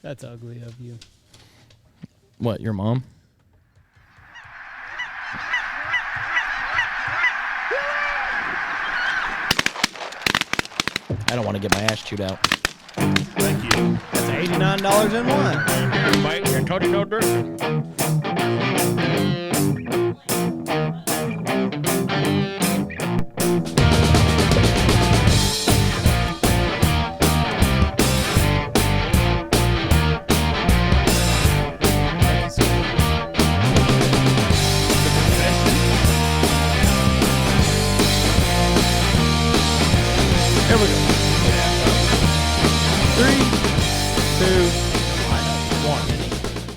That's ugly of you. What, your mom? I don't want to get my ass chewed out. Thank you. That's $89 in one. Mike, you're touching no dirt. Here we go. 3, 2,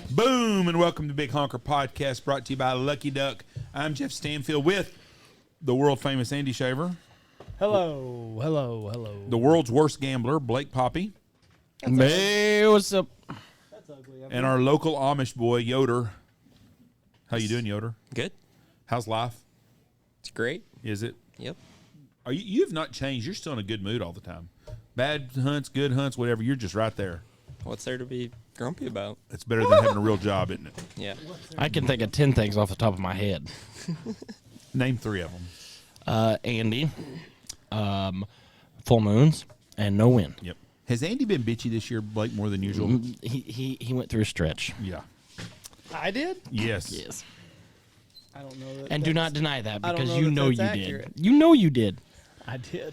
1. Boom, and welcome to Big Honker Podcast, brought to you by Lucky Duck. I'm Jeff Stanfield with the world-famous Andy Shaver. Hello, hello, hello. The world's worst gambler, Blake Poppe. Hey, what's up? That's ugly. And our local Amish boy, Yoder. How you doing, Yoder? Good. How's life? It's great. Is it? Yep. You have not changed. You're still in a good mood all the time. Bad hunts, good hunts, whatever. You're just right there. What's there to be grumpy about? It's better than having a real job, isn't it? Yeah. I can think of 10 things off the top of my head. Name 3 of them. Andy, full moons, and no wind. Yep. Has Andy been bitchy this year, Blake, more than usual? He went through a stretch. Yeah. I did? Yes. Yes. I don't know that. And do not deny that I don't because know you that know you that's did. accurate. You know you did. I did.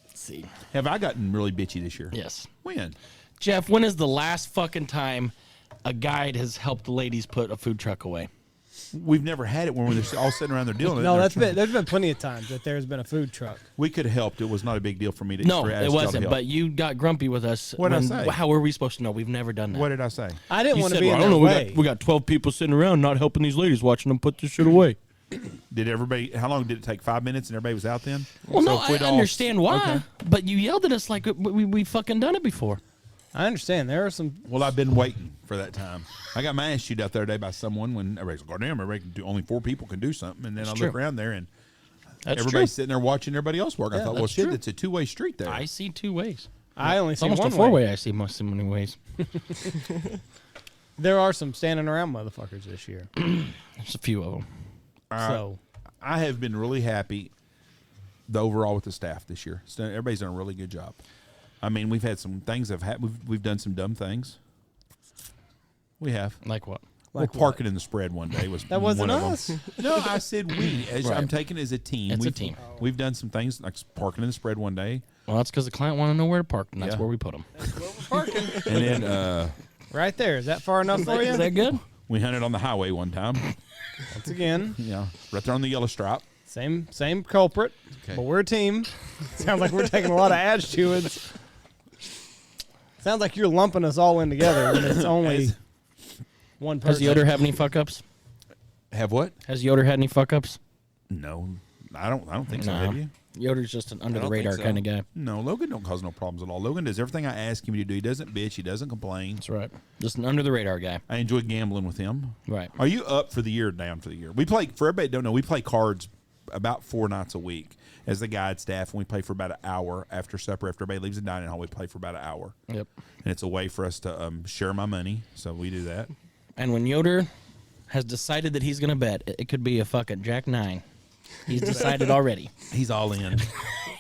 Let's see. Have I gotten really bitchy this year? Yes. When? Jeff, when is the last fucking time a guide has helped the ladies put a food truck away? We've never had it when we're all sitting around there dealing with No, it. there's been plenty of times that there's been a food truck. We could have helped. It was not a big deal for me to No, for ask it y'all to wasn't. help. But you got grumpy with us. What did I say? How were we supposed to know? We've never done that. What did I say? I didn't You want to said, be well, in I don't their know. way. We got 12 people sitting around not helping these ladies, watching them put this shit away. Did everybody? How long did it take? 5 minutes, and everybody was out then. Well, So no, if we'd I all- understand why, Okay. but you yelled at us like we fucking done it before. I understand. There are some. Well, I've been waiting for that time. I got my ass chewed out the other day by someone when everybody's like, "Goddamn, everybody can do, only 4 people can do something," and then That's I true. look around there and That's everybody's true. sitting there watching everybody else work. I Yeah, thought, well, that's shit, true. it's a 2-way street there. I see 2 ways. I only It's see almost one a 4-way. way. I see most in many ways. There are some standing around motherfuckers this year. There's a few of them. So I have been really happy overall with the staff this year. Everybody's done a really good job. I mean, we've had some things we've done some dumb things. We have. Like what? Like well, parking in the spread one day was that wasn't one of us. them. No, I said we. Right. I'm taking it as a team. It's a We've- team. We've done some things like parking in the spread one day, Well, that's because the client wanted to know where to park, and that's Yeah. where we put them. and then Right there. Is that far enough for Is you? that good? we hunted on the highway one time. Once again, Yeah, right there on the yellow stripe. same culprit, Okay. but we're a team. Sounds like we're taking a lot of ass chewings. Sounds like you're lumping us all in together when it's only As- one Has person. Yoder have any fuck ups? Have what? Has Yoder had any fuck ups? No, I don't think so. No. Have you? Yoder's just an under the don't think radar so. kind of guy. No, Logan don't cause no problems at all. Logan does everything I ask him to do. He doesn't bitch. He doesn't complain. That's right. Just an under the radar guy. I enjoy gambling with him. Right. Are you up for the year or down for the year? We play, for everybody that don't know, we play cards about 4 nights a week as the guide staff, and we play for about an hour after supper. After everybody leaves the dining hall, we play for about an hour. Yep. And it's a way for us to share my money, so we do that. And when Yoder has decided that he's going to bet, it could be a fucking Jack 9. He's decided already. He's all in.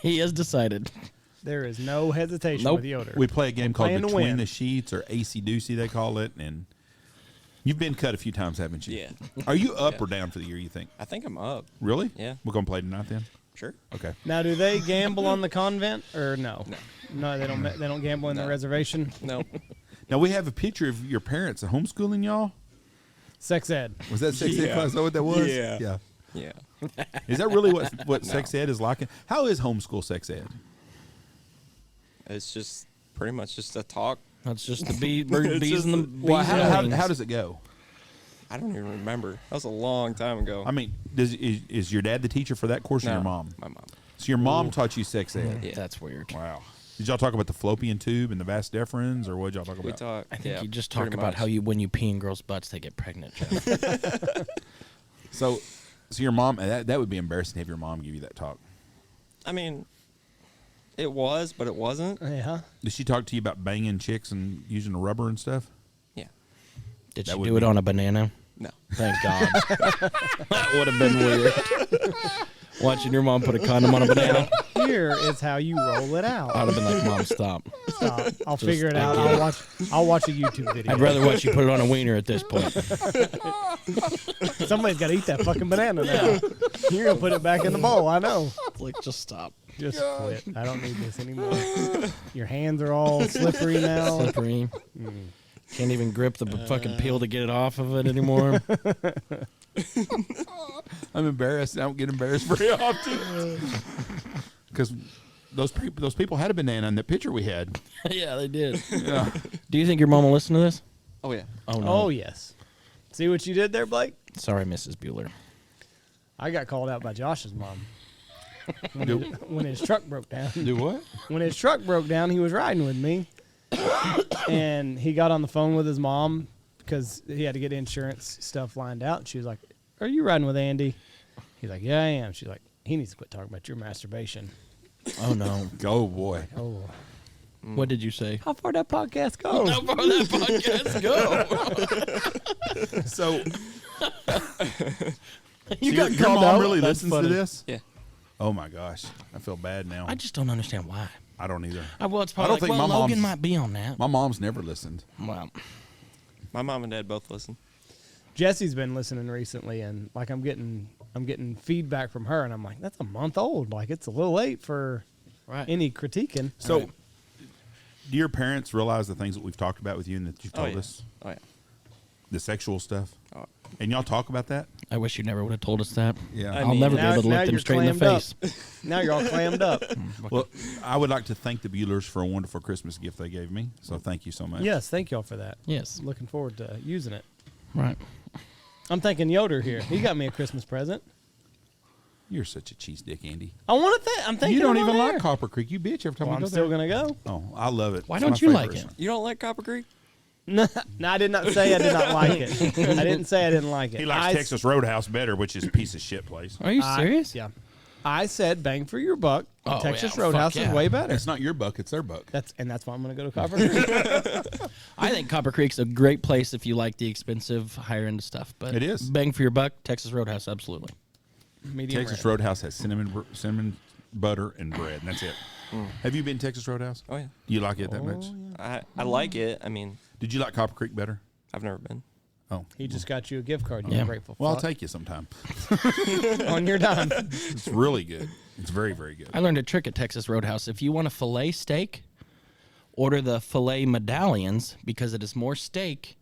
He has decided. There is no hesitation Nope. with Yoder. We play a game called playing to Between win. the Sheets, or AC Doocy, they call it. And you've been cut a few times, haven't you? Yeah. Are you up Yeah. or down for the year, you think? I think I'm up. Really? Yeah. We're going to play tonight then? Sure. Okay. Now, do they gamble on the convent or no? No. No, they don't. They don't gamble in the No. reservation. No. Now, we have a picture of your parents homeschooling y'all. Sex ed. Was that sex ed Yeah. class? Is that what that was? Yeah. Yeah. Yeah. Is that really what No. sex ed is like? How is homeschool sex ed? It's just pretty much just a talk. That's just the bees just and the a- bees Well, and how wings. does it go? I don't even remember. That was a long time ago. I mean, is your dad the teacher for that course or No, your mom? My mom. So your mom taught you sex ed. Yeah. That's weird. Wow. Did y'all talk about the fallopian tube and the vas deferens, or what y'all talk about? We talk. I think yeah, you just talk pretty about much. how when you pee in girls' butts, they get pregnant, Jeff. So your mom, that would be embarrassing to have your mom give you that talk. I mean, It was, but it wasn't. Yeah. Did she talk to you about banging chicks and using the rubber and stuff? Yeah. Did That she would do it be- on a banana? No. Thank God. That would have been weird. Watching your mom put a condom on a banana. Here is how you roll it out. I'd have been like, Mom, stop. Stop. I'll figure it out. I'll watch a YouTube video. I'd rather watch you put it on a wiener at this point. Somebody's got to eat that fucking banana now. You're gonna put it back in the bowl. I know. Like, just stop. Just quit. I don't need this anymore. Your hands are all slippery now. Slippery. Can't even grip the fucking peel to get it off of it anymore. I'm embarrassed. I don't get embarrassed very often because those people had a banana in the picture we had. Yeah, they did. Yeah. Do you think your mom will listen to this? Oh, yeah. Oh, no. Oh yes. See what you did there, Blake? Sorry, Mrs. Buehler. I got called out by Josh's mom when his truck broke down. Do what? When his truck broke down, he was riding with me, and he got on the phone with his mom because he had to get insurance stuff lined out. And she was like, "Are you riding with Andy?" He's like, "Yeah, I am." She's like, "He needs to quit talking about your masturbation." Oh, no. Oh boy. Oh, What did you say? how far that podcast go? How far that podcast go? So You your, got your called mom out? really That's listens funny. to this? Yeah. Oh my gosh, I feel bad now. I just don't understand why. I don't either. Well, it's I probably don't like, think well, my Logan mom's- might be on that. My mom's never listened. Wow. My mom and dad both listen. Jesse's been listening recently, and like I'm getting feedback from her, and I'm like, that's a month old. Like it's a little late for Right. any critiquing. So, Right. do your parents realize the things that we've talked about with you and that you've Oh, told yeah. us? Oh, yeah. The sexual stuff? Oh. And y'all talk about that? I wish you never would have told us that. Yeah. I I'll mean, never be now- able to now look them you're straight in the clammed face. Now you're all clammed up. Well, I would like to thank the Buehlers for a wonderful Christmas gift they gave me. So thank you so much. Yes, thank y'all for that. Yes. Looking forward to using it. Right. I'm thanking Yoder here. He got me a Christmas present. You're such a cheese dick, Andy. I want to I'm thanking You don't him on even there. like Copper Creek, you bitch. Every time Well, we go I'm still there. gonna go. Oh, I love it. Why It's don't my you favorite like it? restaurant. You don't like Copper Creek? No, I did not say I did not like it. I didn't say I didn't like it. He likes Texas Roadhouse better, which is a piece of shit place. Are you serious? Yeah. I said bang for your buck. Oh, Texas yeah, Roadhouse fuck is yeah. way better. It's not your buck, it's their buck. That's why I'm gonna go to Copper Creek. I think Copper Creek's a great place if you like the expensive, higher end stuff. But It is. Bang for your buck, Texas Roadhouse, absolutely. Medium Texas rare. Roadhouse has cinnamon butter, and bread, and that's it. Have you been to Texas Roadhouse? Oh, yeah. You like it that much? I like it. I mean, Did you like Copper Creek better? I've never been. Oh. He just got you a gift card. Yeah. You're grateful. Well, I'll fuck. take you sometime. on your dime. It's really good. It's very, very good. I learned a trick at Texas Roadhouse. If you want a filet steak, order the filet medallions because it is more steak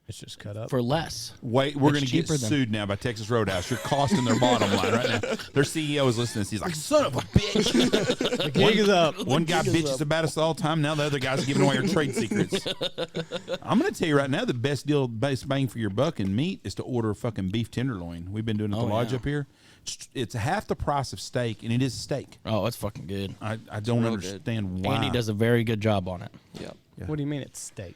It's just cut up. for less. Wait, we're It's going to get cheaper than- sued now by Texas Roadhouse. You're costing their bottom line right now. Their CEO is listening to this. He's like, son of a bitch. The gig is up. One guy bitches about us all the time. Now the other guy's giving away our trade secrets. I'm going to tell you right now, the best deal, best bang for your buck in meat is to order a fucking beef tenderloin. We've been doing it at the Oh, lodge yeah. up here. It's half the price of steak, and it is steak. Oh, it's fucking good. I don't real good. understand why. Andy does a very good job on it. Yep. Yeah. What do you mean it's steak?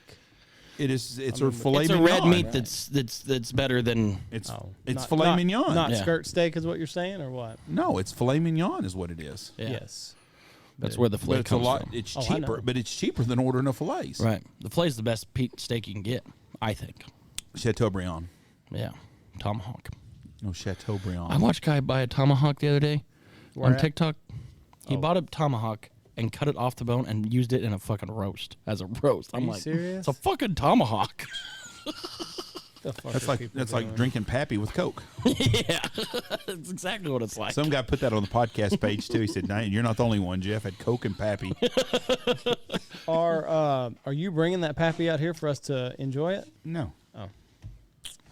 It is. It's a filet It's a mignon. red meat that's better than. It's Oh, it's not- filet not- mignon. Not Yeah. skirt steak is what you're saying, or what? No, it's filet mignon is what it is. Yeah. Yes. That's where the But filet it's a comes lot. from. It's Oh, I cheaper, know. but it's cheaper than ordering a fillets. Right. The filet's the best steak you can get, I think. Chateaubriand. Yeah. Tomahawk. No, Chateaubriand. I watched a guy buy a tomahawk the other day Where on at? TikTok. He Oh. bought a tomahawk and cut it off the bone and used it in a fucking roast as a roast. I'm you like, serious? it's a fucking tomahawk. The fuck That's are like people that's like doing? drinking Pappy with Coke. Yeah, that's exactly what it's like. Some guy put that on the podcast page too. He said, "No, you're not the only one, Jeff. Had Coke and Pappy." Are you bringing that pappy out here for us to enjoy it? No. Oh.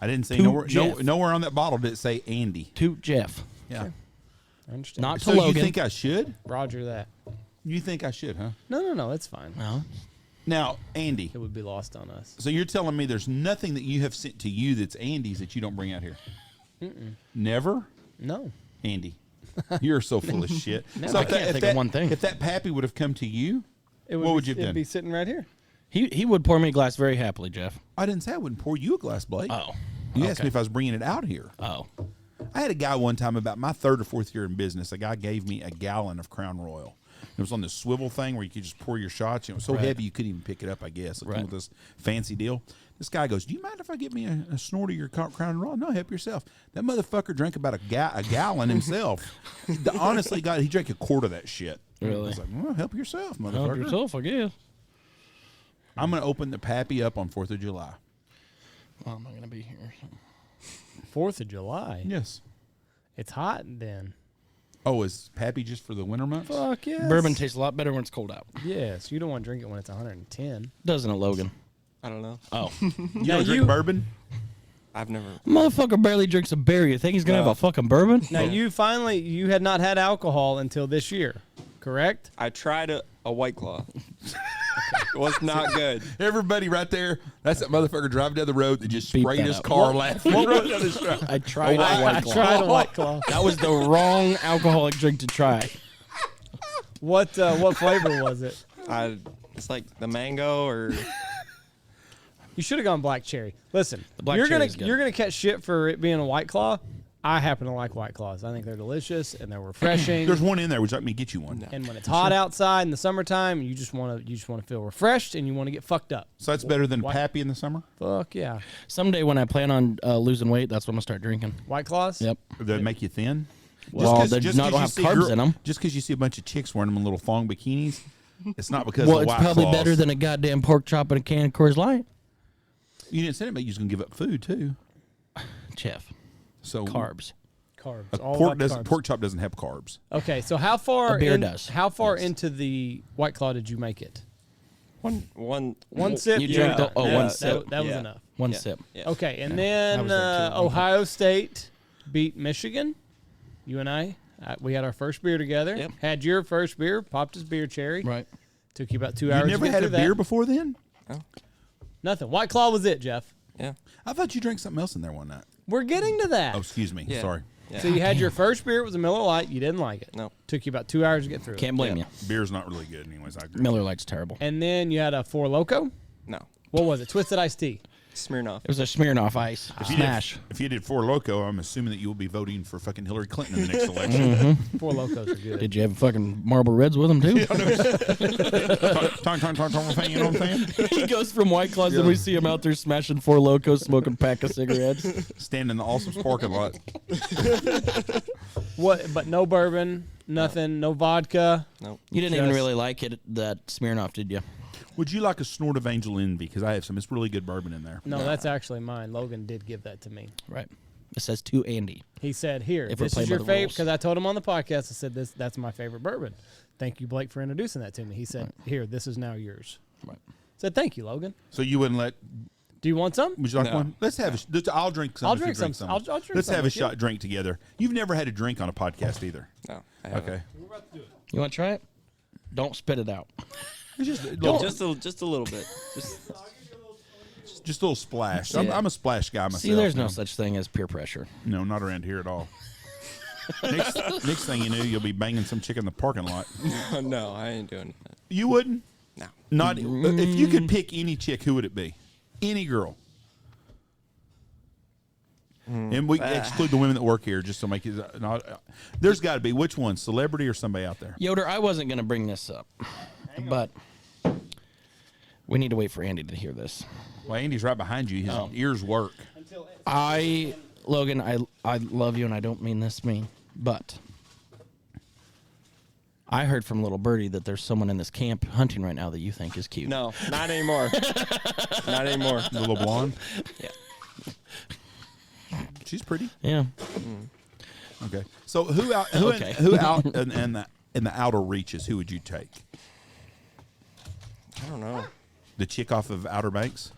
I didn't say To nowhere. Jeff. Nowhere on that bottle did it say Andy. To Jeff. Yeah. I understand. Not So to you Logan. think I should? Roger that. You think I should, huh? No, it's fine. No. Now, Andy. It would be lost on us. So you're telling me there's nothing that you have sent to you that's Andy's that you don't bring out here? Never, No. Andy. You're so full of shit. No, So I if can't that- if think of that- one thing. If that Pappy would have come to you, It What would you have it'd done? be sitting right here. He would pour me a glass very happily, Jeff. I didn't say I wouldn't pour you a glass, Blake. Oh. You asked okay. me if I was bringing it out here. Oh. I had a guy one time about my third or fourth year in business. A guy gave me a gallon of Crown Royal. It was on this swivel thing where you could just pour your shots. It was so heavy you couldn't even pick it up, I guess. It came with this fancy deal. This guy goes, do you mind if I get me a snort of your Crown and Royal? No, help yourself. That motherfucker drank about a gallon himself. Honestly, God, he drank a quart of that shit. Really? I was like, well, help yourself, motherfucker. Help yourself, I guess. I'm going to open the Poppe up on 4th of July. Well, I'm not going to be here. 4th of July. Yes. It's hot then. Oh, is Poppe just for the winter months? Fuck yes. Bourbon tastes a lot better when it's cold out. Yes, you don't want to drink it when it's 110. Doesn't it, Logan? I don't know. Oh. You don't drink bourbon? I've never. Motherfucker barely drinks a beer. You think he's going to have a fucking bourbon? Now, you had not had alcohol until this year, correct? I tried a White Claw. It was not good. Everybody right there, that's that motherfucker driving down the road that just Beep sprayed that his up. car laughing. I tried a I White Claw. tried a White Claw. That was the wrong alcoholic drink to try. What flavor was it? It's like the mango or. You should have gone black cherry. Listen, black you're cherry's good. gonna catch shit for it being a White Claw. I happen to like White Claws. I think they're delicious and they're refreshing. There's one in there. Would you like me to get you one? And when it's hot outside in the summertime, you just want to feel refreshed and you want to get fucked up. So that's better than Poppe in the summer? Fuck yeah. Someday when I plan on losing weight, that's when I'm going to start drinking. White Claws? Yep. That make you thin? Well, they're not going to have carbs in them. Just because you see a bunch of chicks wearing them in little thong bikinis, it's not because Well, of it's White probably Claws. better than a goddamn pork chop and a can of Coors Light. You didn't say it, but you was going to give up food, too. Chef. So Carbs. Pork chop doesn't have carbs. Okay, so how far A beer does. How far into the White Claw did you make it? One sip? You drank the- Yeah. one sip. That was Yeah. enough. One Yeah. sip. Yeah. Okay, and I then was there too. Ohio State beat Michigan. You and I, we had our first beer together. Yep. Had your first beer, popped his beer cherry. Right. Took you about 2 You hours. never to get had a through beer that. before then? Nothing. White Claw was it, Jeff. Yeah. I thought you drank something else in there one night. We're getting to that. Oh, excuse me. Yeah. Sorry. Yeah. So you had your first beer. It was a Miller Lite. You didn't like it. No. Took you about 2 hours to get through it. Can't blame Yeah. Beer's not really good anyways. I agree. you. Miller Lite's terrible. And then you had a Four Loko. No. What was it? Twisted iced tea. Smirnoff. It was a Smirnoff Ice. Smash. If you did Four Loko, I'm assuming that you will be voting for fucking Hillary Clinton in the next election. Four Locos are good. Did you have fucking Marlboro Reds with him, too? You know what I'm saying? He goes from White Claws, and we see him out there smashing Four Locos, smoking a pack of cigarettes. Stand in the Awesome's parking lot. What? But no bourbon, nothing, no vodka. No. You didn't even Just- really like it, that Smirnoff, did you? Would you like a snort of Angel Envy? Because I have some. It's really good bourbon in there. No, that's actually mine. Logan did give that to me. Right. It says to Andy. He said, "Here, If we're this is playing your by the favorite." rules. Because I told him on the podcast, I said, "That's my favorite bourbon." Thank you, Blake, for introducing that to me. He said, "Here, this is now yours." Right. Said, "Thank you, Logan. So you wouldn't let? Do you want some?" Would you like No. one? Let's have a. I'll drink some. I'll if you drink some. some. I'll drink Let's some have a with you. shot drink together. You've never had a drink on a podcast either. No. I haven't. Okay. You want to try it? Don't spit it out. It's just Just a little bit. just a little splash. I'm a splash guy myself. See, there's no man. such thing as peer pressure. No, not around here at all. next thing you know, you'll be banging some chick in the parking lot. No, I ain't doing that. You wouldn't? No. Not if you could pick any chick, who would it be? Any girl. And we exclude the women that work here just to make it. There's got to be which one, celebrity or somebody out there. Yoder, I wasn't going to bring this up, but we need to wait for Andy to hear this. Well, Andy's right behind you. His ears work. Logan, I love you, and I don't mean this mean, but I heard from little birdie that there's someone in this camp hunting right now that you think is cute. No, not anymore. Not anymore. The little blonde. Yeah. She's pretty. Yeah. Okay. So who out in the outer reaches? Who would you take? I don't know. The chick off of Outer Banks.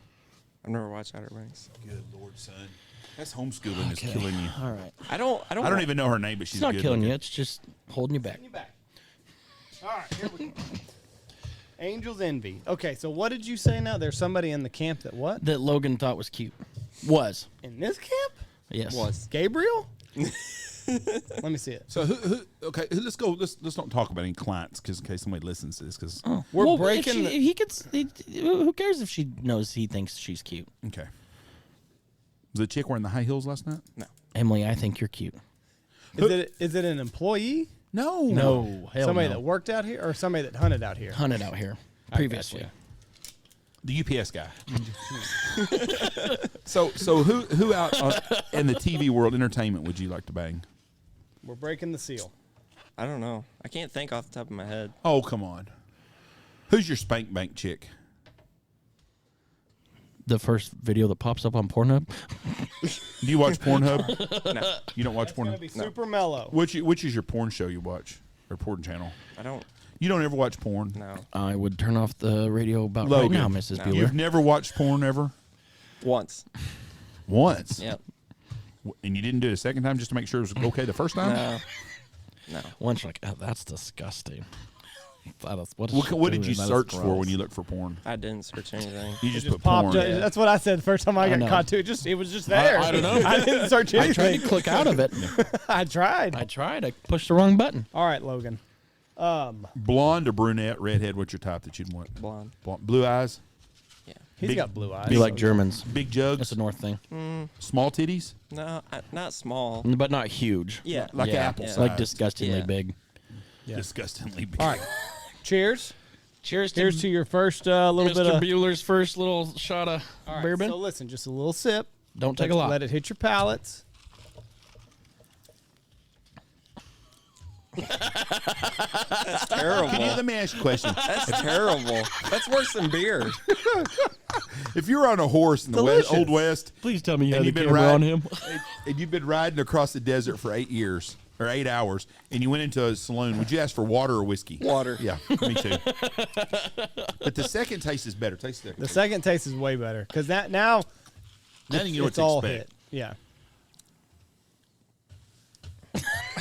I've never watched Outer Banks. Good Lord, son. That's homeschooling is killing you. All right. I don't I don't even know her name, but she's It's not good killing looking. you. It's just holding you back. All right, here we go. Angel's Envy. Okay, so what did you say now? There's somebody in the camp that what? That Logan thought was cute. Was. In this camp? Yes. Was. Gabriel? Let me see it. So who? Okay, let's go. Let's don't talk about any clients, because in case somebody listens to this, because We're Well, breaking. if he could. Who cares if she knows he thinks she's cute? okay. Was the chick wearing the high heels last night? No. Emily, I think you're cute. Is it an employee? No. No, hell Somebody no. that worked out here or somebody that hunted out here? Hunted out here previously. The UPS guy. So who out in the TV world, entertainment, would you like to bang? We're breaking the seal. I don't know. I can't think off the top of my head. Oh, come on. Who's your spank bank chick? The first video that pops up on Pornhub. Do you watch Pornhub? No, You don't watch It's gonna Pornhub? be super mellow. Which is your porn show you watch or porn channel? I don't. You don't ever watch porn? No. I would turn off the radio about Logan. right now, Mrs. No. Buehler. You've never watched porn ever? Once. Once? Yep. And you didn't do it a second time just to make sure it was okay the first time? No. No. Once you're like, oh, that's disgusting. What What did you search for when you looked for porn? I didn't search anything. You just, Just put popped porn. up. That's what I said the first time I got know. caught too. It was just there. I don't know. I didn't search I anything. tried to click out of it. I tried. I tried. I pushed the wrong button. All right, Logan. Blonde or brunette, redhead, what's your type that you'd want? Blonde. Blue eyes? Yeah. He's Big- got blue eyes. You like Germans. Big jugs? That's a North thing. Small titties? No, not small. But not huge. Yeah. Like yeah. apple size. Like disgustingly Yeah. big. Yeah. Disgustingly big. All right. Cheers. Cheers Here's to your first little Mr. bit of Bueller's first little shot of All right, bourbon. So listen, just a little sip. Don't take a lot. Let it hit your palates. That's terrible. Let me ask you a question. That's terrible. That's worse than beer. If you're on a horse in the Delicious. Old West Please tell me you and had you've the been camera on riding, him. and you've been riding across the desert for 8 years or 8 hours, and you went into a saloon, would you ask for water or whiskey? Water. Yeah, me too. But the second taste is better. Taste the The second taste is way better because that now Now you know what it's to all expect. hit. Yeah.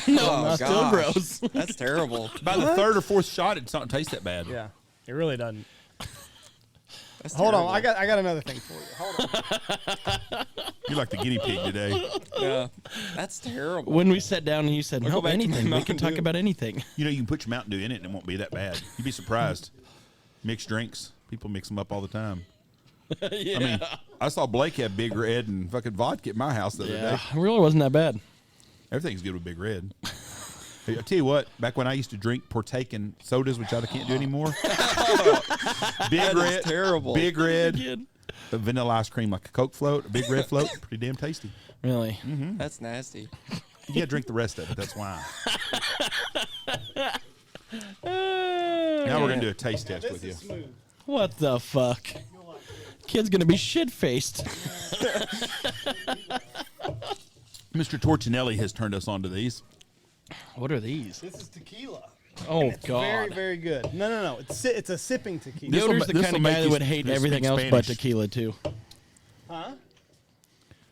Oh, Still gosh. gross. That's terrible. By the third or fourth shot, it's not taste that bad. Yeah. It really doesn't. That's Hold terrible. on, I got another thing for you. Hold on. You're like the guinea pig today. Yeah. That's terrible. When we sat down and you said, I'll no, go back to my anything. We Mountain can talk Dew. about anything. You know, you can put your Mountain Dew in it and it won't be that bad. You'd be surprised. Mixed drinks. People mix them up all the time. Yeah. I mean, I saw Blake have Big Red and fucking vodka at my house the other Yeah. day. It really wasn't that bad. Everything's good with Big Red. Hey, I'll tell you what, back when I used to partake in sodas, which I can't do anymore. Big That is Red. terrible. Big Red. Again. A vanilla ice cream like a Coke float, a Big Red float. Pretty damn tasty. Really? That's nasty. You got to drink the rest of it. That's why. Now we're going to do a taste test with you. Smooth. What the fuck? Kid's going to be shit-faced. Mr. Torcinelli has turned us on to these. What are these? This is tequila. Oh, It's God. very, very good. No. It's a sipping tequila. This'll Yoder's the this'll kind of make guy that you would hate speak everything else but Spanish. tequila, too. Huh?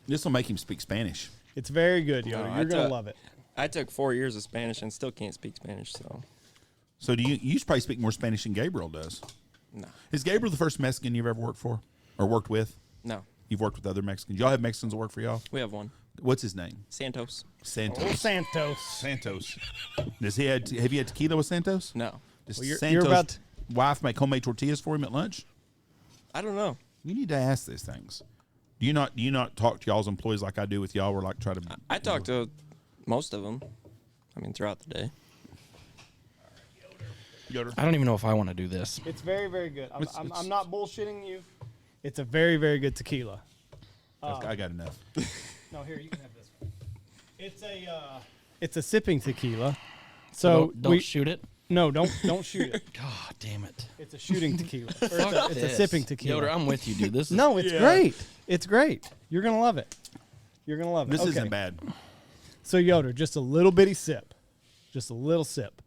This will make him speak Spanish. It's very good, Yoder. No, You're I gonna took- love it. I took 4 years of Spanish and still can't speak Spanish, so So do you probably speak more Spanish than Gabriel does. no. Is Gabriel the first Mexican you've ever worked for or worked with? No. You've worked with other Mexicans. Y'all have Mexicans that work for y'all? We have one. What's his name? Santos. Santos. Santos. Santos. Have you had tequila with Santos? No. Does Well, you're Santos' about to- wife make homemade tortillas for him at lunch? I don't know. You need to ask these things. Do you not talk to y'all's employees like I do with y'all? We're like try to. I talked to most of them. I mean, throughout the day. Yoder. I don't even know if I want to do this. It's very, very good. It's- I'm not bullshitting you. It's a very, very good tequila. I got enough. No, here you can have this one. It's a sipping tequila. So don't shoot it. No, don't shoot it. God damn it. It's a shooting tequila. Or Fuck it's a this. sipping tequila. Yoder, I'm with you, dude. This is No, it's great. It's great. You're gonna love it. You're gonna love it. This Okay. isn't bad. So Yoder, just a little bitty sip. Just a little sip.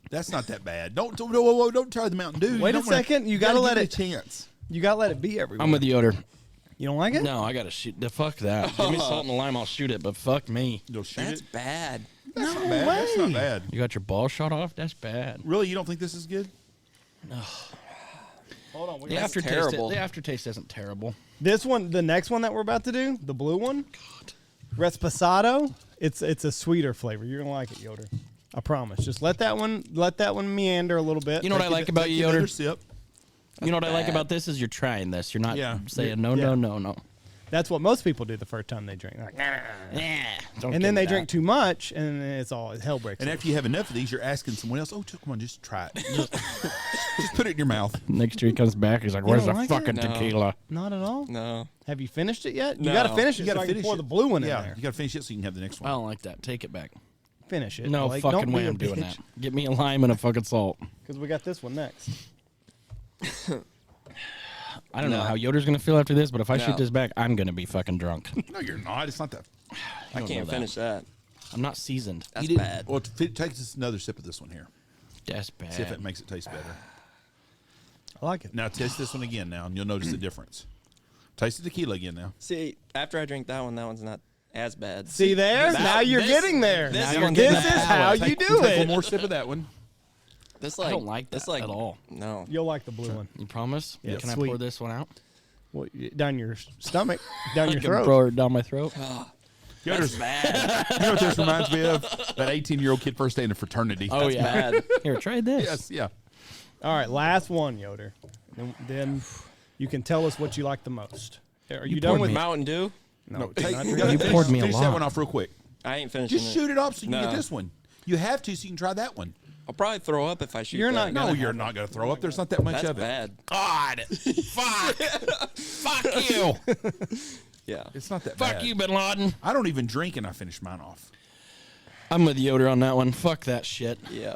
That's not that bad. Don't try the Mountain Dew. Wait You a don't wanna- second. You you gotta let give it. a chance. You gotta let it be everywhere. I'm with Yoder. You don't like it? No, I gotta shoot. Fuck that. Give me salt and lime, I'll shoot it. But fuck me. You'll shoot That's it. bad. That's not bad. That's not bad. You got your ball shot off? That's bad. Really, you don't think this is good? Hold on. The aftertaste. terrible. The aftertaste isn't terrible. This one, the next one that we're about to do, the blue one, Resposado. It's a sweeter flavor. You're gonna like it, Yoder. I promise. Just let that one meander a little bit. You know what I like about you, Yoder? Sip. You know what I like bad. about this is you're trying this. You're not Yeah. saying Yeah. no. That's what most people do the first time they drink. Like, Don't and then give me they that. drink too much, and then hell breaks And loose. after you have enough of these, you're asking someone else, oh, come on, just try it. Just put it in your mouth. Next year he comes back, he's like, "Where's the don't like it? fucking No. tequila?" Not at all. No. Have you finished it yet? You No. got to finish it. You got so to I can finish pour it. the blue one in Yeah, there. you got to finish it so you can have the next I one. don't like that. Take it back. Finish it. No Blake. fucking Don't way be a I'm doing bitch. that. Get me a lime and a fucking salt. Because we got this one next. I don't know No. how Yoder's gonna feel after this, but if I No. shoot this back, I'm gonna be fucking drunk. No, you're not. It's not that. I don't can't know that. finish that. I'm not seasoned. That's You didn't- bad. Well, take just another sip of this one here. That's bad. See if it makes it taste better. I like it. Now taste this one again now, and you'll notice the difference. Taste the tequila again now. See, after I drink that one's not as bad. See there? Now you're getting there. this Now one- this this is how you do Take it. one more sip of that one. This I don't like this that at all. No. You'll like the blue one. You promise? Yeah, Can I sweet. pour this one out? Well, down your stomach, down your Can throat. throw it down my throat. Yoder's bad. You know what this reminds me of? That 18-year-old kid first day in a fraternity. Oh yeah. Bad. Here, try this. Yes, yeah. All right, last one, Yoder. Then you can tell us what you like the most. Are you done poured with me- Mountain Dew? No, Take, not you drinking. gotta You finish- poured me a finish that lot. one off real quick. I ain't finishing Just it. shoot it off so you can No. get this one. You have to so you can try that one. I'll probably throw up if I shoot You're that. not No, you're not going to throw up. There's not that much That's of it. bad. God. Fuck. Fuck you. Yeah, it's not that Fuck bad. you, Bin Laden. I don't even drink and I finish mine off. I'm with Yoder on that one. Fuck that shit. Yeah.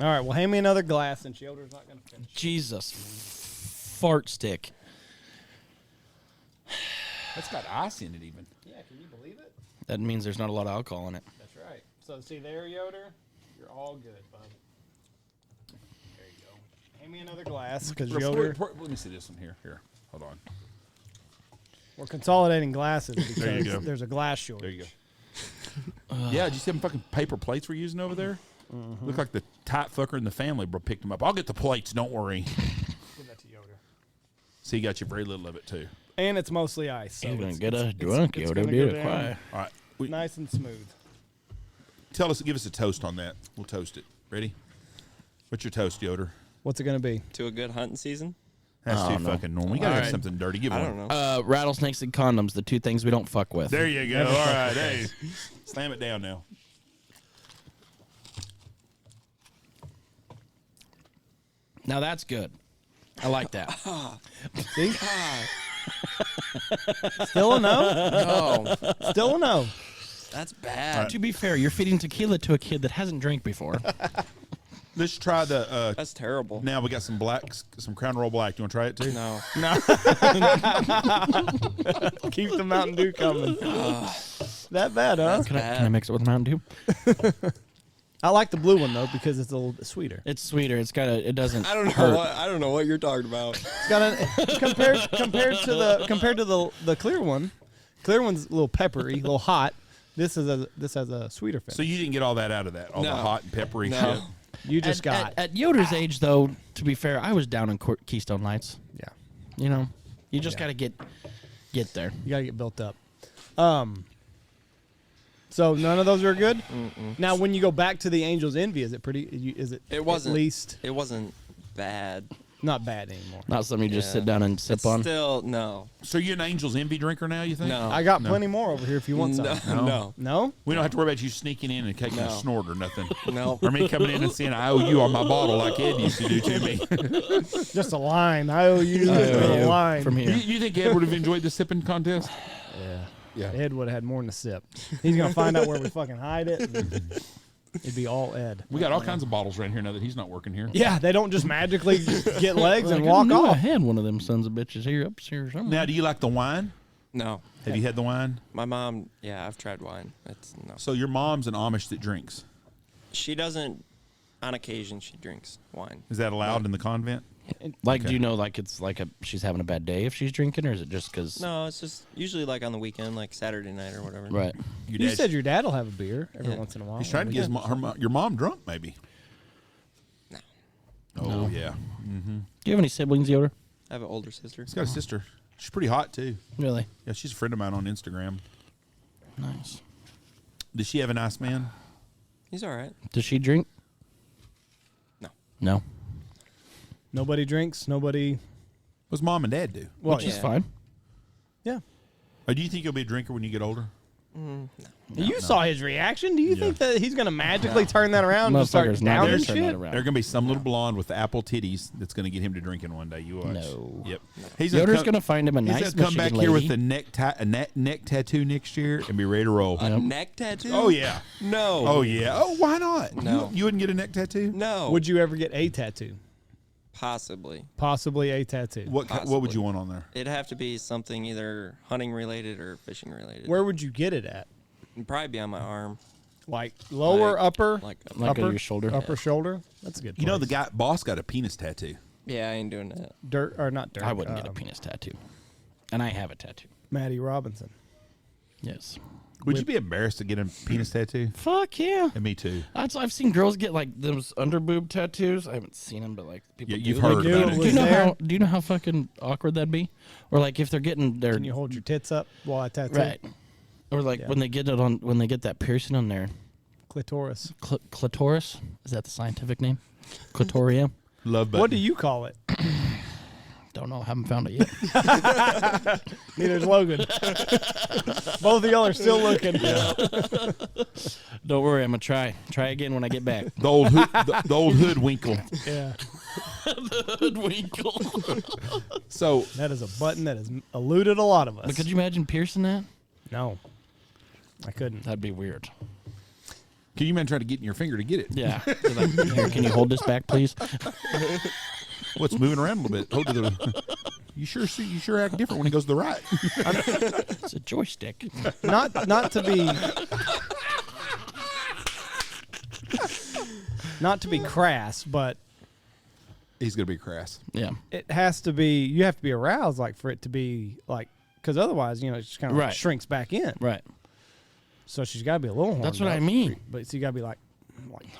All right, well, hand me another glass since Yoder's not going to finish. Jesus. Fart stick. It's got ice in it even. Yeah, can you believe it? That means there's not a lot of alcohol in it. That's right. So, see there, Yoder? You're all good, bud. There you go. Hand me another glass because Yoder, Let me see this one here. Here, hold on. we're consolidating glasses because There you go. there's a glass There shortage. you go. Yeah, did you see them fucking paper plates we're using over there? Look like the tight fucker in the family bro picked them up. I'll get the plates, don't worry. Give that to Yoder. See, he got you very little of it too. And it's mostly ice. So You're gonna it's- get a it's- drunk, it's Yoder. gonna Do go it down quiet. All right, Nice and smooth. give us a toast on that. We'll toast it. Ready? What's your toast, Yoder? What's it going to be? To a good hunting season? That's Oh, too no. fucking normal. We gotta All have right. something dirty. Give I one. don't know. Rattlesnakes and condoms, the two things we don't fuck with. There you go. All right, hey, slam it down now. Now that's good. I like that. See? Still a no? No. Still a no. That's bad. To be fair, you're feeding tequila to a kid that hasn't drank before. Let's try the. That's terrible. Now we got some Crown Royal Black. Do you want to try it too? No. Keep the Mountain Dew coming. That bad, huh? That's Can I bad. mix it with Mountain Dew? I like the blue one though because it's a little bit sweeter. It's sweeter. It doesn't. I don't know hurt. what I don't know what you're talking about. It's got a compared to the clear one. Clear one's a little peppery, a little hot. This has a sweeter finish. So you didn't get all that out of that, all the No. hot and peppery No. shit. You just got At Yoder's age, though, to be fair, I was down in Keystone Lights. yeah. You know, you just Yeah. got to get there. You gotta get built up. So none of those are good. Now, when you go back to the Angel's Envy, is it pretty? Is it? It wasn't at least It wasn't bad. not bad anymore. Not something you just Yeah. sit down and sip It's on. Still no. So you're an Angel's Envy drinker now, you think? No. I got plenty more over here if you want some. No. No? We don't have to worry about you sneaking in and taking a No. snort or nothing. No. Or me coming in and saying, I owe you on my bottle like Ed used to do to me. Just a line. I owe you I owe a you line. from here. You think Ed would have enjoyed the sipping contest? Yeah. Ed would have had more than a sip. He's gonna find out where we fucking hide it. And it'd be all Ed. We got all kinds of bottles around here now that he's not working here. Yeah, they don't just magically get legs and Like, I walk knew I off. had one of them sons of bitches here upstairs somewhere. Now, do you like the wine? No. Have you had the wine? My mom, yeah, I've tried wine. It's no. So your mom's an Amish that drinks. She doesn't. On occasion, she drinks wine. Is that allowed in the convent? Like, Okay. do you know, like, it's like she's having a bad day if she's drinking, or is it just because? No, it's just usually like on the weekend, like Saturday night or whatever. Right. Your You dad- said your dad will have a beer every Yeah. once in a while. he's trying to get your mom drunk, maybe. No. Oh, yeah. Do you have any siblings, Yoder? I have an older sister. He's got a sister. She's pretty hot, too. Really? Yeah, she's a friend of mine on Instagram. Nice. Does she have a nice man? He's all right. Does she drink? No. No. Nobody drinks. Nobody. What's mom and dad do? Well, Which is yeah. fine. Yeah. Do you think you'll be a drinker when you get older? You saw his reaction. Do you think that he's going to magically turn that around and start Motherfucker's not downing gonna turn that shit? around. There's gonna be some little blonde with the apple titties that's gonna get him to drinking one day. You watch. No. Yep. He's Yoder's gonna find him a he's nice gonna come back Michigan here with lady. a neck tattoo next year and be ready to roll. A neck tattoo? Oh yeah. No. Oh yeah. Oh, why not? No. You wouldn't get a neck tattoo? No. Would you ever get a tattoo? Possibly. Possibly a tattoo. What would Possibly. you want on there? It'd have to be something either hunting related or fishing related. Where would you get it at? It'd probably be on my arm. Like lower, Like- upper, Like, Like upper on your shoulder. upper shoulder? That's a good. You know place. the boss got a penis tattoo. yeah, I ain't doing that. Dirt or not dirt? I wouldn't get a penis tattoo. And I have a tattoo. Maddie Robinson. Yes. Would you be embarrassed to get a penis tattoo? Fuck yeah. And me too. I've seen girls get like those underboob tattoos. I haven't seen them, but like people. Yeah, you've do. heard Like, about do it. it Do was you know there. how? Do you know how fucking awkward that'd be? Or like if they're getting their Can you hold your tits up while I tattoo? right, or like Yeah. when they get it on when they get that piercing on their Clitoris. clitoris. Is that the scientific name? Clitoria. Love button. What do you call it? Don't know. Haven't found it yet. Neither's Logan. Both of y'all are still looking. Don't worry. I'm gonna try. Try again when I get back. The old the old hoodwinkle. Yeah. Hoodwinkle. So That is a button that has eluded a lot of us. But could you imagine piercing that? No. I couldn't. That'd be weird. can you imagine trying to get in your finger to get it? Yeah. Like, here, can you hold this back, please? What's moving around a little bit? Hold to the. You sure act different when it goes to the right. It's a joystick. Not to be crass, but He's gonna be crass. Yeah. it has to be. You have to be aroused, like for it to be like, because otherwise, it just kind of Right. shrinks back in. Right. So she's got to be a little horned That's what up. I mean. But so you got to be like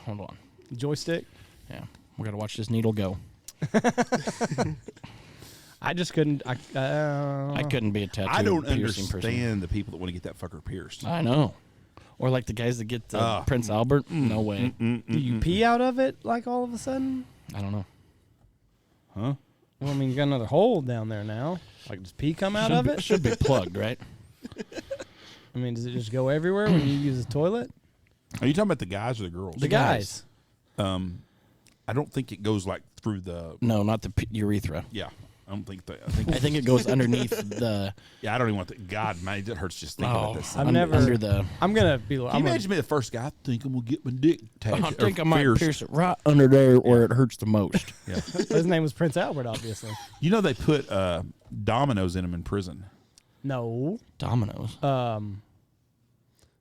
Hold on. joystick. Yeah. We gotta watch this needle go. I just couldn't. I couldn't be a tattoo. I don't piercing understand person. the people that want to get that fucker pierced. I know. Or like the guys that get Prince Albert. No way. Do you pee out of it like all of a sudden? I don't know. Huh? Well, I mean, you got another hole down there now. Like, does pee come out of it? Should be plugged, right? I mean, does it just go everywhere when you use the toilet? Are you talking about the guys or the girls? The guys. I don't think it goes like through the. No, not the urethra. Yeah, I don't think that. I think it goes underneath the. Yeah, I don't even want that. God, man, it hurts just thinking about this. I've un- never- under the. I'm gonna be. Can you I'm gonna, imagine me the first guy? I think I'm gonna get my dick tattooed. I think I might pierced. pierce it right under there where it hurts the most. Yeah. his name was Prince Albert, obviously. You know they put dominoes in him in prison. No. Dominoes.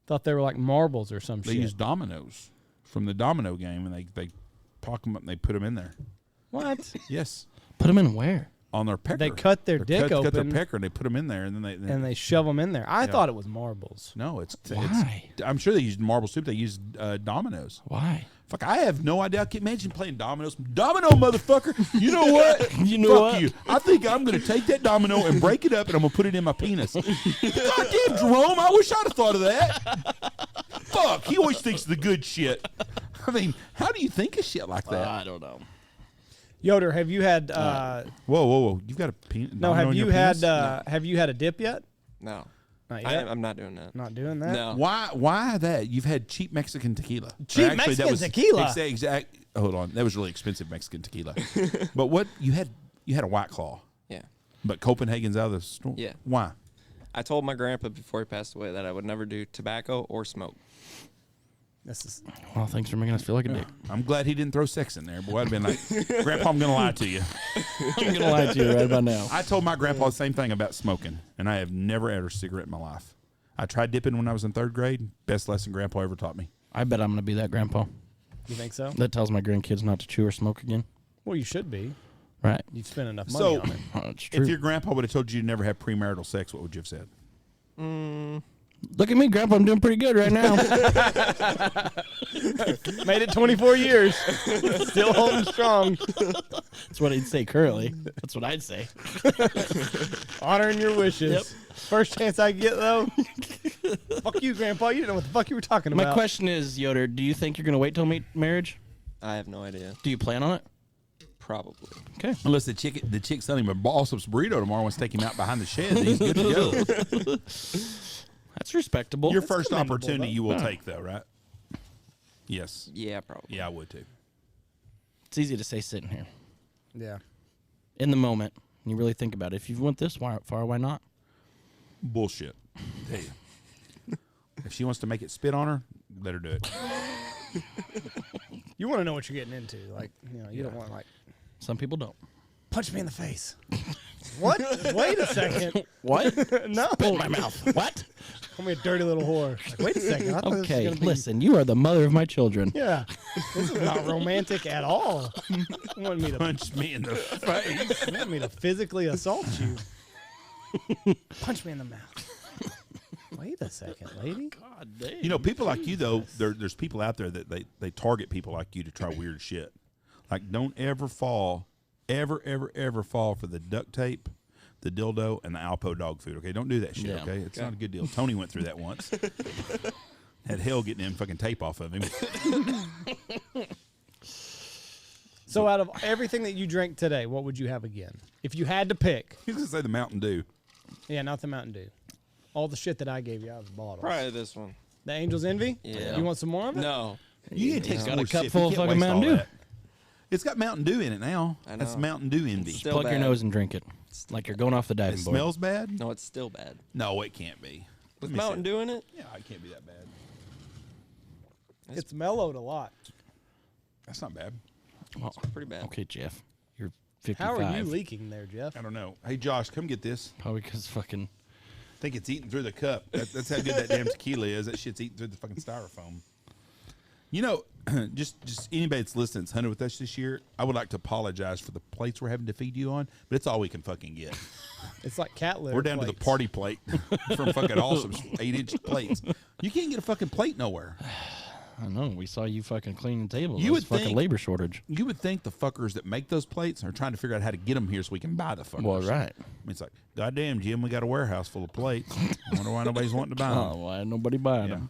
Thought they were like marbles or some They shit. use dominoes from the domino game, and they pock them up and they put them in there. What? Yes, Put them in where? on their pecker. They cut their dick cut their open pecker and they put them in there, and then and they shove them in there. I Yeah. thought it was marbles. No, it's Why? I'm sure they used marbles too. But they used dominoes. Why? Fuck, I have no idea. I can imagine playing dominoes. Domino, motherfucker. You know what? You know Fuck what? you. I think I'm going to take that domino and break it up, and I'm going to put it in my penis. Goddamn, Jerome. I wish I'd have thought of that. Fuck. He always thinks of the good shit. I mean, how do you think of shit like that? I don't know. Yoder, have you had? Whoa. You've got a penis? No, have you had? Have you had a dip yet? No. Not yet. I'm not doing that. Not doing that. No. Why that? You've had cheap Mexican tequila. Cheap Actually, that Mexican was tequila? Exact. Hold on. That was really expensive Mexican tequila. But what? You had a White Claw. Yeah. But Copenhagen's out of the store? Yeah. Why? I told my grandpa before he passed away that I would never do tobacco or smoke. This is. Well, thanks for making us feel like a dick. I'm glad he didn't throw sex in there. Boy, I'd have been like, Grandpa, I'm going to lie to you. I'm gonna lie to you right about now. I told my grandpa the same thing about smoking, and I have never had a cigarette in my life. I tried dipping when I was in 3rd grade. Best lesson Grandpa ever taught me. I bet I'm gonna be that grandpa You think so? that tells my grandkids not to chew or smoke again. Well, you should be. Right. You've spent enough money So, on it. Oh, it's true. if your grandpa would have told you to never have premarital sex, what would you have said? Look at me, Grandpa. I'm doing pretty good right now. Made it 24 years. Still holding strong. That's what he'd say currently. That's what I'd say. Honoring your wishes. Yep. First chance I get, though. Fuck you, Grandpa. You didn't know what the fuck you were talking My about. question is, Yoder, do you think you're gonna wait till marriage? I have no idea. Do you plan on it? Probably. Okay. Unless the chick selling him a Ballsup's burrito tomorrow wants to take him out behind the shed, then he's good to go. That's respectable. Your That's first commendable, opportunity though. you will take, though, right? Yes. Yeah, probably. Yeah, I would too. It's easy to say sitting here. Yeah. In the moment, you really think about it. If you went this far, why not? Bullshit. Tell you. If she wants to make it spit on her, let her do it. You want to know what you're getting into. Like, you know, you don't want, like, Some people don't. punch me in the face. What? Wait a second. What? No. Pull my mouth. What? Call me a dirty little whore. Like, wait a second. I thought this was Okay, gonna be- listen, you are the mother of my children. Yeah. This is not romantic at all. You want me to Punch me in the face. You want me to physically assault you? Punch me in the mouth. Wait a second, lady. God damn. You know, people like you, though, there's people out there that they target people like you to try weird shit. Like, don't ever fall, ever fall for the duct tape, the dildo, and the Alpo dog food, okay? Don't do that shit, Yeah. okay? It's not a good deal. Tony went through that once. Had hell getting them fucking tape off of him. So out of everything that you drank today, what would you have again? If you had to pick. He's going to say the Mountain Dew. Yeah, not the Mountain Dew. All the shit that I gave you out of the bottle. Probably this one. The Angel's Envy? Yeah. You want some more of it? No. You need to take Got some a more cup shit. full You of can't fucking waste all Mountain Dew. that. It's got Mountain Dew in it now. I That's know. Mountain Dew envy. Still Plug your bad. nose and drink it. Like you're going off the It diving board. smells bad? No, it's still bad. No, it can't be. With Let me Mountain see. Dew in it? Yeah, it can't be that bad. It's mellowed a lot. That's not bad. Well, Pretty bad. okay, Jeff. You're 55. How are you leaking there, Jeff? I don't know. Hey, Josh, come get this. Probably because fucking... I think it's eating through the cup. That's how good that damn tequila is. That shit's eating through the fucking styrofoam. You know, just anybody that's listening that's hunted with us this year, I would like to apologize for the plates we're having to feed you on, but it's all we can fucking get. It's like cat litter. We're down to the plates. party plate from fucking awesome 8-inch plates. You can't get a fucking plate nowhere. I know. We saw you fucking cleaning tables. You You would would fucking think- labor shortage. You would think the fuckers that make those plates are trying to figure out how to get them here so we can buy the fuckers. Well, right. I mean, it's like, goddamn, Jim, we got a warehouse full of plates. I wonder why nobody's wanting to buy them. Oh, why nobody buying Yeah. them?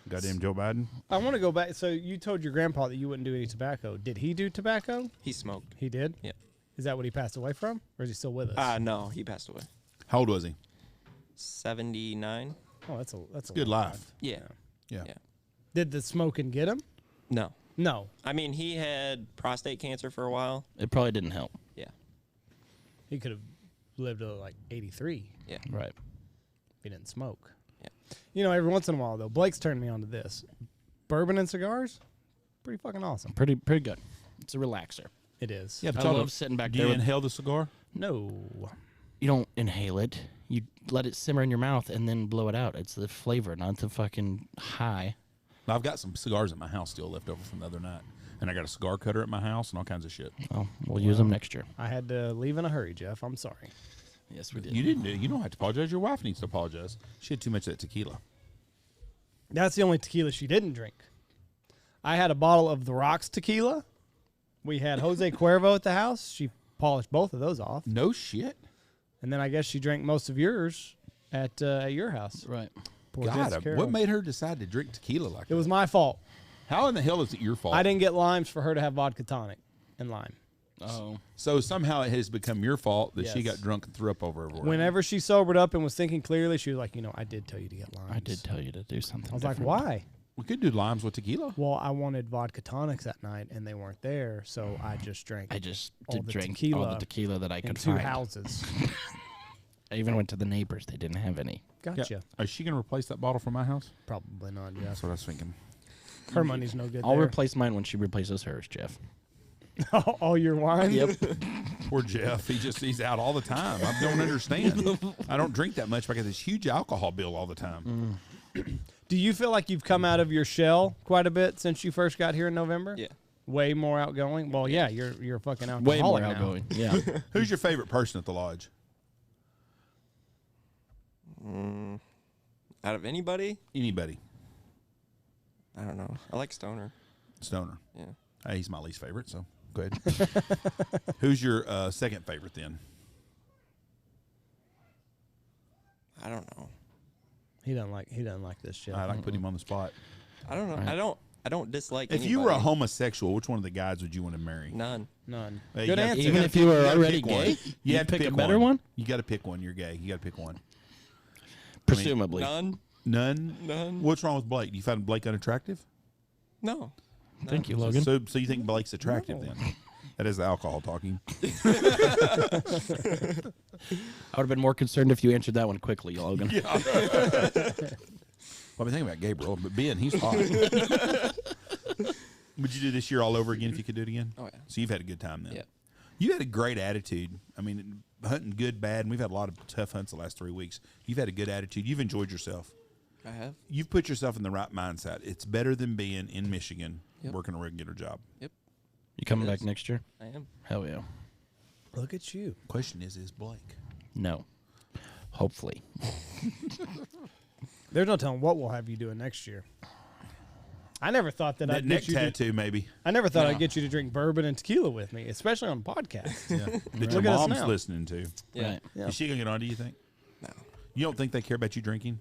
Goddamn Joe Biden. I want to go back. So you told your grandpa that you wouldn't do any tobacco. Did he do tobacco? He smoked. He did? Yeah. Is that what he passed away from? Or is he still with us? No, he passed away. How old was he? 79. Oh, that's a Good long life. time. Yeah. Yeah. Yeah. Did the smoking get him? No. No. I mean, he had prostate cancer for a while. It probably didn't help. Yeah. He could have lived to like 83 Yeah. Right. if he didn't smoke. Yeah. You know, every once in a while, though, Blake's turned me on to this. Bourbon and cigars, pretty fucking awesome. Pretty good. It's a relaxer. It is. Yeah, I y'all love sitting back do there. you With, inhale the cigar? No. you don't inhale it. You let it simmer in your mouth and then blow it out. It's the flavor, not the fucking high. I've got some cigars at my house still left over from the other night. And I got a cigar cutter at my house and all kinds of shit. Oh, we'll use them next year. I had to leave in a hurry, Jeff. I'm sorry. Yes, we did. You didn't do it. You don't have to apologize. Your wife needs to apologize. She had too much of that tequila. That's the only tequila she didn't drink. I had a bottle of the Rocks tequila. We had Jose Cuervo at the house. She polished both of those off. No shit. And then I guess she drank most of yours at your house. Right. Poor God, Jess Carroll. what made her decide to drink tequila like It that? was my fault. How in the hell is it your fault? I didn't get limes for her to have vodka tonic and lime. Oh. So somehow it has become your fault that she Yes. got drunk and threw up over everywhere. Whenever she sobered up and was thinking clearly, she was like, I did tell you to get limes. I did tell you to do something. I was like, different. why? We could do limes with tequila. Well, I wanted vodka tonics that night, and they weren't there, so I just drank I just all did the drink all tequila the tequila that I in could 2 find. houses. I even went to the neighbors. They didn't have any. Gotcha. Is she going to replace that bottle from my house? Probably not, That's Jeff. what I was thinking. Her money's no good I'll there. replace mine when she replaces hers, Jeff. all your wine? Yep. Poor Jeff. He's out all the time. I don't understand. I don't drink that much, but I get this huge alcohol bill all the time. Do you feel like you've come out of your shell quite a bit since you first got here in November? Yeah. Way more outgoing? Well, yeah, you're a fucking alcoholic Way more now. outgoing. Yeah. Who's your favorite person at the lodge? Out of anybody? Anybody. I don't know. I like Stoner. Stoner. Yeah. Hey, he's my least favorite, so go ahead. Who's your second favorite then? I don't know. He doesn't like this shit. I like putting him on the spot. I don't know. Right. I I don't dislike. If you were a anybody. homosexual, which one of the guys would you want to marry? None. None. Hey, Good you gotta- answer. Even gotta if you were gotta already pick one. gay, you you'd have to pick a pick better one? You got to pick one. You're gay. You got to pick one. Presumably. None. None. None. What's wrong with Blake? Do you find Blake unattractive? No. Thank you, Logan. So you think Blake's attractive then? That is the alcohol talking. I would have been more concerned if you answered that one quickly, Logan. Well, I've been thinking about Gabriel, but Ben, he's hot. Would you do this year all over again if you could do it again? Oh, yeah. So you've had a good time then. Yeah. You had a great attitude. I mean, hunting good, bad, and we've had a lot of tough hunts the last 3 weeks. You've had a good attitude. You've enjoyed yourself. I have. You've put yourself in the right mindset. It's better than being in Michigan Yep. working a regular job. Yep. You coming It back is. next year? I am. Hell yeah. Look at you. Question is Blake? No. Hopefully. There's no telling what we'll have you doing next year. I never thought that That I'd neck get you tattoo, maybe. I never thought No. I'd get you to drink bourbon and tequila with me, especially on podcasts. Yeah. That your Look at us mom's now. listening to. Yeah. Right. Yeah. Is she going to get on, do you think? No. You don't think they care about you drinking?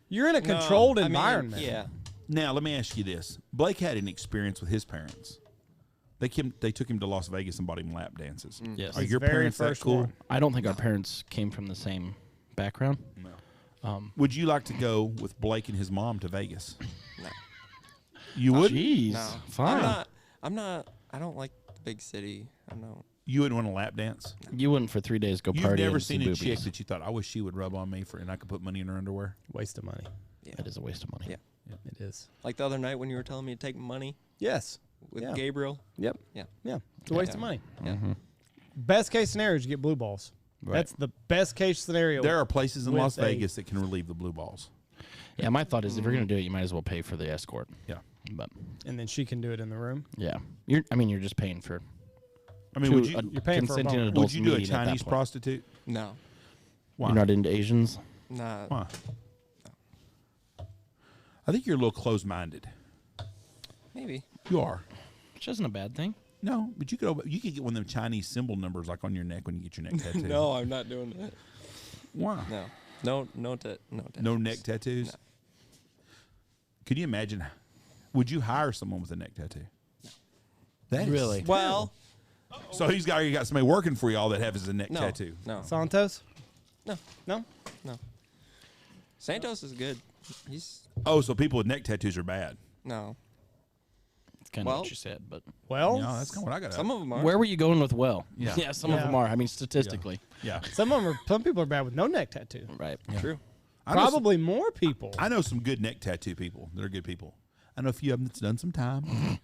You're in a No, controlled I mean, environment. yeah. Now, let me ask you this. Blake had an experience with his parents. They took him to Las Vegas and bought him lap dances. Yes. Are His your very parents that first cool? one. I don't think our parents came from the same background. No. Um, Would you like to go with Blake and his mom to Vegas? No. You would? Jeez. No. Fine. I'm not. I don't like the big city. I don't. You wouldn't want a lap dance? You wouldn't for 3 days go You've party. never and seen see a chick boobies. that you thought, I wish she would rub on me and I could put money in her underwear? Waste of money. Yeah. That is a waste of money. Yeah. It is. Like the other night when you were telling me to take money Yes. with Yeah. Gabriel. Yep. Yeah. Yeah. It's a waste Yeah. of money. Yeah. Best case scenario is you get blue balls. Right. That's the best case scenario. There are places in With Las a- Vegas that can relieve the blue balls. Yeah, my thought is if you're going to do it, you might as well pay for the escort. Yeah. But And then she can do it in the room. yeah, you're just paying for. I mean, two would you, You're paying for a consenting bone. adults would you do a meeting at that Chinese point. prostitute? No. Why? You're not into Asians. Nah. Why? I think you're a little closed-minded. Maybe. You are. Which isn't a bad thing. No, but you could get one of them Chinese symbol numbers like on your neck when you get your neck tattoo. No, I'm not doing that. Why? No. No tattoos. No neck tattoos? No. Could you imagine? Would you hire someone with a neck tattoo? That is Really? Well, So you got somebody working for you all that have is a neck no. tattoo. No. Santos? No. No? No. Santos is good. He's Oh, so people with neck tattoos are bad. no. It's kind of Well- what you said, but Well, No, that's kind of what I got. Some of them are. where were you going with well? Yeah. some of Yeah. them are. I mean, statistically, Yeah. some people are bad with no neck tattoo. right? True. I know some- Probably more people. I know some good neck tattoo people. They're good people. I know a few of them that's done some time,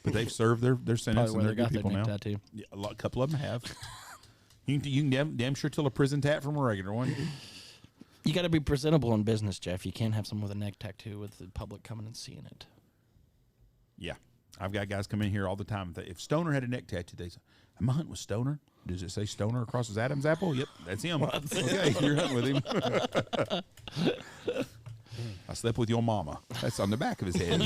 but they've served their sentence Probably and where they're they got good their people neck now. tattoo. Yeah, a couple of them have. You can damn sure tell a prison tat from a regular one. You got to be presentable in business, Jeff. You can't have someone with a neck tattoo with the public coming and seeing it. Yeah, I've got guys come in here all the time. If Stoner had a neck tattoo, they say, "I'm hunting with Stoner." Does it say Stoner across his Adam's apple? Yep, that's him. Okay, you're hunting with him. I slept with your mama. That's on the back of his head.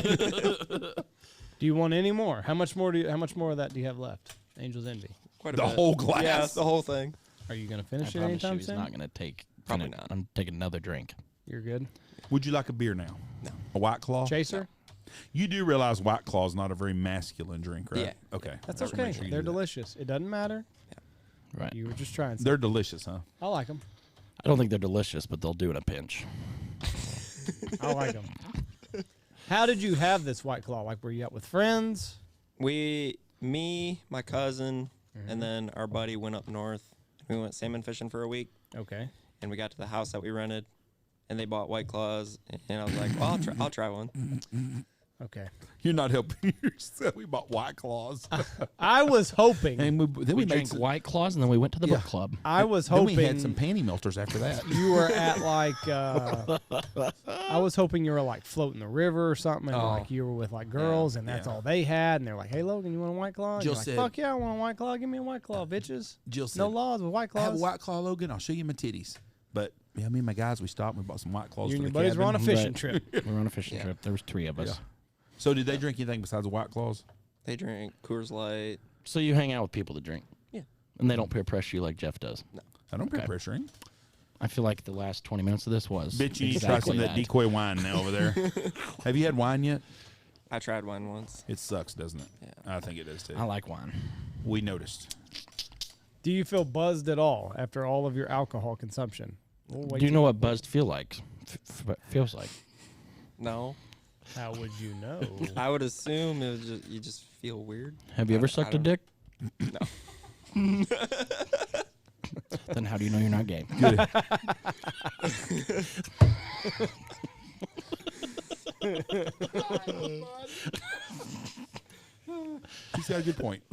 Do you want any more? How much more of that do you have left? Angel's Envy. Quite a The bit. whole glass? Yeah, the whole thing. Are you going to I finish it promise you, anytime he's soon? not going to take. Probably not. I'm taking another drink. You're good. Would you like a beer now? No. A White Claw? Chaser? You do realize White Claw is not a very masculine drink, right? Yeah. Okay. That's Just wanna okay. make sure you They're do that. delicious. It doesn't matter. Right. You were just trying something. They're delicious, huh? I like them. I don't think they're delicious, but they'll do in a pinch. I like them. How did you have this White Claw? Like, were you out with friends? Me, my cousin, and then our buddy went up north. We went salmon fishing for a week, Okay. and we got to the house that we rented, and they bought White Claws, and I was like, well, I'll try one. Okay. You're not helping yourself. We bought White Claws. I was hoping. and then We made drank some, White Claws, and then we went to the Yeah. book club. I was then hoping we had some panty melters after that. you were at like. I was hoping you were like floating the river or something, and Oh. like you were with like girls, and that's Yeah. all they had, and they're like, "Hey, Logan, you want a White Claw?" And Jill you're like, said- "Fuck yeah, I want a White Claw. Give me a White Claw, bitches." Jill said, No laws with White I have a Claws. White Claw, Logan. I'll show you my titties. But yeah, me and my guys, we stopped and we bought some White Claws You for and the your buddies were on a cabin. fishing Right. trip. We were on a fishing Yeah. trip. There was 3 of us. Yeah. So did they drink anything besides the White Claws? They drank Coors Light. So you hang out with people to drink. Yeah. And they don't peer pressure you like Jeff does. I don't peer Okay. pressuring. I feel like the last 20 minutes of this was. Bitch, you need to try some exactly of that decoy wine now over there. Have you had wine yet? I tried wine once. It sucks, doesn't it? Yeah. I think it does too. I like wine. We noticed. Do you feel buzzed at all after all of your alcohol consumption? Do you know what buzzed feels like? No. How would you know? I would assume it was just, you just feel weird. Have you ever sucked a dick? No. Then how do you know you're not gay? Good. He's got a good point.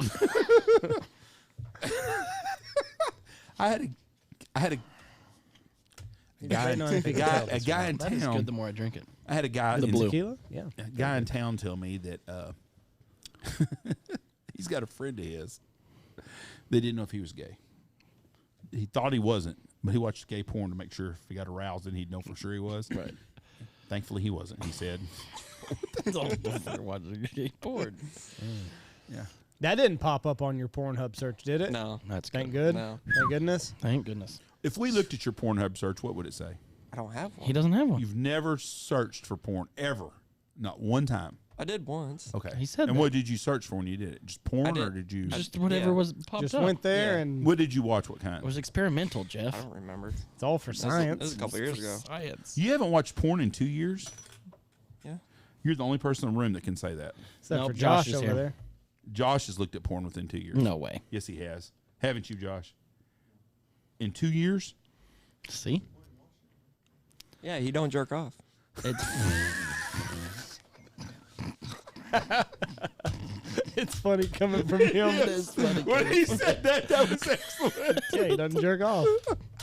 I had a guy in That is town. good the more I drink it. I had a guy The in blue. Tequila? Yeah. a guy in town tell me that he's got a friend of his. They didn't know if he was gay. He thought he wasn't, but he watched gay porn to make sure if he got aroused, then he'd know for sure he was. Right. Thankfully, he wasn't. He said, Watching gay porn. "Yeah, That didn't pop up on your Pornhub search, did it? No. That's Thank good. good. No. Thank goodness. Thank goodness. if we looked at your Pornhub search, what would it say? I don't have one. He doesn't have one. You've never searched for porn ever, not one time. I did once. Okay. He said And that. what did you search for when you did it? Just porn, did. or did you? Just whatever Yeah. was popped Just up. went there Yeah. and What did you watch? What It kind? was experimental, I Jeff. don't remember. it's all for This science. is a couple years ago. Science. You haven't watched porn in 2 years. Yeah. You're the only person in the room that can say that. Except Nope, for Josh Josh is over here. there. Josh has looked at porn within 2 years. No way. Yes, he has. Haven't you, Josh? In 2 years? See? Yeah, he don't jerk off. It's It's funny coming from him. When he said that was excellent. Yeah, he doesn't jerk off.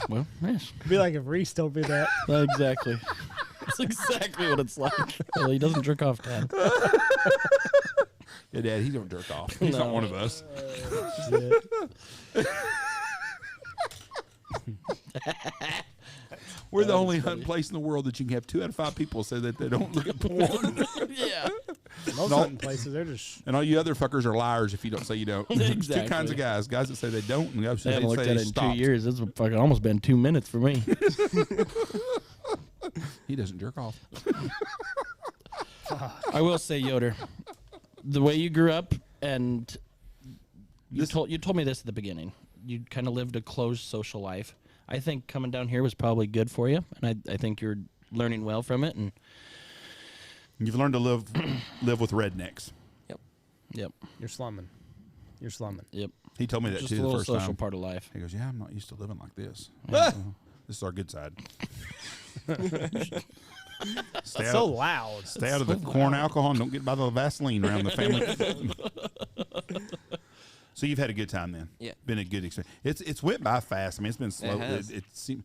well, yes. It'd be like if Reese told me that. Exactly. That's exactly what it's like. Well, he doesn't jerk off, Dad. Yeah, Dad, he don't jerk off. He's not No. one of us. Shit. We're the only hunting place in the world that you can have 2 out of 5 people say that they don't look at porn. Yeah. Most No. hunting places, they're just And all you other fuckers are liars if you don't say you don't. There's 2 Exactly. kinds of guys. Guys that say they don't and guys They that haven't looked say at they it in stopped. 2 years. It's fucking almost been 2 minutes for me. He doesn't jerk off. I will say, Yoder, the way you grew up, and you This- told me this at the beginning. You kind of lived a closed social life. I think coming down here was probably good for you, and I think you're learning well from it. And You've learned to live with rednecks. yep, you're slumming. You're slumming. yep, He told me that just too a the little first social time. part of life. He goes, "Yeah, I'm not used to living like this. This is our good side." Stay It's out, so loud. stay out of the corn alcohol and don't get by the Vaseline around the family. So you've had a good time then. Yeah. Been a good experience. It's went by fast. I mean, it's been slow. has. It seemed,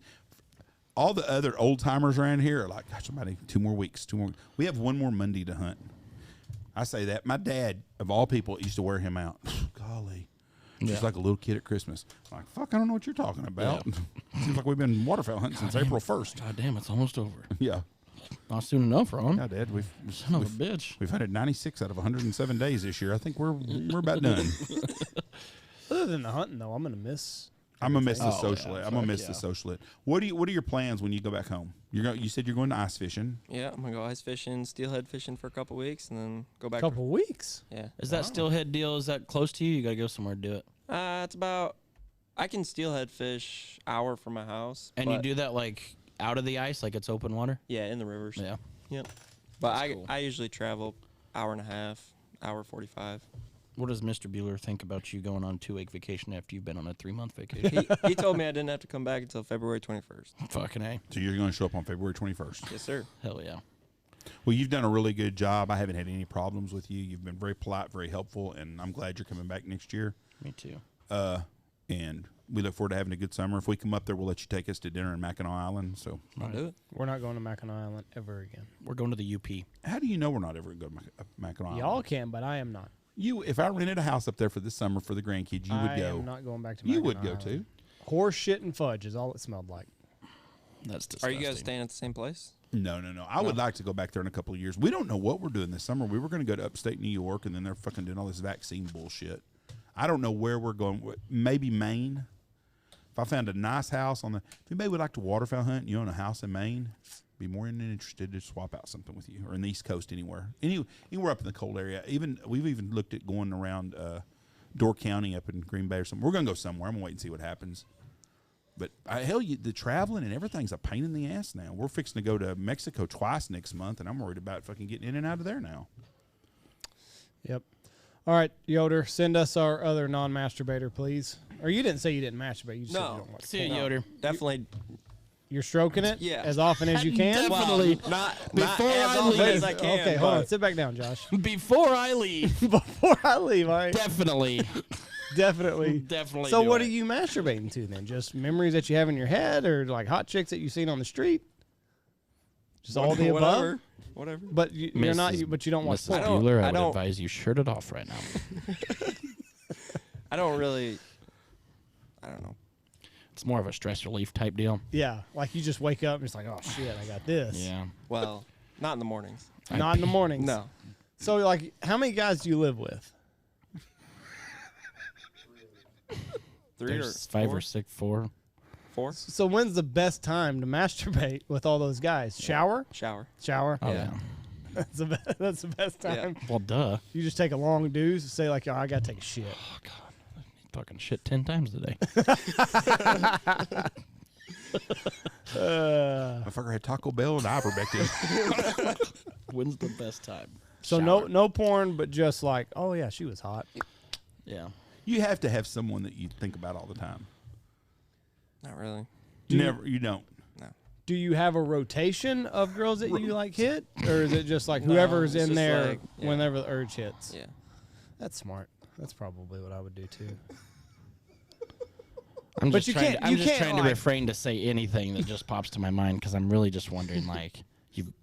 all the other old timers around here are like, "Gosh, somebody, 2 more weeks, 2 more." We have 1 more Monday to hunt. I say that. My dad, of all people, used to wear him out. Golly. Just Yeah. like a little kid at Christmas. I'm like, fuck, I don't know what you're talking about. Seems like we've been waterfowl hunting since April 1st. God damn, it's almost over. Yeah. Not soon enough, Ron. Yeah, Dad, Son of a bitch. we've hunted 96 out of 107 days this year. I think we're about done. Other than the hunting, though, I'm gonna miss. I'm gonna miss the Oh, social. yeah, I'm gonna fuck miss yeah. the social. What are your plans when you go back home? You said you're going to ice fishing. Yeah, I'm gonna go ice fishing, steelhead fishing for a couple weeks, and then go back. Couple weeks. Yeah. Is that steelhead deal? Is that close to you? You gotta go somewhere to do it. It's about. I can steelhead fish hour from my house. And you but- do that like out of the ice, like it's open water. Yeah, in the rivers. Yeah. Yep. But That's I cool. I usually travel hour and a half, hour 45. What does Mr. Buehler think about you going on 2-week vacation after you've been on a 3-month vacation? He told me I didn't have to come back until February 21st. Fucking A. So you're going to show up on February 21st. Yes, sir. Hell yeah. Well, you've done a really good job. I haven't had any problems with you. You've been very polite, very helpful, and I'm glad you're coming back next year. Me too. And we look forward to having a good summer. If we come up there, we'll let you take us to dinner in Mackinac Island. So I'll do it. We're not going to Mackinac Island ever again. We're going to the UP. how do you know we're not ever going to go to Mackinac Island? Y'all can, but I am not. If I rented a house up there for this summer for the grandkids, you would I go. am not going back to You Mackinac would go Island. too. Horse shit and fudge is all it smelled like. That's Are disgusting. you guys staying at the same place? No. I would like to go back there in a couple of years. We don't know what we're doing this summer. We were going to go to upstate New York, and then they're fucking doing all this vaccine bullshit. I don't know where we're going. Maybe Maine. If I found a nice house if anybody would like to waterfowl hunt and you own a house in Maine, be more than interested to swap out something with you, or in the East Coast anywhere up in the cold area. We've even looked at going around Door County up in Green Bay or something. We're gonna go somewhere. I'm gonna wait and see what happens. But the traveling and everything's a pain in the ass now. We're fixing to go to Mexico twice next month, and I'm worried about fucking getting in and out of there now. Yep. All right, Yoder, send us our other non-masturbator, please. Or you didn't say you didn't masturbate. You just said you don't like See you, porn. Yoder. Definitely. You're stroking it Yeah. as often as you can? Definitely. Not Before as I often leave. as I can. Okay, hold on. but Sit back down, Josh. Before I leave, Before I leave, all right? definitely. Definitely. So what are you masturbating to then? Just memories that you have in your head, or like hot chicks that you've seen on the street? Just all the above. Whatever. But you're not. But you don't watch Mrs. porn. Buehler, I I would don't- advise you shirt it off right now. I don't really. I don't know. It's more of a stress relief type deal. Yeah, like you just wake up and it's like, oh shit, I got this. Yeah. Well, not in the mornings. Not in the mornings. No. So like, how many guys do you live with? 3 There's or 5 four? or 6, 4. 4. So when's the best time to masturbate with all those guys? Shower? Shower. Shower? Oh, Yeah. yeah. That's the best time. Yeah. Well, duh. You just take a long deuce and say like, oh, I gotta take a shit. Oh, God. Talking shit 10 times today. Motherfucker had Taco Bell and ivermectin. When's the best time? So Shower. no porn, but just like, oh yeah, she was hot. Yeah. You have to have someone that you think about all the time. Not really. You don't. No. Do you have a rotation of girls that you like hit, or is it just like whoever's it's in just there like, yeah. whenever the urge hits? Yeah. That's smart. That's probably what I would do too. I'm But just you trying, can't- to, I'm you just can't, trying to like- refrain to say anything that just pops to my mind because I'm really just wondering, like,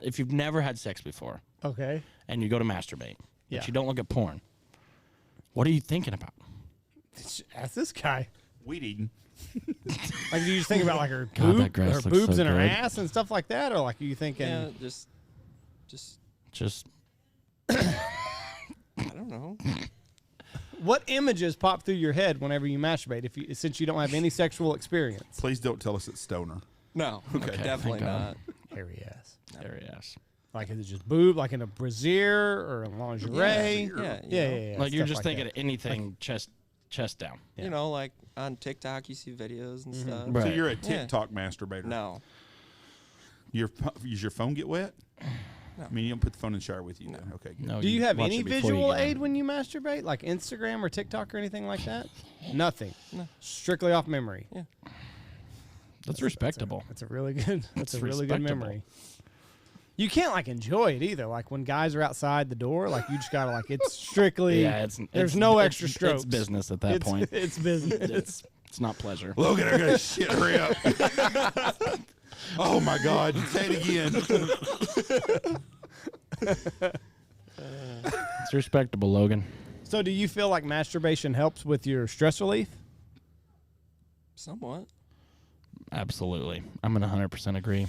if you've never had sex before Okay. and you go to masturbate, Yeah. but you don't look at porn, what are you thinking about? Ask this guy. Weed eating. Like, do you just think about like her, God, that grass her looks boobs so and her good. ass and stuff like that, or like are you thinking? Yeah. Just. Just I don't know. What images pop through your head whenever you masturbate? Since you don't have any sexual experience, Please don't tell us it's stoner. No. Okay, Definitely thank God. not. hairy ass. hairy ass. Like is it just boob, like in a brassiere or a lingerie? Yeah. Yeah. Like you're stuff just thinking that. of anything chest down. Yeah. You know, like on TikTok, you see videos and stuff. Right. So you're a Yeah. TikTok masturbator. No. Does your phone get wet? No. I mean, you don't put the phone in the shower with you. Then. Okay. Good. No, Do you have watch any it before you visual get in. aid when you masturbate, like Instagram or TikTok or anything like that? Nothing. No. Strictly off memory. Yeah. That's respectable. That's a really good. That's a That's really good respectable. memory. You can't like enjoy it either. Like when guys are outside the door, like you just gotta like it's strictly. Yeah, there's no extra strokes. It's business at that point. It's business. It's not pleasure. Logan, I gotta shit, hurry up. Oh my God! Say it again. It's respectable, Logan. So, do you feel like masturbation helps with your stress relief? Somewhat. Absolutely. I'm gonna 100% agree.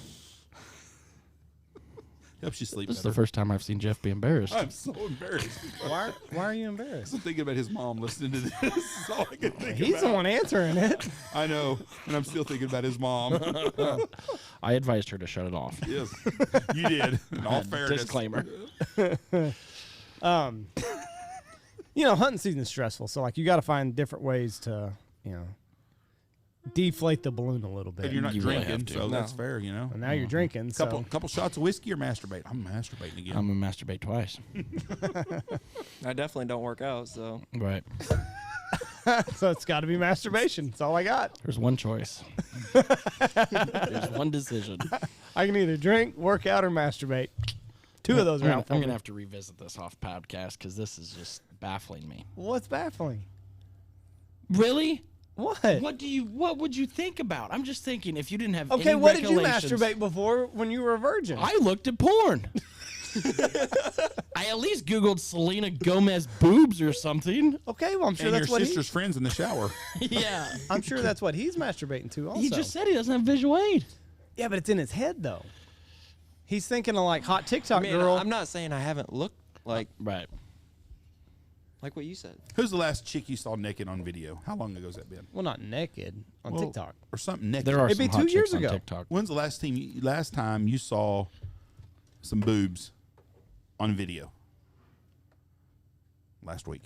Helps you sleep This is better. the first time I've seen Jeff be embarrassed. I'm so embarrassed. Why are you embarrassed? I'm thinking about his mom listening to this. That's all I can think He's about. the one answering it. I know, and I'm still thinking about his mom. I advised her to shut it off. Yes, you did. In all fairness. Disclaimer. You know, hunting season is stressful, so like you got to find different ways to, deflate the balloon a little bit. And you're not You really drinking, have to. so No. that's fair, you know. And now you're drinking. So Couple shots of whiskey or masturbate. I'm masturbating again. I'm gonna masturbate twice. I definitely don't work out, so. Right. so it's got to be masturbation. That's all I got. There's one choice. There's one decision. I can either drink, work out, or masturbate. Two of those are out for I'm me. gonna have to revisit this off podcast because this is just baffling me. What's baffling? Really? What? What would you think about? I'm just thinking if you didn't have Okay, any what did you recollections- masturbate before when you were a virgin? I looked at porn. I at least Googled Selena Gomez boobs or something. Okay, well I'm sure and that's your what sister's friends in the shower. Yeah. I'm sure that's what he's masturbating to. Also, He just said he doesn't have visual aid. yeah, but it's in his head though. He's thinking of like hot TikTok I mean, girl. I'm not saying I haven't looked like. Right. Like what you said. Who's the last chick you saw naked on video? How long ago has that been? Well, not naked on TikTok. Or something naked. There are It'd be some 2 hot years chicks on ago. TikTok. When's the last time you saw some boobs on video? Last week.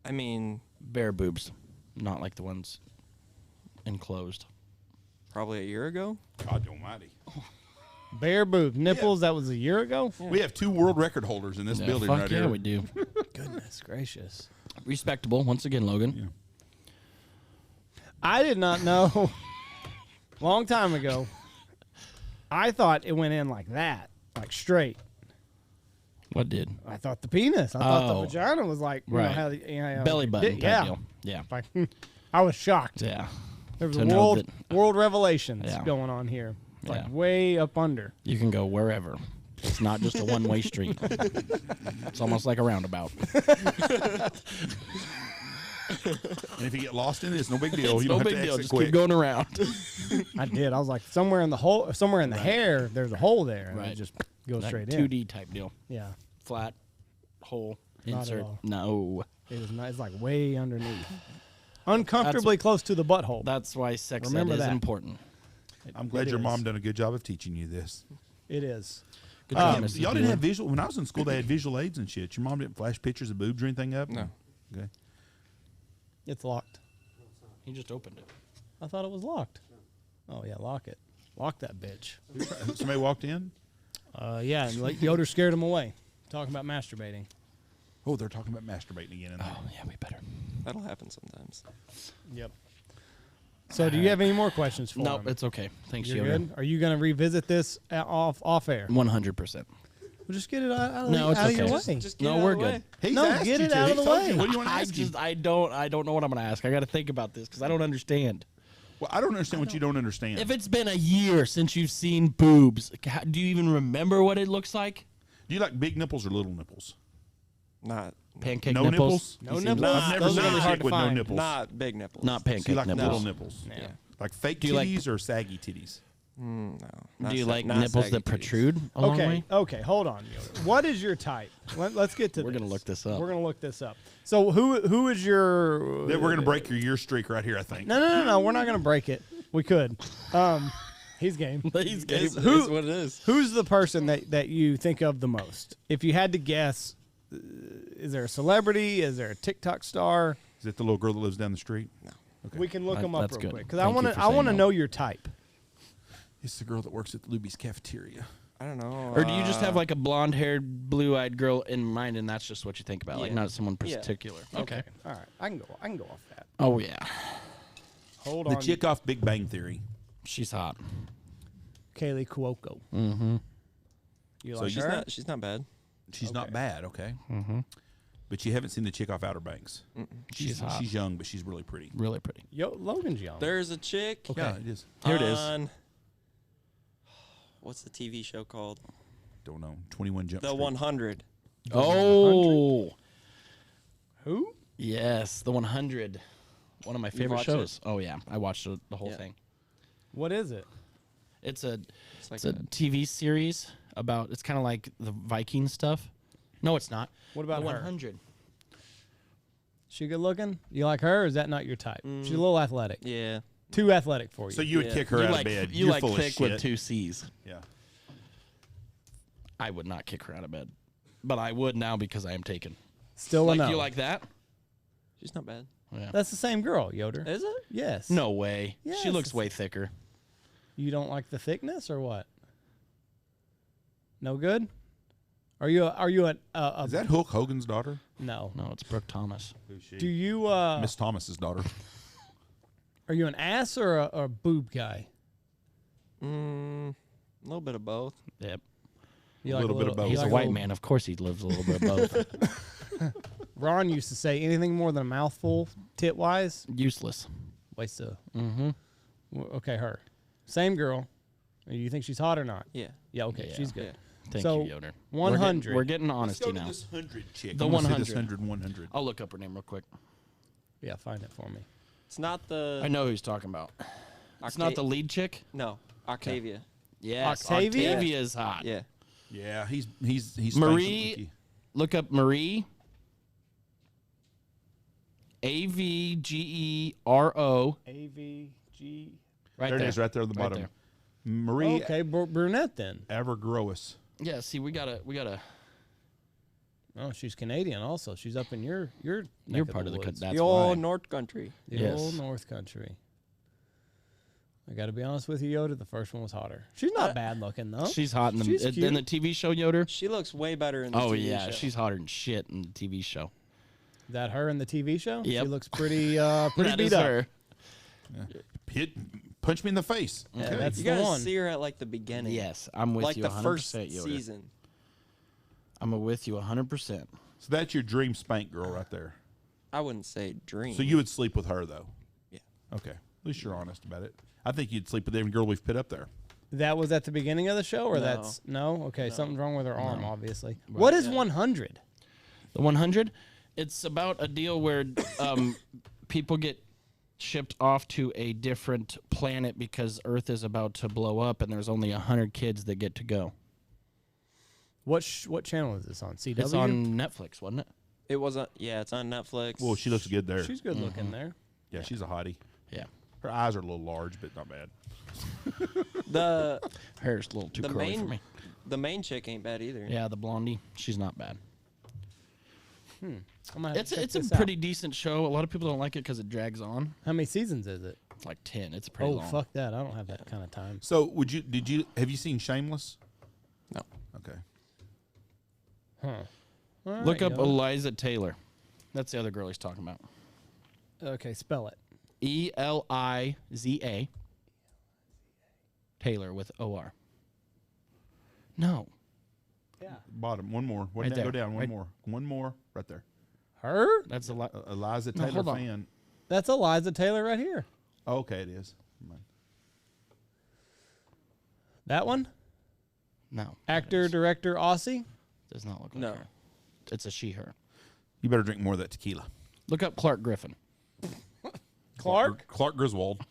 I mean, Bare boobs, not like the ones enclosed. probably a year ago. God almighty. Bare boob nipples. That was a year ago. We have 2 world record holders in this building fuck right yeah, here. we do. Goodness gracious. Respectable, once again, Logan. Yeah. I did not know. Long time ago, I thought it went in like that, like straight. What did? I thought the penis. I thought the Oh. vagina was like you know, Right. how the, you know, Belly button type yeah. deal. Yeah. Like, I was shocked. Yeah. There was To a know that- world revelations Yeah. going on here. Like Yeah. way up under. You can go wherever. It's not just a one-way street. It's almost like a roundabout. And if you get lost in it, it's no big deal. It's you no don't big have to deal. exit Just quick. keep going around. I did. I was like somewhere in the hole, somewhere in the hair. There's a hole there, and Right. it just goes straight Like in. 2D type deal. Yeah, Flat, hole, Not at insert. all. No. it was nice. It's like way underneath, uncomfortably close to the butthole. That's why sex Remember ed is that. important. I'm glad It your is. mom done a good job of teaching you this. It is. Good job, Yeah, Mrs. y'all didn't Buehler. have visual. When I was in school, they had visual aids and shit. Your mom didn't flash pictures of boobs or anything up? No. Okay. It's locked. He just opened it. I thought it was locked. Oh yeah, lock it. Lock that bitch. Somebody walked in? Yeah, and like Yoder scared him away, talking about masturbating. Oh, they're talking about masturbating again. In there. Oh, yeah, we better. That'll happen sometimes. Yep. So, do you have any more questions for Nope, him? it's okay. Thanks, You're Yoder. good. Are you going to revisit this off air? 100%. We'll just get it out of, No, it's out of your okay. way. Just get No, it out we're of the good. way. He's No, asked get you it to. out He of the told way. you. What do you want to I ask him? just, I don't know what I'm going to ask. I got to think about this because I don't understand. Well, I don't understand what you don't understand. If it's been a year since you've seen boobs, do you even remember what it looks like? Do you like big nipples or little nipples? Not Pancake No nipples? No You see, nipples? I've never Those seen are really a hard chick to with no find. nipples. not big nipples. Not So you pancake like nipples. little nipples? Yeah. Like fake Do you like- titties or saggy titties? No. not Do you sa- like not nipples saggy that titties. protrude a long Okay, way? okay, hold on, Yoder. What is your type? Let's get to We're this. gonna look this up. We're going to look this up. So, who is your... Then we're going to break your year streak right here, I think. No. We're not going to break it. We could. He's game. He's gay. It's what it is. Who's the person that you think of the most? If you had to guess, is there a celebrity? Is there a TikTok star? Is it the little girl that lives down the street? No. Okay. We can look That- them up that's real good. quick because Thank you for I want to saying know no. your type. It's the girl that works at the Luby's cafeteria. I don't know. Or do you just have like a blonde-haired, blue-eyed girl in mind, and that's just what you think about, like Yeah. not someone Yeah. particular? Okay. All right, I can go off that. Oh yeah, Hold The on, chick off Big Bang Theory. she's hot. Kaylee Cuoco. Mm-hmm. You So like she's her? She's not bad. She's not Okay. bad, okay? Mm-hmm. But you haven't seen the chick off Outer Banks. She's hot. She's young, but she's really pretty. Really pretty. Yo, Logan's young. There's a chick. Okay. Yeah, it is. Here it is. on- What's the TV show called? Don't know. 21 Jump The Street. 100. Oh, Who? yes, the 100. One of my favorite watched shows. Oh yeah, I watched the whole Yeah. thing. What is it? It's a It's like it's a TV series about. It's kind of like the Viking stuff. No, it's not. What about the her? 100? She good looking? You like her? Or is that not your type? She's a little athletic. yeah. Too athletic for you. So you would Yeah. kick her you out like of bed. you You're like full thick of shit. with 2 C's. Yeah. I would not kick her out of bed, but I would now because I am taken. Still a Like no. you like that? She's not bad. Yeah. That's the same girl, Yoder. Is it? Yes. No way. Yes. She looks way thicker. You don't like the thickness or what? No good? Are you a Is that Hulk Hogan's daughter? no? No, it's Brooke Thomas. Who's she? Do you Miss Thomas's daughter. are you an ass or a boob guy? A little bit of both. Yep. You A little bit of both. you He's like a white little- man. Of course, he lives a little bit of both. Ron used to say anything more than a mouthful, tit wise, Useless. waste of. Mm-hmm. Okay, her. Same girl. You think she's hot or not? Yeah. Yeah. Okay, Yeah. she's good. Yeah. Thank So, you, Yoder. 100. We're getting Let's honesty go to now. this 100 chick. The I wanna see this 100. 100. I'll look up her name real quick. Yeah, find it for me. It's not the. I know who he's talking about. It's not the lead chick. No, Octavia. Yes, Octavia? Octavia is hot. Yeah. Yeah, he's Marie. Look up Marie. Avgero. AVG. Right there there. it is, right there on the Right bottom. there. Marie Okay, brunette then. Evergrois. Yeah. See, we gotta. Oh, she's Canadian also. She's up in your You're part of the. woods. That's the old why. North Country. The Yes. old North Country. I got to be honest with you, Yoda. The first one was hotter. She's not bad looking though. She's hot in the She's in the cute. TV show Yoder. She looks way better in the Oh TV yeah, show. she's hotter than shit in the TV show. That her in the TV show? Yep. She looks pretty pretty That beat is up. her. Punch me in the face. Yeah, Okay. that's You the gotta one. see her at like the beginning. Yes, I'm with like you. the 100% first Yoder. season. I'm with you 100%. So that's your dream spank girl right there. I wouldn't say dream. So you would sleep with her though? Yeah. Okay. At least you're honest about it. I think you'd sleep with every girl we've put up there. That was at the beginning of the show, or No. that's no? Okay, something's wrong with her arm, obviously. Right, What is yeah. 100? The 100, it's about a deal where people get shipped off to a different planet because Earth is about to blow up, and there's only 100 kids that get to go. What channel is this on? CW. It's on Netflix, wasn't it? It wasn't. Yeah, it's on Netflix. Well, she looks good there. She's good looking there. Yeah, she's a hottie. Yeah. Her eyes are a little large, but not bad. the Hair's a little too the curly for main me. the main chick ain't bad either. Yeah, the blondie, she's not bad. I'm gonna have to check It's a this out. pretty decent show. A lot of people don't like it because it drags on. How many seasons is it? It's like 10. It's pretty long. Fuck that! I don't have that kind of time. So have you seen Shameless? No. Okay. Huh. All Look right, up Yoda. Eliza Taylor. That's the other girl he's talking about. Okay, spell it. Eliza Taylor with OR. No. Yeah. Bottom. One more. Right there. Go down. One Right. more. One more. Right there. Her? That's a lot. Eliza No, Taylor hold on. fan. That's Eliza Taylor right here. Oh, okay, it is. Never mind. That one? No. Actor, director, Aussie. Does not look like No. her. It's a she, her. You better drink more of that tequila. Look up Clark Griffin. Clark? Clark Griswold.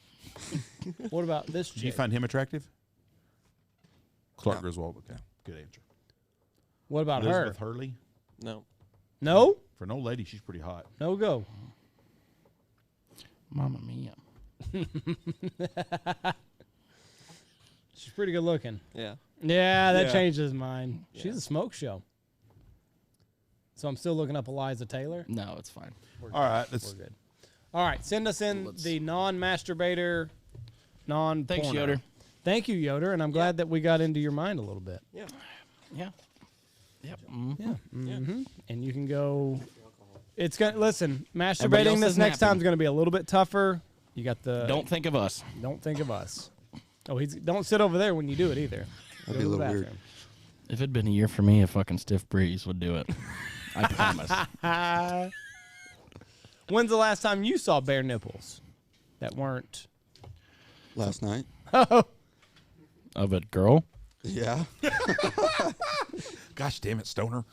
What about this Did you chick? find him attractive? Clark Griswold. Okay. Good answer. What about Elizabeth her? Hurley. No. No? For an old lady, she's pretty hot. No go. Mamma mia. She's pretty good looking. Yeah. Yeah, that Yeah. changed his mind. Yeah. She's a smoke show. So I'm still looking up Eliza Taylor. No, it's fine. All right. Let's. We're good. All right, send us in the non-masturbator, non-porno. Thanks, Yoder. Thank you, Yoder, and I'm glad that we got into your mind a little bit. Yeah. Yeah. Yep. Mm. Yeah. Mm-hmm. And you can go. It's gonna listen. Everybody Masturbating else this is next napping. time is gonna be a little bit tougher. You got the. Don't think of us. Don't think of us. Oh, don't sit over there when you do it either. That'd Go be to a the little weird. bathroom. If it'd been a year for me, a fucking stiff breeze would do it. I promise. When's the last time you saw bare nipples that weren't? Last night. Of a girl? Yeah. Gosh damn it, Stoner.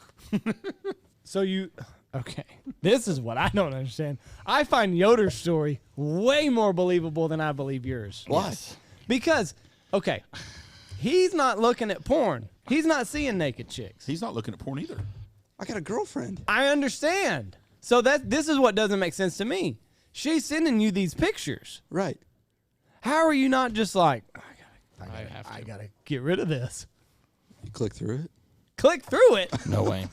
So you. Okay. This is what I don't understand. I find Yoder's story way more believable than I believe yours. Why? Yes. Because, okay, he's not looking at porn. He's not seeing naked chicks. He's not looking at porn either. I got a girlfriend. I understand. So this is what doesn't make sense to me. She's sending you these pictures. Right. How are you not just like, I I gotta get rid of this? You click through it. Click through it. No way.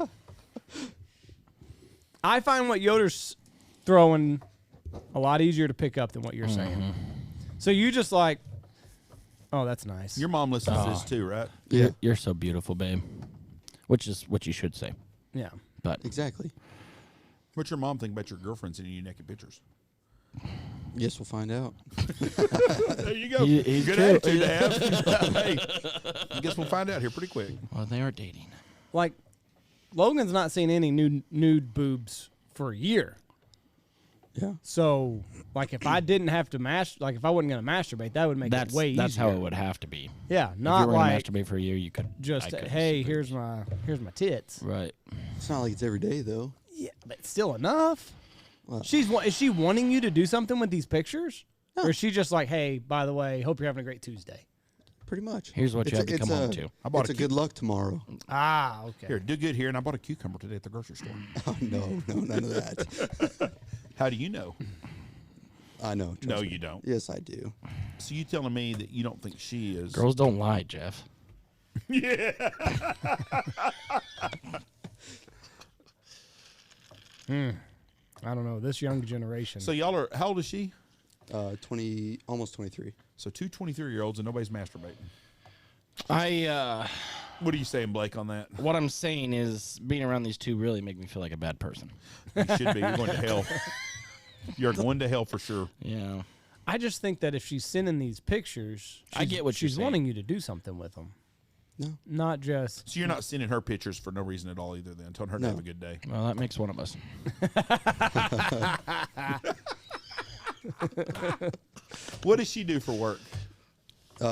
I find what Yoder's throwing a lot easier to pick up than what you're saying. So you just like, oh, that's nice. Your mom listens to this too, right? Yeah. You're so beautiful, babe. Which is what you should say. Yeah. But Exactly. What's your mom think about your girlfriend sending you naked pictures? Yes, we'll find out. There you go. He's Good true. attitude to have. Hey, I guess we'll find out here pretty quick. well, they are dating. Like, Logan's not seen any nude boobs for a year. Yeah. So, like, if I didn't have to if I wasn't going to masturbate, that would make it way easier. That's how it would have to be. Yeah, If you not were gonna like masturbate for a year, you could just, I couldn't hey, see here's boobs. my tits. Right. It's not like it's every day, though. Yeah, but still enough. Well, Is she wanting you to do something with these pictures? No. Or is she just like, hey, by the way, hope you're having a great Tuesday? Pretty much. Here's what you have to come home to. I bought It's a a good luck tomorrow. Ah, okay. Here, do good here, and I bought a cucumber today at the grocery store. Oh, no, none of that. How do you know? I know. No, trust me. you don't. Yes, I do. So you telling me that you don't think she is? Girls don't lie, Jeff. I don't know. This young generation. So y'all are. How old is she? 20, almost 23. So two 23-year-olds and nobody's masturbating. What are you saying, Blake, on that? What I'm saying is being around these two really make me feel like a bad person. You should be. You're going to hell. You're going to hell for sure. Yeah. I just think that if she's sending these pictures, I get what you're she's saying. wanting you to do something with them. No. Not just. So you're not sending her pictures for no reason at all either then, telling her to No. have a good day. Well, that makes one of us. What does she do for work?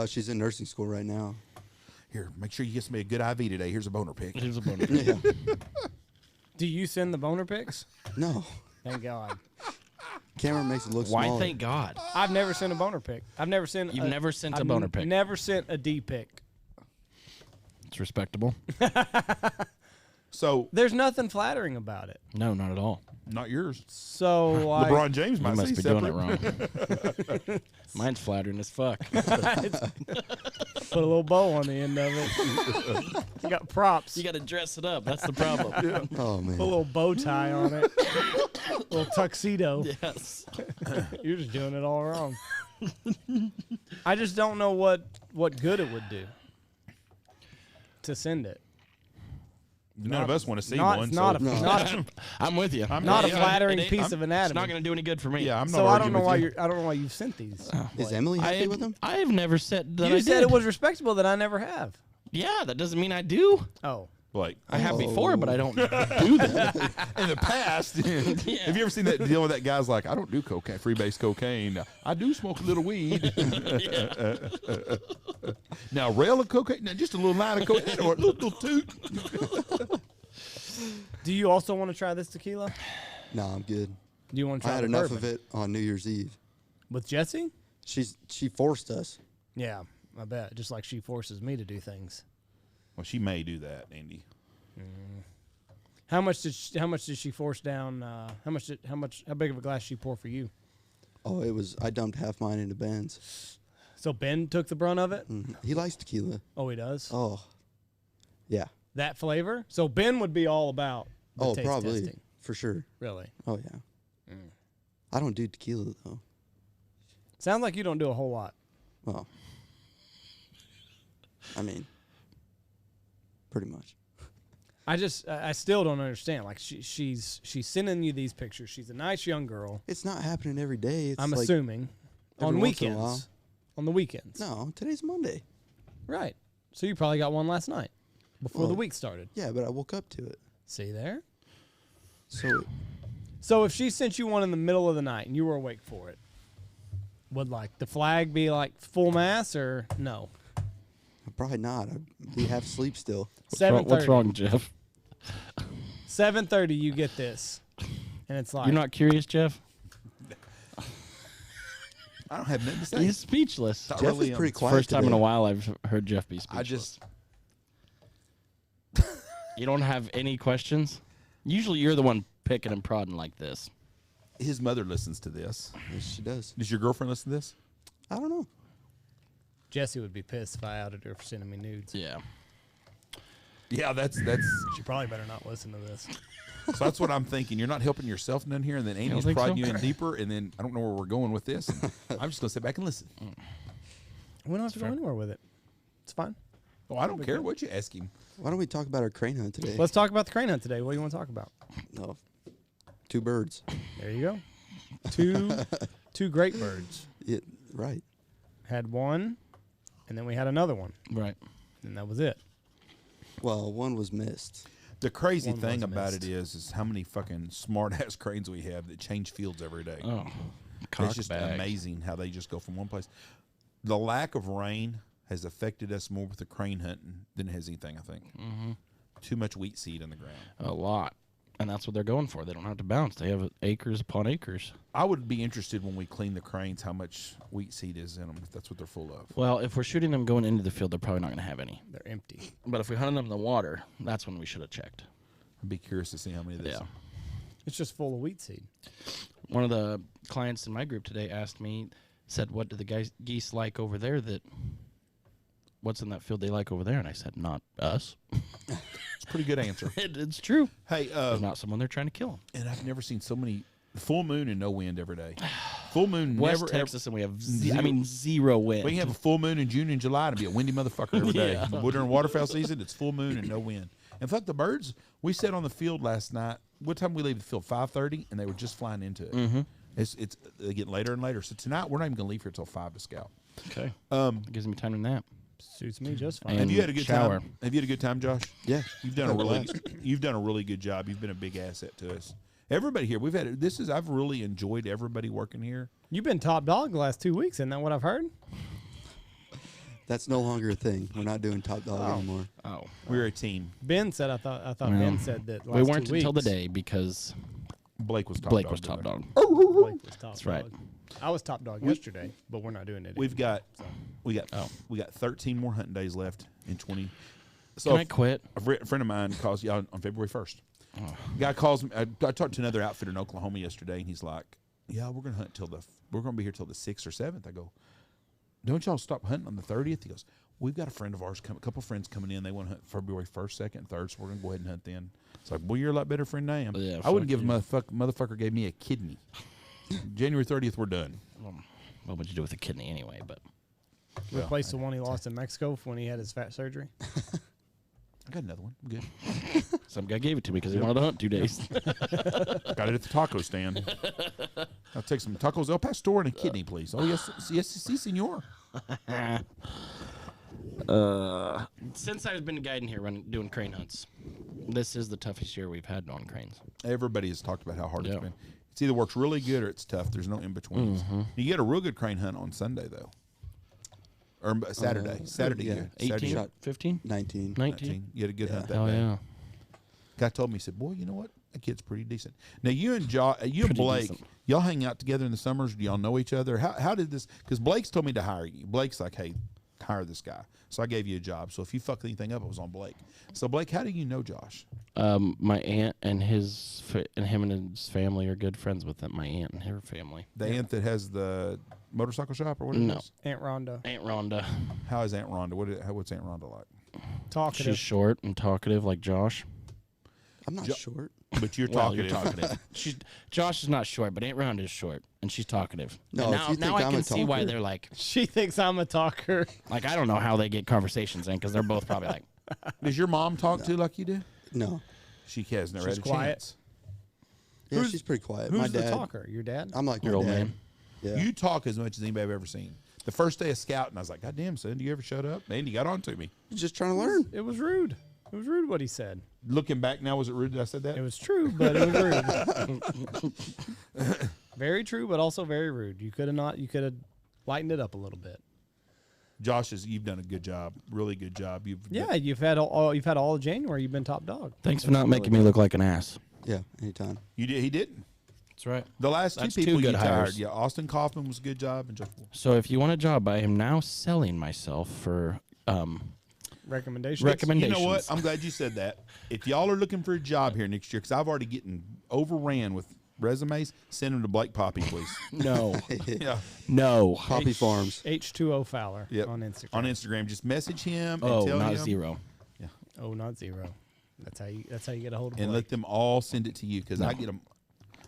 She's in nursing school right now. Here, make sure you get me a good IV today. Here's a boner pic. Here's a bonus. Yeah. Do you send the boner pics? No. Thank God. Camera makes it look Why? smaller. Thank God. I've never sent a boner pic. I've never sent. You've never sent a I've boner pic. Never sent a D pic. It's respectable. So, There's nothing flattering about it. No, not at all. not yours. So like, LeBron James You might must say be separate. doing it wrong. Mine's flattering as fuck. put a little bow on the end of it. You got props. You got to dress it up. That's the problem. Oh, man. Put a little bow tie on it. Little tuxedo. Yes. You're just doing it all wrong. I just don't know what good it would do to send it. None of us want to see Not, one. it's not, so. a, not, a, I'm with you. not a yeah, flattering it ain't- piece of anatomy. It's not going to do any good for me. Yeah, I'm not so I don't arguing know with why you. I don't know why you've sent these. Is Emily happy with him? I have never said that You I said did. it was respectable that I never have. Yeah, that doesn't mean I do. Oh, Blake. I have before, but I don't do that. In the past, have you ever seen that deal with that guy's like, I don't do cocaine, freebase cocaine. I do smoke a little weed. Now, a rail of cocaine, now just a little line of cocaine or a little toot. do you also want to try this tequila? No, I'm good. Do you want to I try had the enough bourbon? of it on New Year's Eve. With Jesse? She forced us. Yeah, I bet. Just like she forces me to do things. Well, she may do that, Andy. How much did she force down? How big of a glass did she pour for you? Oh, I dumped half mine into Ben's. So Ben took the brunt of it. He likes tequila. Oh, he does. Oh, yeah. That flavor. So Ben would be all about. The Oh, taste probably. testing. For sure. Really. Oh, yeah. I don't do tequila, though. Sounds like you don't do a whole lot. Well, I mean, pretty much. I still don't understand. Like she's sending you these pictures. She's a nice young girl. It's not happening every day. It's I'm like assuming on every once in a while. weekends. On the weekends. No, today's Monday. Right. So you probably got one last night before the Well, week started. Yeah, but I woke up to it. See there? So if she sent you one in the middle of the night and you were awake for it, would like the flag be like full mass or no? probably not. I'd be half asleep still. 7:30. What's wrong, Jeff? 7:30, you get this, and it's like You're not curious, Jeff? I don't have nothing to say. He's speechless. Not Jeff really, is pretty quiet First time in today. a while I've heard Jeff be speechless. I just, You don't have any questions? Usually you're the one picking and prodding like this. his mother listens to this. Yes, she does. Does your girlfriend listen to this? I don't know. Jesse would be pissed if I outed her for sending me nudes. Yeah. Yeah, that's She probably better not listen to this. so that's what I'm thinking. You're not helping yourself none here, and then Andy's think prodding so? you in deeper, and then I don't know where we're going with this. And I'm just gonna sit back and listen. We don't have to go anywhere with it. It's fine. Oh, I don't care what you ask him. Why don't we talk about our crane hunt today? Let's talk about the crane hunt today. What do you want to talk about? No. 2 birds. There you go. Two great birds. Yeah, right. Had one, and then we had another one, Right. and that was it. Well, one was missed. The crazy One thing was about missed. it is how many fucking smart ass cranes we have that change fields every day. Oh. It's just amazing how they just go from one place. The lack of rain has affected us more with the crane hunting than it has anything, I think. Mm-hmm. Too much wheat seed in the ground. A lot. And that's what they're going for. They don't have to bounce. They have acres upon acres. I would be interested when we clean the cranes how much wheat seed is in them. If that's what they're full of. Well, if we're shooting them going into the field, they're probably not going to have any. They're empty. But if we hunt them in the water, that's when we should have checked. I'd be curious to see how many of this. Yeah. It's just full of wheat seed. One of the clients in my group today asked me, said, what do the geese like over there what's in that field they like over there? And I said, not us. It's a pretty good answer. It's true. Hey, There's not someone they're trying to kill. and I've never seen so many full moon and no wind every day. Full moon West never Texas, and we have Zero. zero wind. We can have a full moon in June and July and be a windy motherfucker every day. Yeah. But during waterfowl season, it's full moon and no wind. In fact, the birds, we sat on the field last night. What time we leave the field? 5:30, and they were just flying into it. Mm-hmm. It's they get later and later. So tonight we're not even gonna leave here till 5 to scout. Okay. Gives me time to nap. Suits me just fine. And Have you had a good shower. time? Have you had a good time, Josh? Yeah. You've done you've done a really good job. You've been a big asset to us. Everybody here, I've really enjoyed everybody working here. You've been top dog the last 2 weeks, isn't that what I've heard? That's no longer a thing. We're not doing top dog anymore. Oh. We're a team. Ben said I thought Well, Ben said that last We weren't 2 until the weeks, day because Blake was top Blake dog was top today. dog. Blake was top That's right. dog. I was top dog yesterday, but we're not doing it. We've got we got Oh. 13 more hunting days left in 20. So Can I quit? a friend of mine calls you on February 1st. Guy calls me. I talked to another outfitter in Oklahoma yesterday, and he's like, "Yeah, we're gonna hunt we're gonna be here till the 6th or 7th." I go, "Don't y'all stop hunting on the 30th?" He goes, "We've got a friend of ours, a couple friends coming in. They want to hunt February 1st, 2nd, 3rd, so we're gonna go ahead and hunt then." It's like, "Well, you're a lot better friend than I am." Yeah, I wouldn't fuck give you. a motherfucker gave me a kidney. January 30th, we're done. What would you do with a kidney anyway? But Replace the one he lost in Mexico when he had his fat surgery. I got another one. I'm good. some guy gave it to me because he wanted to hunt 2 days. Got it at the taco stand. I'll take some tacos El Pastor and a kidney, please. Oh, yes, si, senor. Since I've been guiding here, doing crane hunts, this is the toughest year we've had on cranes. Everybody has talked about how hard Yeah. it's been. It's either works really good or it's tough. There's no in-betweens. You get a real good crane hunt on Sunday, though. Or Saturday. Saturday. yeah. Saturday. 18, shot. 15, 19. 19. You had a good hunt that Oh, day. yeah. Guy told me, he said, "Boy, you know what? That kid's pretty decent." Now, you and you and Pretty Blake, decent. y'all hang out together in the summers? Do y'all know each other? How did this? Because Blake's told me to hire you. Blake's like, "Hey, hire this guy." So I gave you a job. So if you fucked anything up, it was on Blake. So Blake, how do you know Josh? My aunt and him and his family are good friends with them. My aunt and her family. The aunt that has the motorcycle shop or what it No. is? Aunt Rhonda. Aunt Rhonda. How is Aunt Rhonda? What's Aunt Rhonda like? Talkative. She's short and talkative like Josh. I'm not short. But you're Well, talkative. you're talkative. Josh is not short, but Aunt Rhonda is short, and she's talkative. No, And if you now think I I'm can a see why talker- they're like She thinks I'm a talker. I don't know how they get conversations in because they're both probably like, Does your mom talk to you like you do? No. She has never She's had a quiet. chance. Yeah, Who's- she's pretty quiet. Who's My the dad. talker? Your dad? I'm like Your my old dad. man. Yeah. You talk as much as anybody I've ever seen. The first day of scouting, I was like, "God damn, son, do you ever shut up?" Andy got on to me. You're just trying to learn. It was rude. It was rude what he said. Looking back now, was it rude that I said that? It was true, but it was rude. Very true, but also very rude. You could have lightened it up a little bit. Josh, you've done a good job, really good job. Yeah, you've had all of January. You've been top dog. thanks for not making me look like an ass. Yeah, anytime. you did. He didn't. That's right. The last That's two two people you good tired. hires. Yeah, Austin Kaufman was a good job, and Josh. So if you want a job, I am now selling myself for Recommendations. recommendations. You know what? I'm glad you said that. If y'all are looking for a job here next year, because I've already getting overran with resumes, send them to Blake Poppe, please. No, Yeah. no. Poppy Farms. H2O Fowler Yep. on Instagram. On Instagram, just message him and Oh, tell not him, 0. Oh, not 0. That's how you get a hold of and Blake. let them all send it to you because I get them.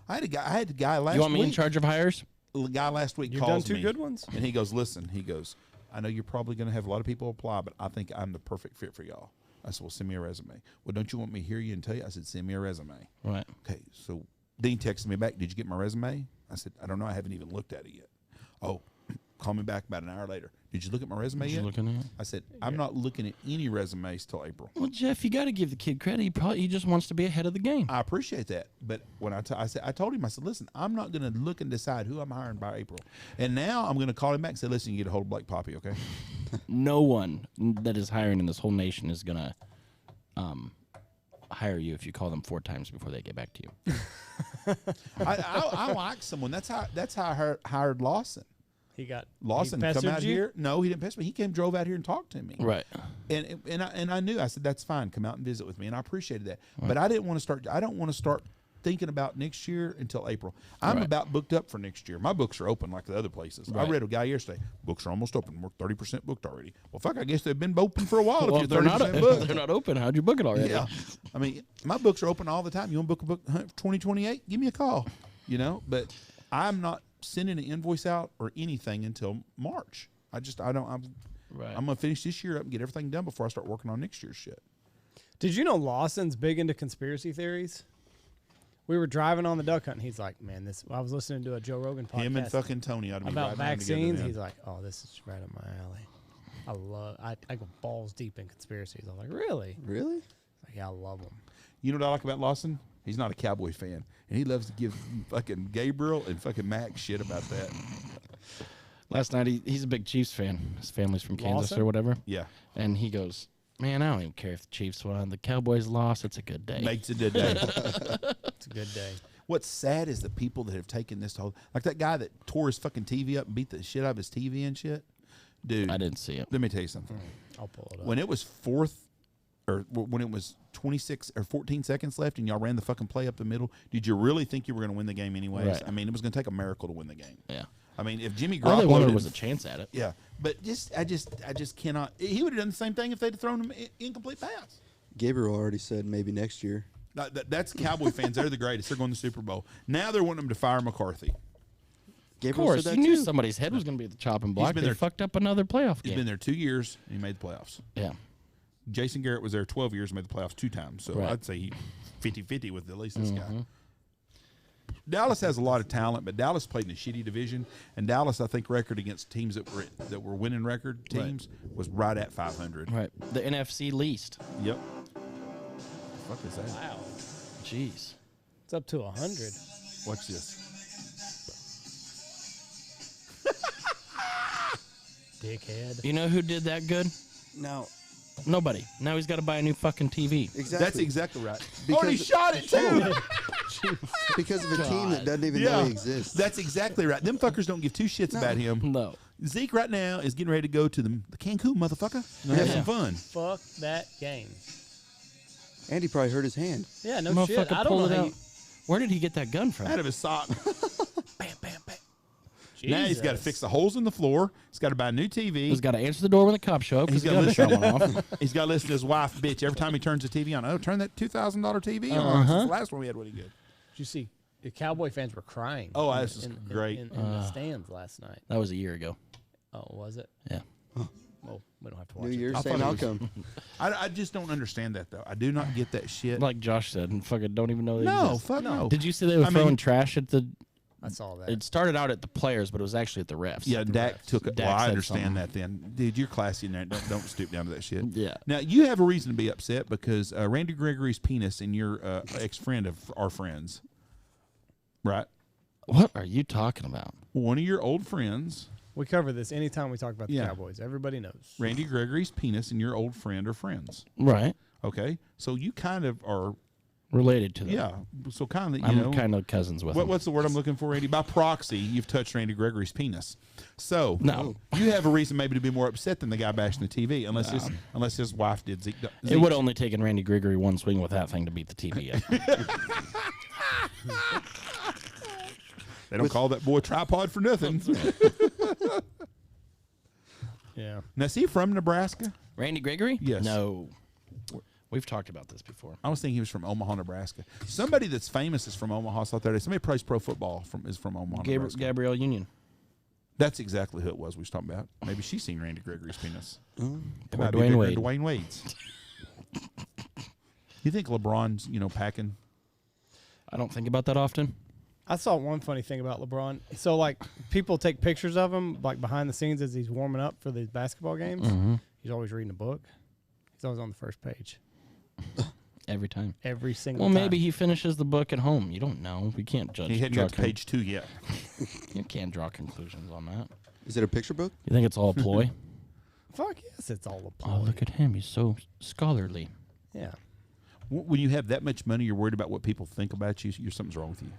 I had a guy last You want me week. in charge of hires? The guy last week You've calls done two me, good ones. and he goes, "Listen," he goes, "I know you're probably going to have a lot of people apply, but I think I'm the perfect fit for y'all." I said, "Well, send me a resume." "Well, don't you want me to hear you and tell you?" I said, "Send me a resume." Right. Okay, so Dean texted me back, "Did you get my resume?" I said, "I don't know. I haven't even looked at it yet." "Oh, call me back about an hour later. Did you look at my resume You yet?" looking at? I said, "I'm not looking at any resumes till April." Well, Jeff, you got to give the kid credit. He just wants to be ahead of the game. I appreciate that, but when I told him, I said, "Listen, I'm not going to look and decide who I'm hiring by April." And now I'm going to call him back and say, "Listen, you get a hold of Blake Poppe, okay?" No one that is hiring in this whole nation is gonna hire you if you call them 4 times before they get back to you. I like someone. That's how I hired Lawson. Lawson he come out you? here. No, he didn't pester me. He drove out here and talked to me. Right. And I knew. I said, that's fine. Come out and visit with me, and I appreciated that. Right. But I didn't want to start. I don't want to start thinking about next year until April. I'm about booked up for next year. My books are open like the other places. Right. I read a guy yesterday. Books are almost open. We're 30% booked already. Well, fuck. I guess they've been open for a while. Well, if you're 30% booked. If they're not open, how'd you book it already? Yeah. I mean, my books are open all the time. You want to book a book 2028? Give me a call. But I'm not sending an invoice out or anything until March. I'm gonna finish this year up and get everything done before I start working on next year's shit. Did you know Lawson's big into conspiracy theories? We were driving on the duck hunt, and he's like, "Man, I was listening to a Joe Rogan podcast. Him and fucking Tony ought to be about vaccines." He's He's like, "Oh, this is right up my alley. I go balls deep in conspiracies." I'm like, "Really? Really? Like, yeah, I love them." You know what I like about Lawson? He's not a Cowboy fan, and he loves to give fucking Gabriel and fucking Max shit about that. Last night, he's a big Chiefs fan. His family's from Kansas Lawson? or whatever. Yeah. And he goes, "Man, I don't even care if the Chiefs won. The Cowboys lost. It's a good day." Makes it a day. It's a good day. What's sad is the people that have taken this whole, like that guy that tore his fucking TV up and beat the shit out of his TV and shit. Dude, I didn't see it. let me tell you something. I'll pull it up. When it was when it was 26 or 14 seconds left and y'all ran the fucking play up the middle, did you really think you were going to win the game anyways? Right. I mean, it was going to take a miracle to win the game. Yeah. I mean, if Jimmy All they Garoppolo wanted was a chance at it. Yeah, but I just cannot. He would have done the same thing if they'd have thrown him incomplete pass. Gabriel already said maybe next year. That's Cowboy fans. They're the greatest. They're going to the Super Bowl. Now they're wanting them to fire McCarthy. Of course, you knew somebody's head was going to be at the chopping block. They fucked up another playoff game. He's been there 2 years, and he made the playoffs. Yeah. Jason Garrett was there 12 years and made the playoffs 2 times. So I'd say he 50-50 with at least this guy. Dallas has a lot of talent, but Dallas played in a shitty division, and Dallas, I think, record against teams that were winning record teams was right at 500. Right. The NFC least. Yep. What the fuck is that? Wow. Jeez. It's up to 100. Watch this. Dickhead. You know who did that good? Now, Nobody. Now he's got to buy a new fucking TV. exactly. That's exactly right. Because- Oh, he shot it too. because of a team that doesn't even know he exists. That's exactly right. Them fuckers don't give 2 shits about him. No. Zeke right now is getting ready to go to the Cancun, motherfucker, and have some fun. Fuck that game. Andy probably hurt his hand. Yeah, no Motherfucker shit. I don't pulled know it how out. Where did he get that gun from? Out of his sock. Bam, bam, bam. Now he's got to fix the holes in the floor. He's got to buy a new TV. He's got to answer the door when the cops show up because He's the got gun to shot one off. He's got to listen to his wife bitch every time he turns the TV on. Oh, turn that $2,000 TV on. Since the last one we had, what he good. Did you see? The Cowboy fans were crying. Oh, this is great. In the stands last night. That was a year ago. Oh, was it? Yeah. Well, we don't have to watch New it. Year's, I same thought it was- outcome. I just don't understand that, though. I do not get that shit. Like Josh said, and fucking don't even know they no, exist. fuck no. Did you see they were I mean- throwing trash at the... I saw that. It started out at the players, but it was actually at the refs. Yeah, Dak took it. Dak Well, I said understand something. that then. Dude, you're classy in there. Don't stoop down to that shit. Yeah. Now, you have a reason to be upset because Randy Gregory's penis and your ex-friend are friends. Right? What are you talking about? One of your old friends, We cover this anytime we talk about the Yeah. Cowboys. Everybody knows. Randy Gregory's penis and your old friend are friends. Right. Okay? So you kind of are, Related to them. yeah. So kind of, you I'm know. kind of cousins with him. What's the word I'm looking for, Randy? By proxy, you've touched Randy Gregory's penis. So No. you have a reason maybe to be more upset than the guy bashing the TV, unless his wife did Zeke. It would have only taken Randy Gregory one swing with that thing to beat the TV up. They don't call that boy tripod for nothing. Yeah. Now, is he from Nebraska? Randy Gregory? Yes. No. We've talked about this before. I was thinking he was from Omaha, Nebraska. Somebody that's famous is from Omaha. I thought that somebody who plays pro football is from Omaha, Nebraska. Gabrielle Union. That's exactly who it was we was talking about. Maybe she's seen Randy Gregory's penis. It Poor might be Dwayne bigger Wade. than Dwayne Wade's. You think LeBron's, packing? I don't think about that often. I saw one funny thing about LeBron. So, like, people take pictures of him, like, behind the scenes as he's warming up for these basketball games. Mm-hmm. He's always reading a book. He's always on the first page. Every time. Every single Well, time. maybe he finishes the book at home. You don't know. We can't judge. He hadn't draw got to page 2 yet. You can't draw conclusions on that. Is it a picture book? You think it's all a ploy? Fuck yes, it's all a Oh, ploy. look at him. He's so scholarly. Yeah. When you have that much money, you're worried about what people think about you. Something's wrong with you.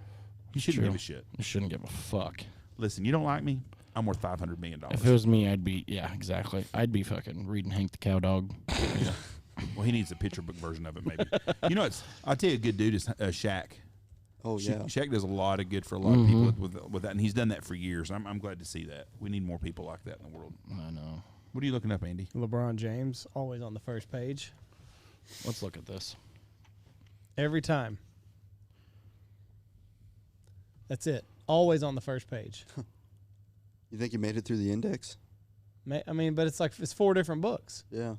You shouldn't True. give a shit. You shouldn't give a fuck. Listen, you don't like me? I'm worth $500 million. If it was me, I'd be exactly. I'd be fucking reading Hank the Cow Dog. Yeah. Well, he needs a picture book version of it, maybe. You know, I'll tell you a good dude is Shaq. Oh, yeah. Shaq does a lot of good for a lot of people with that, and he's done that for years. I'm glad to see that. We need more people like that in the world. I know. What are you looking up, Andy? LeBron James, always on the first page. Let's look at this. Every time. That's it. Always on the first page. You think you made it through the index? I mean, but it's 4 different books. Yeah.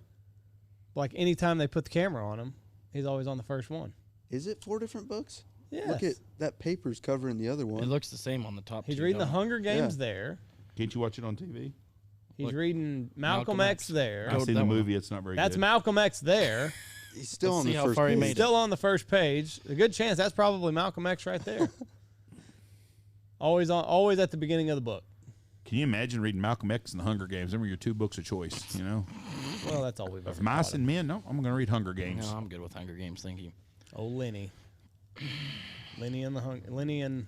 Like anytime they put the camera on him, he's always on the first one. Is it 4 different books? Yes. Look at that paper's covering the other one. It looks the same on the top. He's two, reading the don't it? Hunger Games Yeah. there. Can't you watch it on TV? He's Look, reading Malcolm Malcolm X X. there. I've Go seen that the one. movie. It's not very That's good. Malcolm X there. He's still Let's on see the how first far he page. made it. Still on the first page. A good chance that's probably Malcolm X right there. Always at the beginning of the book. Can you imagine reading Malcolm X and the Hunger Games? Them are your 2 books of choice, you know? Well, that's all we've ever Of Mice taught and him. Men? No, I'm going to read Hunger Games. No, I'm good with Hunger Games. Thank you. Oh, Lenny. Lenny and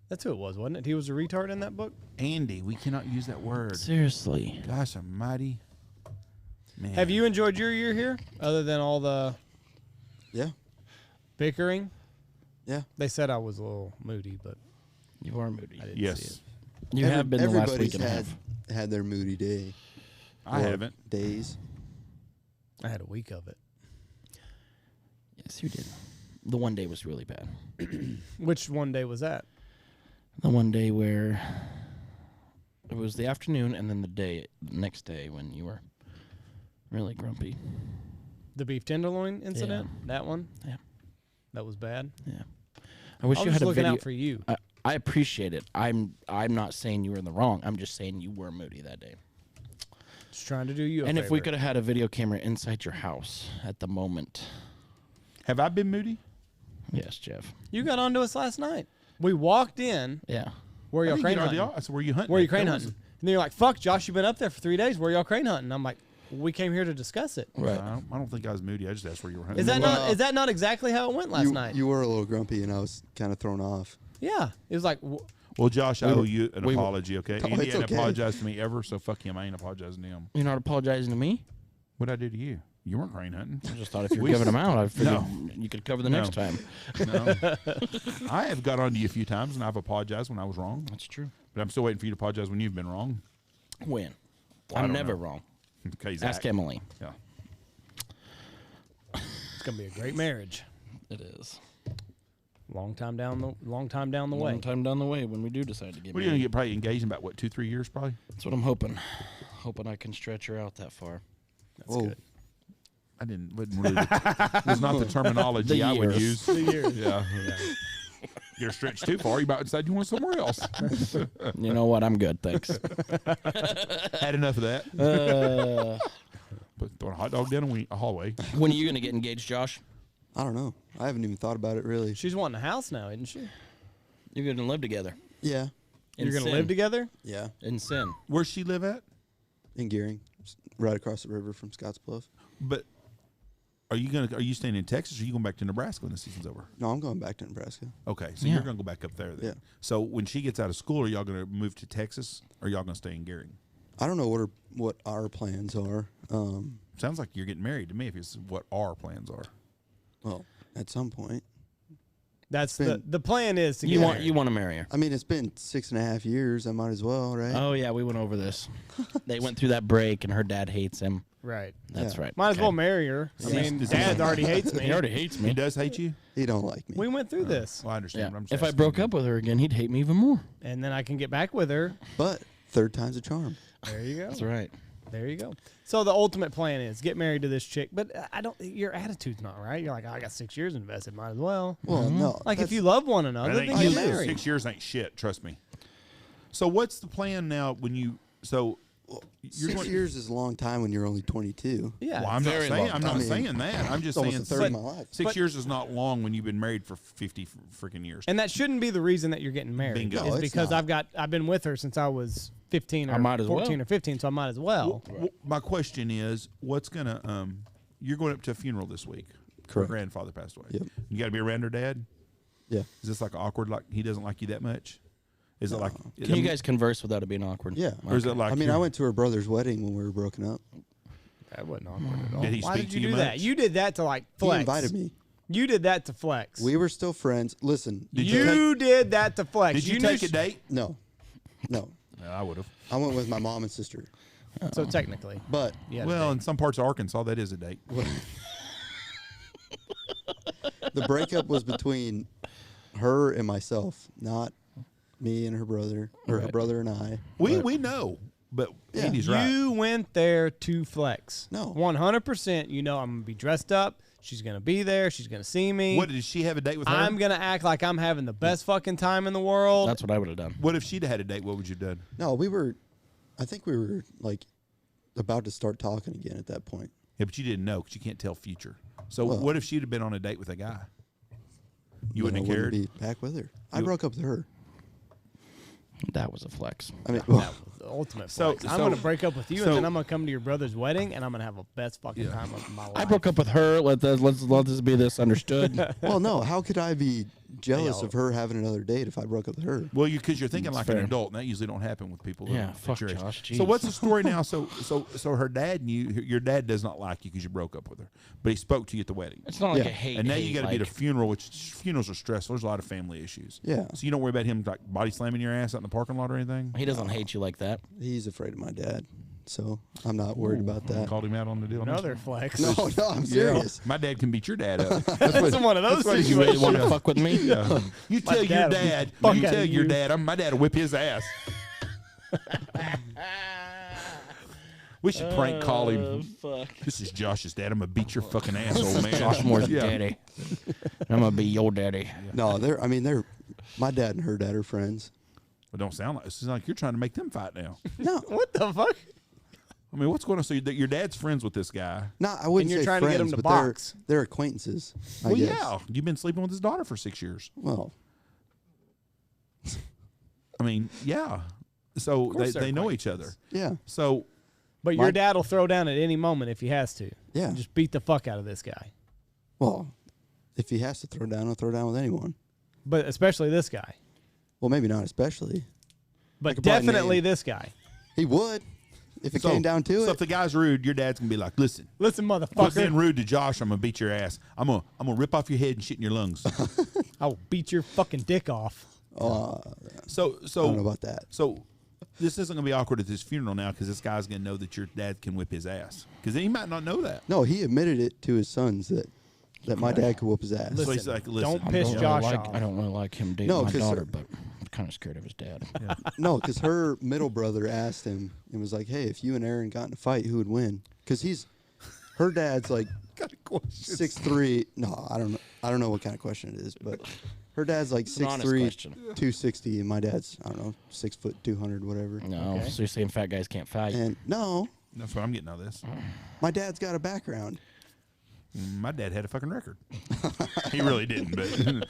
that's who it was, wasn't it? He was a retard in that book? Andy, we cannot use that word. Seriously. Gosh almighty. Man. Have you enjoyed your year here, other than all the Yeah. bickering? Yeah. They said I was a little moody, but You are moody. I didn't see Yes. it. You have been the last Everybody's week and a half. had their moody day. I Or haven't. Days. I had a week of it. Yes, you did. The one day was really bad. Which one day was that? The one day where it was the afternoon, and then the next day when you were really grumpy. The beef tenderloin incident? That one? Yeah. That was bad? Yeah. I wish I was you just had a looking video. out for you. I appreciate it. I'm not saying you were in the wrong. I'm just saying you were moody that day. Just trying to do you a And if we favor. could have had a video camera inside your house at the moment. Have I been moody? Yes, Jeff. You got onto us last night. We walked in. Yeah. Where I y'all didn't crane get out of the hunting? office. Where you hunting? Where you at? crane That hunting? was- And then you're like, fuck, Josh, you've been up there for 3 days. Where y'all crane hunting? I'm like, we came here to discuss it. Right. I don't think I was moody. I just asked where you were hunting. Is that not exactly how it went last night? You were a little grumpy, and I was kind of thrown off. Yeah. It was like, Well, Josh, I owe you an we- apology, okay? Oh, Andy it's hadn't okay. apologized to me ever, so fuck him. I ain't apologizing to him. You're not apologizing to me? What'd I do to you? You weren't crane hunting. I just thought if you're giving them out, I figured No. you could cover the No. next time. No. I have got on to you a few times, and I've apologized when I was wrong. That's true. But I'm still waiting for you to apologize when you've been wrong. When? I I'm don't never know. wrong. Okay, Zach. Ask Emily. Yeah. it's going to be a great marriage. It is. Long time down the way. Long time down the way when we do decide to get What are you going married. to get probably engaged in about, 2-3 years probably? That's what I'm hoping. Hoping I can stretch her out that far. That's Whoa. good. I wouldn't really, was not the terminology The I would years. use. 2 years. Yeah. You're stretched too far. You about decide you want somewhere else. You know what? I'm good, thanks. Had enough of that. But throwing a hot dog down a hallway. When are you going to get engaged, Josh? I don't know. I haven't even thought about it, really. She's wanting a house now, isn't she? You're going to live together. Yeah. In You're going to sin. live together? Yeah. In sin. Where's she live at? In Gearing, right across the river from Scottsbluff. But are you staying in Texas or are you going back to Nebraska when the season's over? No, I'm going back to Nebraska. Okay, so Yeah. you're going to go back up there then. Yeah. So when she gets out of school, are y'all going to move to Texas or are y'all going to stay in Gearing? I don't know what our plans are. Sounds like you're getting married to me if it's what our plans are. Well, at some point. That's Been- the plan is to You get want married. you want to marry her. I mean, it's been 6.5 years. I might as well, right? Oh, yeah, we went over this. They went through that break, and her dad hates him. Right. That's Yeah. right. Might as Okay. well marry her. I mean, Dad already hates me. He already hates He me. does hate you? He don't like me. We went through this, Well, I understand. Yeah. But I'm just If I asking broke you. up with her again, he'd hate me even more. and then I can get back with her. But third time's a charm. There you go. That's right. There you go. So the ultimate plan is get married to this chick, but I don't. Your attitude's not right. You're like, I got 6 years invested. Might as well. Well, no. Like if that's- you love one That another, ain't then get shit. married. 6 years ain't shit. Trust me. So what's the plan now when you? So you're 6 years is a long time when you're only 22. Yeah. Well, I'm not Very saying long I'm not time. I mean, saying that. I'm just It's almost saying a third of my life. 6 years is not long when you've been married for 50 freaking years. and that shouldn't be the reason that you're getting married. Bingo. Is No, it's because not. I've been with her since I was 15 I or might as 14 well. or 15, so I might as well. My question is, what's gonna? You're going up to a funeral this week. Her Correct. grandfather passed away. Yep. You got to be around her dad. Yeah. Is this like awkward? Like he doesn't like you that much? Is it like? Can you guys converse without it being awkward? Yeah. Or is it like? I mean, you're- I went to her brother's wedding when we were broken up. That wasn't awkward at all. Did he Why speak did to you you do that? much? You did that to like flex. He invited me. You did that to flex. We were still friends. Listen. Did you did that to flex. Did you knew take a date? No. No. No, I would have. I went with my mom and sister. So technically, But yeah. Well, in some parts of Arkansas, that is a date. the breakup was between her and myself, not me and her brother, or her brother and I. We But know, but Yeah. Andy's right. You went there to flex. No. 100%. You know I'm gonna be dressed up. She's gonna be there. She's gonna see me. What did she have a date with her? I'm gonna act like I'm having the best fucking time in the world. That's what I would have done. What if she'd had a date? What would you have done? No, I think we were like about to start talking again at that point. Yeah, but you didn't know because you can't tell future. So Well- what if she'd have been on a date with a guy? You Then wouldn't I have cared. be back with her. I broke up with her. That was a flex. I mean, The ultimate So- flex. I'm so- gonna break up with you, so- and then I'm gonna come to your brother's wedding, and I'm gonna have a best fucking time of my life. I broke up with her. Let this be this understood. well, no. How could I be jealous Yo. of her having another date if I broke up with her? Well, because you're thinking like fair. an adult, and that usually don't happen with people. Yeah, at fuck your age. Josh, So jeez. what's the story now? So her dad knew your dad does not like you because you broke up with her, but he spoke to you at the wedding. It's not like Yeah. a hate. And now you got to be at a like, funeral, which funerals are stressful. There's a lot of family issues. Yeah. So you don't worry about him like body slamming your ass out in the parking lot or anything. He doesn't hate you like that. He's afraid of my dad, so I'm not worried about that. Called him out on the deal. Another flex. No, I'm serious. My dad can beat your dad up. That's one of those You really situations. want to fuck with me? You tell your dad will dad. fuck You out tell of your you. dad. My dad will whip his ass. We should prank call him. Fuck. This is Josh's dad. I'm gonna beat your fucking ass, old man. Josh Moore's Yeah. daddy. I'm gonna be your daddy. No, my dad and her dad are friends. It don't sound like. It's like you're trying to make them fight now. No, What the fuck? I mean, what's going on? So your dad's friends with this guy. no, I wouldn't And you're say trying to get friends, him to but box. they're acquaintances. I Well, guess. yeah, you've been sleeping with his daughter for 6 years. Well, I mean, yeah. So course they're they know each other. yeah, So But My- your dad will throw down at any moment if he has to. yeah. Just beat the fuck out of this guy. Well, if he has to throw down, he'll throw down with anyone. But especially this guy. Well, maybe not especially. But could probably definitely name- this guy. He would if it so, came down to so it. if the guy's rude, your dad's gonna be like, "Listen, Listen, quit motherfucker. being rude to Josh. I'm gonna beat your ass. I'm gonna rip off your head and shit in your lungs." I will beat your fucking dick off. So I don't know about that. So this isn't gonna be awkward at this funeral now because this guy's gonna know that your dad can whip his ass because he might not know that. No, he admitted it to his sons that my dad could whoop his ass. So he's like, "Listen, don't piss I don't Josh really off. I don't really like him dating No, my 'cause daughter, her- but I'm kind of scared of his dad. No, because her middle brother asked him and was like, "Hey, if you and Aaron got in a fight, who would win?" Because her dad's like got a question." 6'3". No, I don't know what kind of question it is, but her dad's like an honest 6'3", question. 260, and my dad's I don't know 6 foot 200, whatever. No, Okay. so you're saying fat guys can't fight? And no, That's what I'm getting out of this. my dad's got a background. My dad had a fucking record. He really didn't, but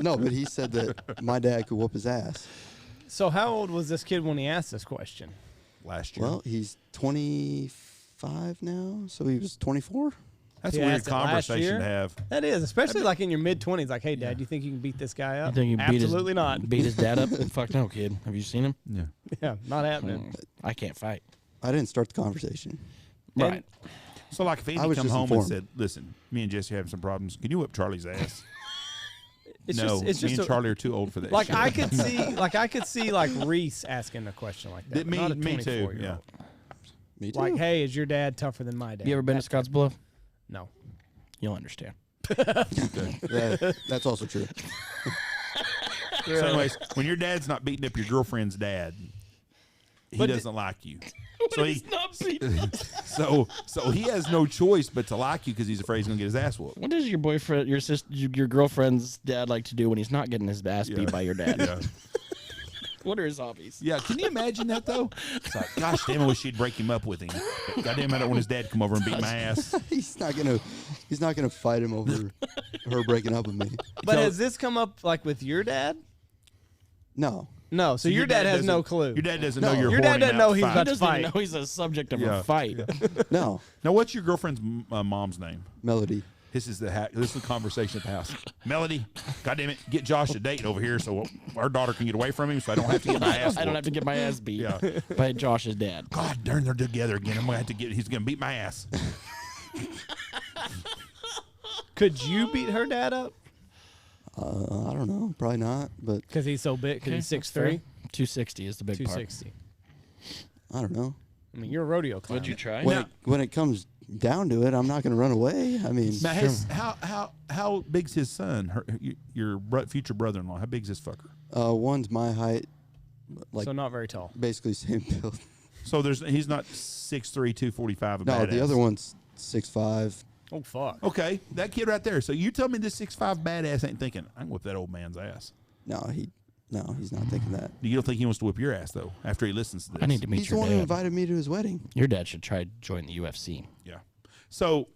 No, but he said that my dad could whoop his ass. So how old was this kid when he asked this question? last year. Well, he's 25 now, so he was 24. That's He a weird asked it last conversation year? to have. That is, especially like in your mid 20s. Like, hey, Dad, do you think you can beat this guy You up? think you beat Absolutely his, not. Beat his dad up? Fuck no, kid. Have you seen him? Yeah. Yeah, not happening. I can't fight. I didn't start the conversation. Right. So, like, if I Andy was come just home informed. and said, "Listen, me and Jesse are having some problems. Can you whip Charlie's ass?" It's no, just, me and Charlie are too old for that. like shit. I could see like Reese asking a question like that. but not a me too. 24-year-old. Yeah. Me too. Like, hey, is your dad tougher than my dad? You ever been to Scotts Bluff? No. You'll understand. That's also true. So, anyways, when your dad's not beating up your girlfriend's dad, he But doesn't like you. So he so he has no choice but to like you because he's afraid he's gonna get his ass whooped. What does your boyfriend, your sister, your girlfriend's dad like to do when he's not getting his ass beat by your dad? Yeah. What are his hobbies? Yeah, can you imagine that though? It's like, gosh damn, I wish she'd break him up with him. But goddamn, I don't want his dad to come over and beat my ass. he's not gonna fight him over her breaking up with me. But So- has this come up like with your dad? No. No, so your dad has no doesn't- clue. Your dad doesn't No. know you're Your dad horny doesn't now know to he's fight. about He to doesn't fight. even know he's a subject of Yeah. a fight. No. Now, what's your girlfriend's mom's name? Melody. This is the conversation at the house. Melody, goddamn it, get Josh a date over here so our daughter can get away from him, so I don't have to get my ass. I don't have to get my ass beat by Josh's dad. God darn, they're together again. I'm gonna have to get. He's gonna beat my ass. Could you beat her dad up? I don't know. Probably not, but Because he's so big. Because he's 6'3", 260 is the big part. 260. I don't know. I mean, you're a rodeo clown. Would you try? When it comes down to it, I'm not going to run away. I mean, Now, how big's his son? Your future brother-in-law. How big's this fucker? one's my height, like So not very tall. basically same build. So he's not 6'3", 245. No, the other one's 6'5". Oh, fuck. Okay, that kid right there. So you tell me this 6'5" badass ain't thinking I can whip that old man's ass. No, he's not thinking that. You don't think he wants to whip your ass though after he listens to this? I need to meet He's the your one who dad. invited me to his wedding. Your dad should try to join the UFC. Yeah. So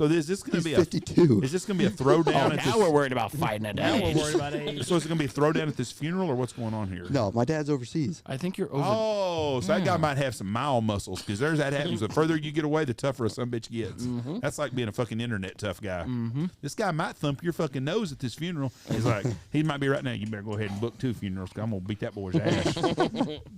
is this going to He's be 52. Is this going to be a throwdown? Now we're worried about fighting at that Now we're age. worried about age. So is it going to be a throwdown at this funeral, or what's going on here? No, my dad's overseas. I think you're over. Oh, so that guy might have some mile muscles because there's that happens. The further you get away, the tougher a son bitch gets. That's like being a fucking internet tough guy. This guy might thump your fucking nose at this funeral. He's like, he might be right now. You better go ahead and book 2 funerals because I'm gonna beat that boy's ass.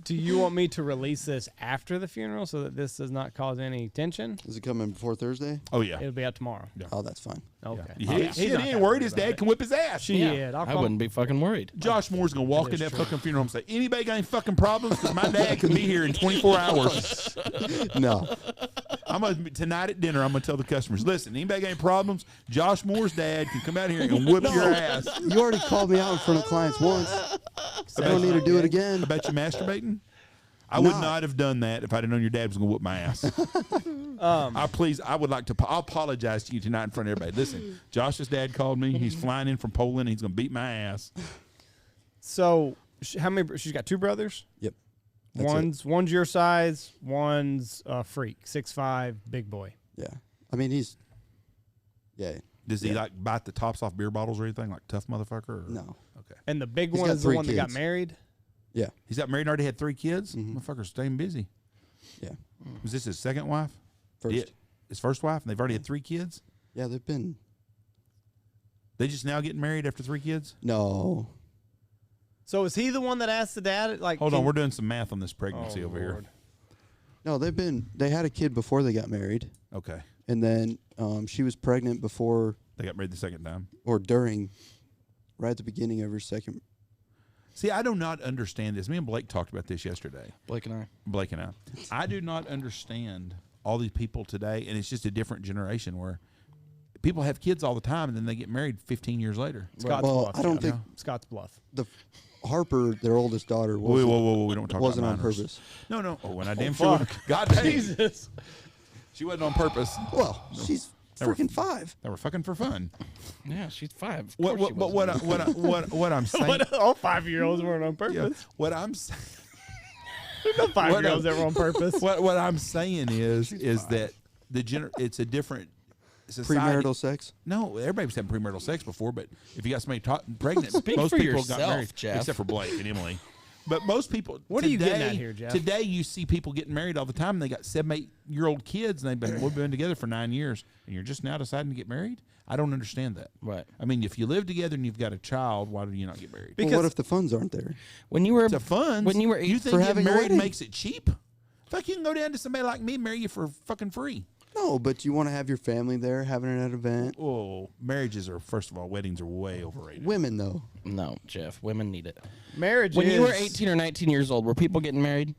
Do you want me to release this after the funeral so that this does not cause any tension? Is it coming before Thursday? Oh yeah. It'll be out tomorrow. Oh, that's fine. Okay. He, He's not ain't that worried. His about dad it. can whip his ass. Shit, I'll I call- wouldn't be fucking worried. Josh Moore's gonna walk in is that true. fucking funeral and say, "Anybody got any fucking problems? Because my dad can be here in 24 hours." No. I'm gonna tonight at dinner. I'm gonna tell the customers, "Listen, anybody got any problems? Josh Moore's dad can come out here and whip your ass." You already called me out in front of clients once. I don't need to do it again. About you masturbating? I would not have done that if I'd have known your dad was gonna whoop my ass. I would like to. I'll apologize to you tonight in front of everybody. Listen, Josh's dad called me. He's flying in from Poland. He's gonna beat my ass. So, how many? She's got 2 brothers. Yep. That's One's your size. One's a freak, 6'5", big boy. Yeah. I mean, he's. Yeah. Does he like bite the tops off beer bottles or anything like tough motherfucker? Or? No. Okay. And the big He's one got is the 3 one that got kids. married. Yeah. He's got married and already had 3 kids. Motherfucker's staying busy. Yeah. Was this his second wife? First. Yeah. His first wife, and they've already had 3 kids. Yeah, they've been. They just now getting married after 3 kids. No. So is he the one that asked the dad? Like, Hold on, we're doing some math on this pregnancy over here. No, they had a kid before they got married. Okay, And then she was pregnant before they got married the second time. or during, right at the beginning of her second. See, I do not understand this. Me and Blake talked about this yesterday. Blake and I. Blake and I do not understand all these people today, and it's just a different generation where people have kids all the time and then they get married 15 years later. Scott's Well, Bluff. I don't think Scott's Bluff. the Harper, their oldest daughter, Whoa, wasn't, we don't talk wasn't about on minors. purpose. No. Oh, and I damn sure wouldn't. God damn. Jesus. She wasn't on purpose. Well, she's freaking 5. They were fucking for fun. Yeah, she's 5. What I'm saying. All 5-year-olds weren't on purpose. Yeah, what I'm saying. There's no 5-year-olds that were on purpose. What I'm saying is that it's a different society. Premarital sex? No, everybody's had premarital sex before, but if you got somebody pregnant, Speak most for people got yourself, married, Jeff. except for Blake and Emily. But most people. What are you getting at here, Jeff? Today, you see people getting married all the time. And they got 7, 8-year-old kids, and we've been together for 9 years, and you're just now deciding to get married. I don't understand that. Right. I mean, if you live together and you've got a child, why do you not get married? Well, Because- what if the funds aren't there? When you were It's a fun. When you were you 8 think for getting having a married wedding. makes it cheap? Fuck, you can go down to somebody like me, marry you for fucking free. No, but you want to have your family there, having an event. Oh, marriages are, first of all, weddings are way overrated. Women, though. No, Jeff. Women need it. Marriage When is, you were 18 or 19 years old, were people getting married?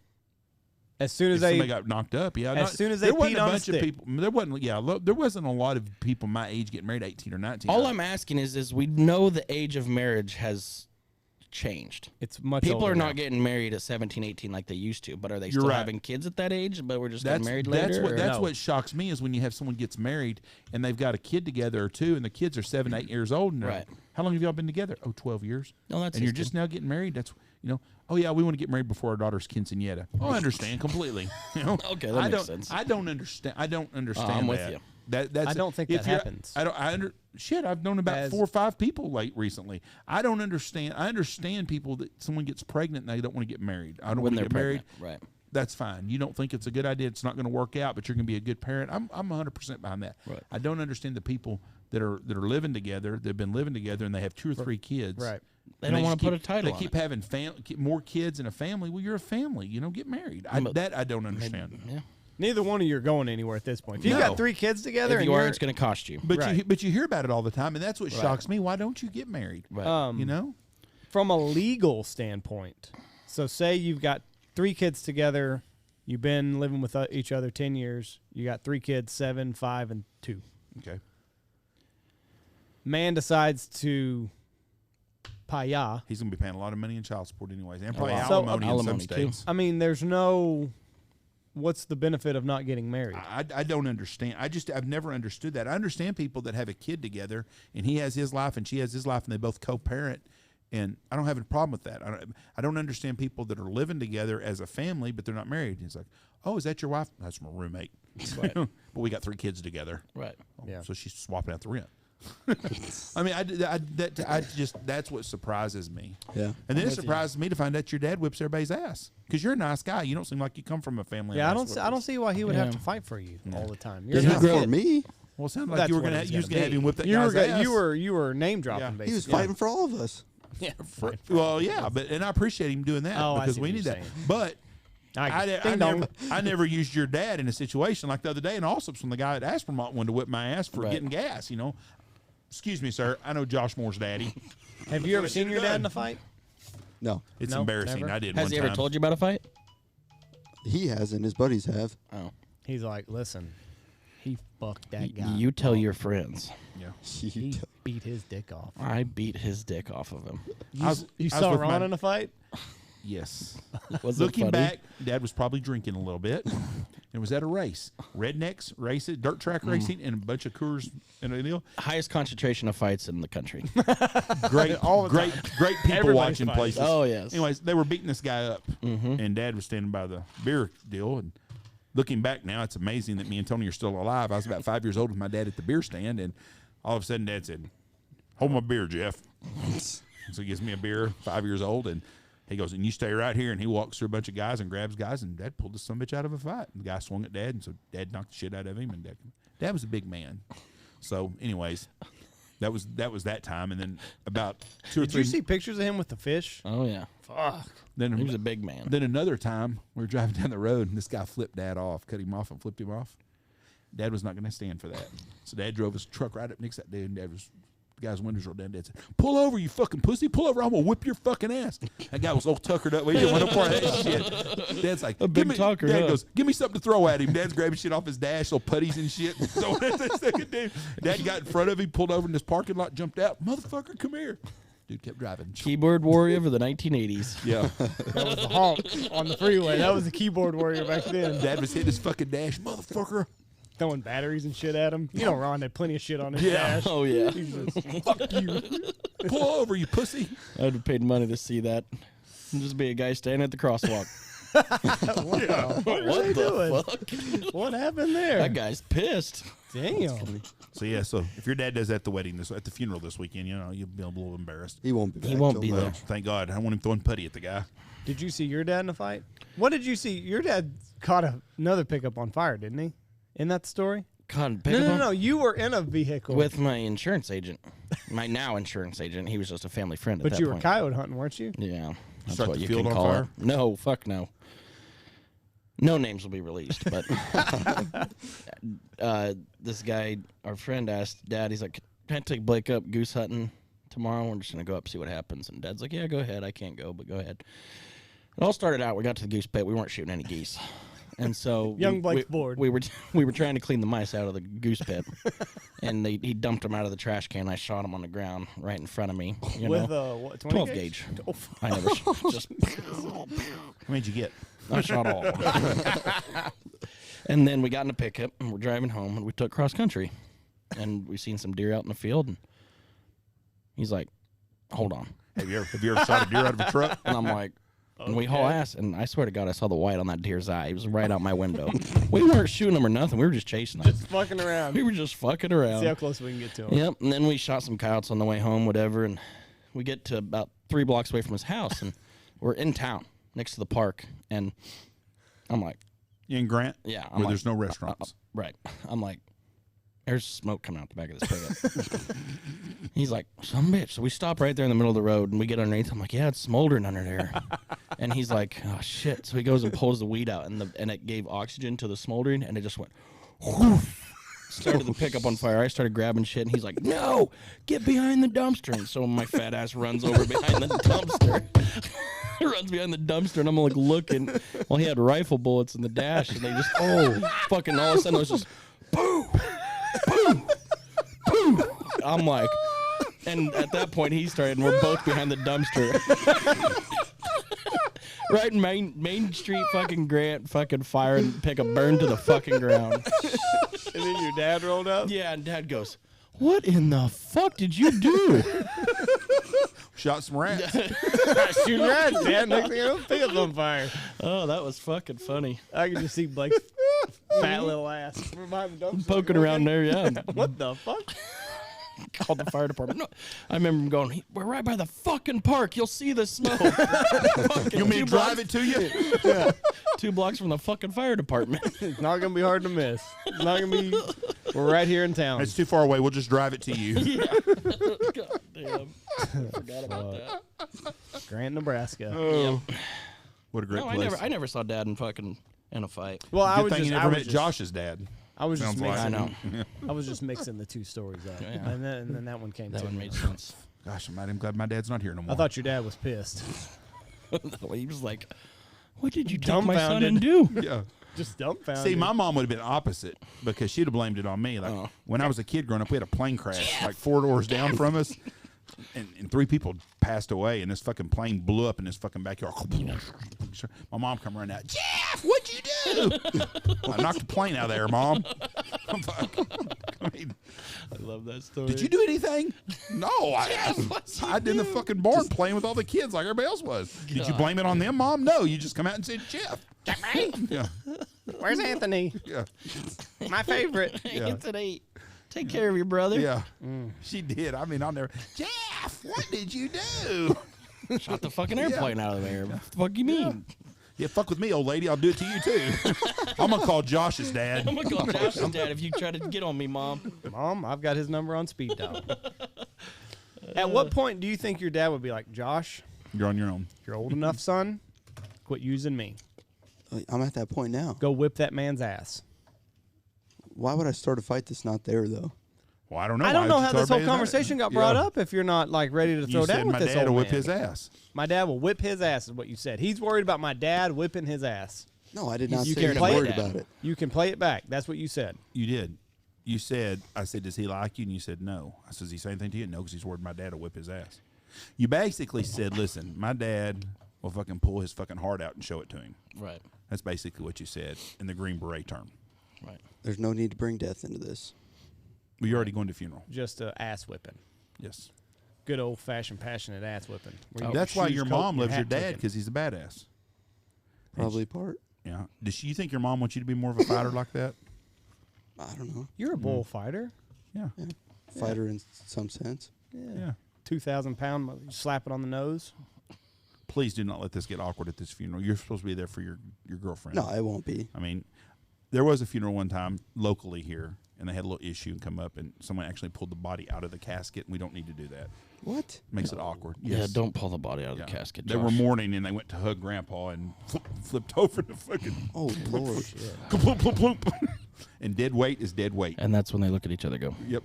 as soon If as they somebody got knocked up, yeah. as soon as they there wasn't peed a on a bunch of stick. people. There wasn't a lot of people my age getting married 18 or 19. All I'm asking is we know the age of marriage has changed. it's much People older are now. not getting married at 17, 18 like they used to, but are they You're still right. having kids at that age, but we're just That's getting married later? or- That's No. what shocks me is when you have someone gets married and they've got a kid together or 2, and the kids are 7, 8 years old. And they're Right. like, how long have y'all been together? Oh, 12 years. No, that's and you're easy. just now getting married. That's oh yeah, we want to get married before our daughter's quinceanera. Oh, I understand completely. You know? Okay, that makes sense. I don't understand. I don't understand. I'm with that. you. That's I don't think that happens. I've known about 4 or 5 people recently. I don't understand. I understand people that someone gets pregnant and they don't want to get married. I don't want to get married. Right. That's fine. You don't think it's a good idea. It's not going to work out, but you're going to be a good parent. I'm 100% behind that. Right. I don't understand the people that are living together. They've been living together and they have 2 or 3 kids. Right. They don't want to put a title on it. They keep having more kids in a family. Well, you're a family. Get married. I don't understand. Yeah. Neither one of you are going anywhere at this point. If you've got 3 kids together, if you are, it's going to cost you. But you hear about it all the time, and that's what shocks me. Why don't you get married? Right. From a legal standpoint, so say you've got 3 kids together, you've been living with each other 10 years, you got 3 kids, 7, 5, and 2. Okay. Man decides to paya. He's going to be paying a lot of money in child support anyways, and probably So- alimony in some states. too. I mean, there's no. What's the benefit of not getting married? I don't understand. I've never understood that. I understand people that have a kid together, and he has his life and she has his life, and they both co-parent, and I don't have a problem with that. I don't understand people that are living together as a family, but they're not married. It's like, oh, is that your wife? That's my roommate. Right. But we got 3 kids together. Right. Oh, Yeah. So she's swapping out the rent. I mean, that's what surprises me. Yeah. And then it surprises me to find out your dad whips everybody's ass because you're a nice guy. You don't seem like you come from a family. Yeah, of I don't see why he would have Yeah. to fight for you all the time. It's You're not not for me. Well, it sounded like That's you were what going it's to gonna have be. him whip that you guy's were ass. you were name dropping Yeah. basically. He was fighting for all of us. Yeah. Well, yeah, and I appreciate him doing that Oh, I because see we what need you're that. saying. But Ding dong. I never used your dad in a situation like the other day in Allsup's when the guy at Aspermont wanted to whip my ass for Right. getting gas. Excuse me, sir. I know Josh Moore's daddy. Have you ever seen your dad in a fight? No, It's No, embarrassing. never? I did Has one he time. ever told you about a fight? he hasn't. His buddies have. Oh. He's like, listen, he fucked that guy. You tell your friends. Yeah. He beat his dick off. I beat his dick off of him. You, I was saw with Ron my- in a fight? Yes. Was it Looking funny? back, Dad was probably drinking a little bit. It was at a race. Rednecks racing, dirt track racing, and a bunch of Coors and a deal. Highest concentration of fights in the country. Great, All the great people Everybody's watching fighting. places. Oh, yes. Anyways, they were beating this guy up, and Dad was standing by the beer deal. And looking back now, it's amazing that me and Tony are still alive. I was about 5 years old with my dad at the beer stand, and all of a sudden, Dad said, "Hold my beer, Jeff." So he gives me a beer, 5 years old, and he goes, "And you stay right here." And he walks through a bunch of guys and grabs guys, and Dad pulled this son of a bitch out of a fight. And the guy swung at Dad, and so Dad knocked the shit out of him. And Dad was a big man. So, anyways, that was that time. And then about 2 or Did 3. you see pictures of him with the fish? Oh, yeah. Fuck. Then He was a big man. Then another time, we were driving down the road, and this guy flipped Dad off, cut him off, and flipped him off. Dad was not going to stand for that. So Dad drove his truck right up next to that dude, and the guy's windows rolled down. Dad said, "Pull over, you fucking pussy. Pull over. I'm going to whip your fucking ass." That guy was all tuckered up. We didn't want no part of that shit. Dad's like, big talker, Dad huh? goes, "Give me something to throw at him." Dad's grabbing shit off his dash, little putties and shit. So Dad got in front of him, pulled over in this parking lot, jumped out. "Motherfucker, come here." Dude kept driving. Keyboard warrior of the 1980s. Yeah. That was the honk on the freeway. That was the keyboard warrior back then. Dad was hitting his fucking dash. "Motherfucker." Throwing batteries and shit at him. You know, Ron had plenty of shit on his Yeah. dash. Oh, yeah. Fuck you. "Pull over, you pussy." I would have paid money to see that. Just be a guy standing at the crosswalk. What are they doing? What happened there? That guy's pissed. Damn. So yeah, so if your dad does that at the wedding, at the funeral this weekend, you'll be a little embarrassed. He won't be. Back He won't till be March. there. Thank God, I don't want him throwing putty at the guy. Did you see your dad in a fight? What did you see? Your dad caught another pickup on fire, didn't he? In that story? God, No. You were in a vehicle. With my insurance agent. My now insurance agent. He was just a family friend at but that you were point. coyote hunting, weren't you? Yeah. That's Start what the you field can on call fire? it. No, fuck no. No names will be released, but this guy, our friend, asked Dad, he's like, "Can I take Blake up goose hunting tomorrow? We're just going to go up, see what happens." And Dad's like, "Yeah, go ahead. I can't go, but go ahead." It all started out, we got to the goose pit. We weren't shooting any geese. And so Young Blake's bored. We were trying to clean the mice out of the goose pit, and he dumped them out of the trash can. I shot him on the ground right in front of me. With what, 20 12 gauge? gauge. Oh, I never just How many'd you get? I shot all of them. And then we got in a pickup and we're driving home and we took cross country, and we seen some deer out in the field, and he's like, "Hold on," Have you ever shot a deer out of a truck? and I'm like, And we haul ass, and I swear to God, I saw the white on that deer's eye. He was right out my window. We weren't shooting him or nothing. We were just chasing him. Just fucking around. We were just fucking around. See how close we can get to him. Yep. And then we shot some coyotes on the way home, whatever. And we get to about 3 blocks away from his house, and we're in town next to the park. And I'm like, You in Grant? yeah. Where there's no restaurants. Right. I'm like, there's smoke coming out the back of this pickup. He's like, some bitch. So we stop right there in the middle of the road, and we get underneath. I'm like, yeah, it's smoldering under there. And he's like, oh, shit. So he goes and pulls the weed out, and it gave oxygen to the smoldering, and it just went, whoof. Started the pickup on fire. I started grabbing shit, and he's like, no, get behind the dumpster. And so my fat ass runs over behind the dumpster. Runs behind the dumpster, and I'm like looking. Well, he had rifle bullets in the dash, and they just, fucking all of a sudden it was just, boom, boom, boom. I'm like, and at that point he started, and we're both behind the dumpster. Right in Main Street, fucking Grant, fucking fire and pickup burned to the fucking ground. And then your dad rolled up? Yeah, and Dad goes, what in the fuck did you do? Shot some rats. Shooting rats, Dad. Next thing I know, pickup's on fire. Oh, that was fucking funny. I can just see Blake's fat little ass from behind the dumpster. Poking around there, yeah. What the fuck? Called the fire department. No, I remember him going, we're right by the fucking park. You'll see the smoke. You mean drive it to you? 2 blocks from the fucking fire department. It's not going to be hard to miss. It's not going to be. We're right here in town. It's too far away. We'll just drive it to you. Yeah. God damn. I forgot about that. Grant, Nebraska. Oh. What a great No, place. I never saw Dad in a fight. Well, I Good was thing just, you I never was met just, Josh's dad. I was just Sounds like. mixing. I know. I was just mixing the 2 stories up, Yeah. and then that one came. That to one me. made sense. Gosh, I'm glad my dad's not here no more. I thought your dad was pissed. He was like, what did you take my son and Dumbfounded. do? Yeah. Just dumbfounded. See, my mom would have been opposite because she'd have blamed it on me. Like Oh. when I was a kid growing up, we had a plane crash like 4 doors down from us, and 3 people passed away, and this fucking plane blew up in this fucking backyard. My mom come running out. Jeff, what'd you do? I knocked the plane out of there, Mom. I mean, I love that story. did you do anything? No, I did in the fucking barn playing with all the kids like everybody else was. Did you blame it on them, Mom? No, you just come out and said, Jeff. Yeah, Where's Anthony? yeah, My favorite. yeah. Anthony, take care of your brother. Yeah, she did. I mean, I'll never. Jeff, what did you do? Shot the fucking airplane out of there. What the fuck you mean? Yeah, fuck with me, old lady. I'll do it to you too. I'm gonna call Josh's dad. I'm gonna call Josh's dad if you try to get on me, Mom. Mom, I've got his number on speed dial. At what point do you think your dad would be like, Josh, You're on your own. you're old enough, son. Quit using me. I'm at that point now. Go whip that man's ass. Why would I start a fight that's not there, though? Well, I don't know. I don't Why know would you how start this whole being that? conversation got brought Yeah. up if you're not like ready to You throw said down my with this dad old will whip man. his ass. My dad will whip his ass is what you said. He's worried about my dad whipping his ass. No, I did not You say can I'm play worried it. about it. You can play it back. That's what you said. You did. You said, I said, does he like you? And you said, no. I said, does he say anything to you? No, because he's worried my dad will whip his ass. You basically said, listen, my dad will fucking pull his fucking heart out and show it to him. Right. That's basically what you said in the Green Beret term. Right. There's no need to bring death into this. Well, you're already going to a funeral. Just a ass whipping. Yes. Good old fashioned passionate ass whipping. Where you That's get why shoes, your coat, mom and loves your hat dad, taken. because he's a badass. Probably part. Yeah. You think your mom wants you to be more of a fighter like that? I don't know. You're a bullfighter. Yeah. Fighter in some sense. Yeah. 2,000 pound, slap it on the nose. Please do not let this get awkward at this funeral. You're supposed to be there for your girlfriend. No, it won't be. I mean, there was a funeral one time locally here, and they had a little issue and come up, and someone actually pulled the body out of the casket, and we don't need to do that. What? Makes it awkward. Yeah, Yes. don't pull the body out of Yeah. the casket. They were Josh. mourning, and they went to hug Grandpa and flipped over the fucking Oh, Lord. plump, plump, plump. And dead weight is dead weight. And that's when they look at each other and go, Yep.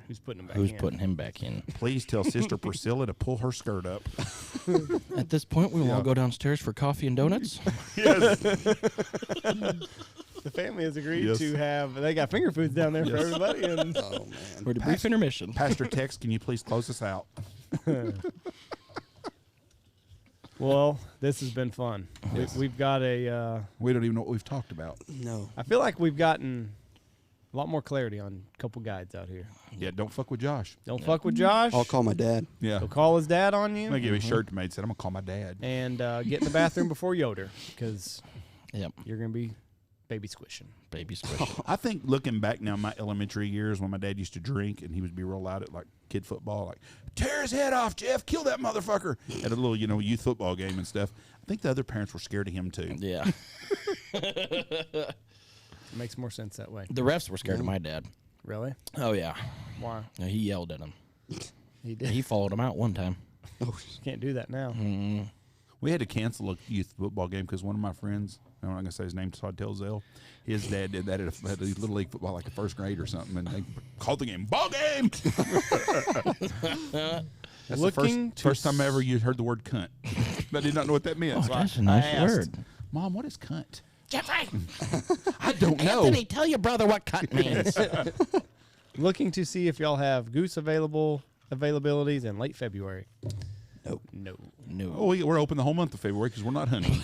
Who's putting him back who's in? putting him back in? Please tell Sister Priscilla to pull her skirt up. At this point, we will Yeah. all go downstairs for coffee and donuts. Yes. The family has agreed Yes. to have. They got finger foods down there for Yes. everybody. And Oh, man. We're at a brief intermission. Pastor Tex, can you please close us out? well, this has been fun. We've got a. We don't even know what we've talked about. No. I feel like we've gotten A lot more clarity on a couple guides out here. Yeah, don't fuck with Josh. Don't fuck with Josh. I'll call my dad. Yeah. He'll call his dad on you. I'm going to give a shirt made said, I'm going to call my dad. And get in the bathroom before Yoder, because Yep. you're going to be baby squishing. Baby squish. I think looking back now, my elementary years when my dad used to drink and he would be real loud at like kid football, like, tear his head off, Jeff, kill that motherfucker at a little, youth football game and stuff. I think the other parents were scared of him too. Yeah. It makes more sense that way. The refs were scared of my dad. Really? Oh, yeah. Why? No, he yelled at him. He did. He followed him out one time. Can't do that now. We had to cancel a youth football game because one of my friends, I'm not going to say his name, Todd Telzell, his dad did that at a Little League football like a first grade or something, and they called the game ball game. That's the first time ever you heard the word cunt. I did not know what that meant. Oh, So that's a I nice asked, word. Mom, what is cunt? Jeffrey! I don't know. Anthony, tell your brother what cut means. Looking to see if y'all have goose availabilities in late February. Nope. No. No. Oh, we're open the whole month of February because we're not hunting.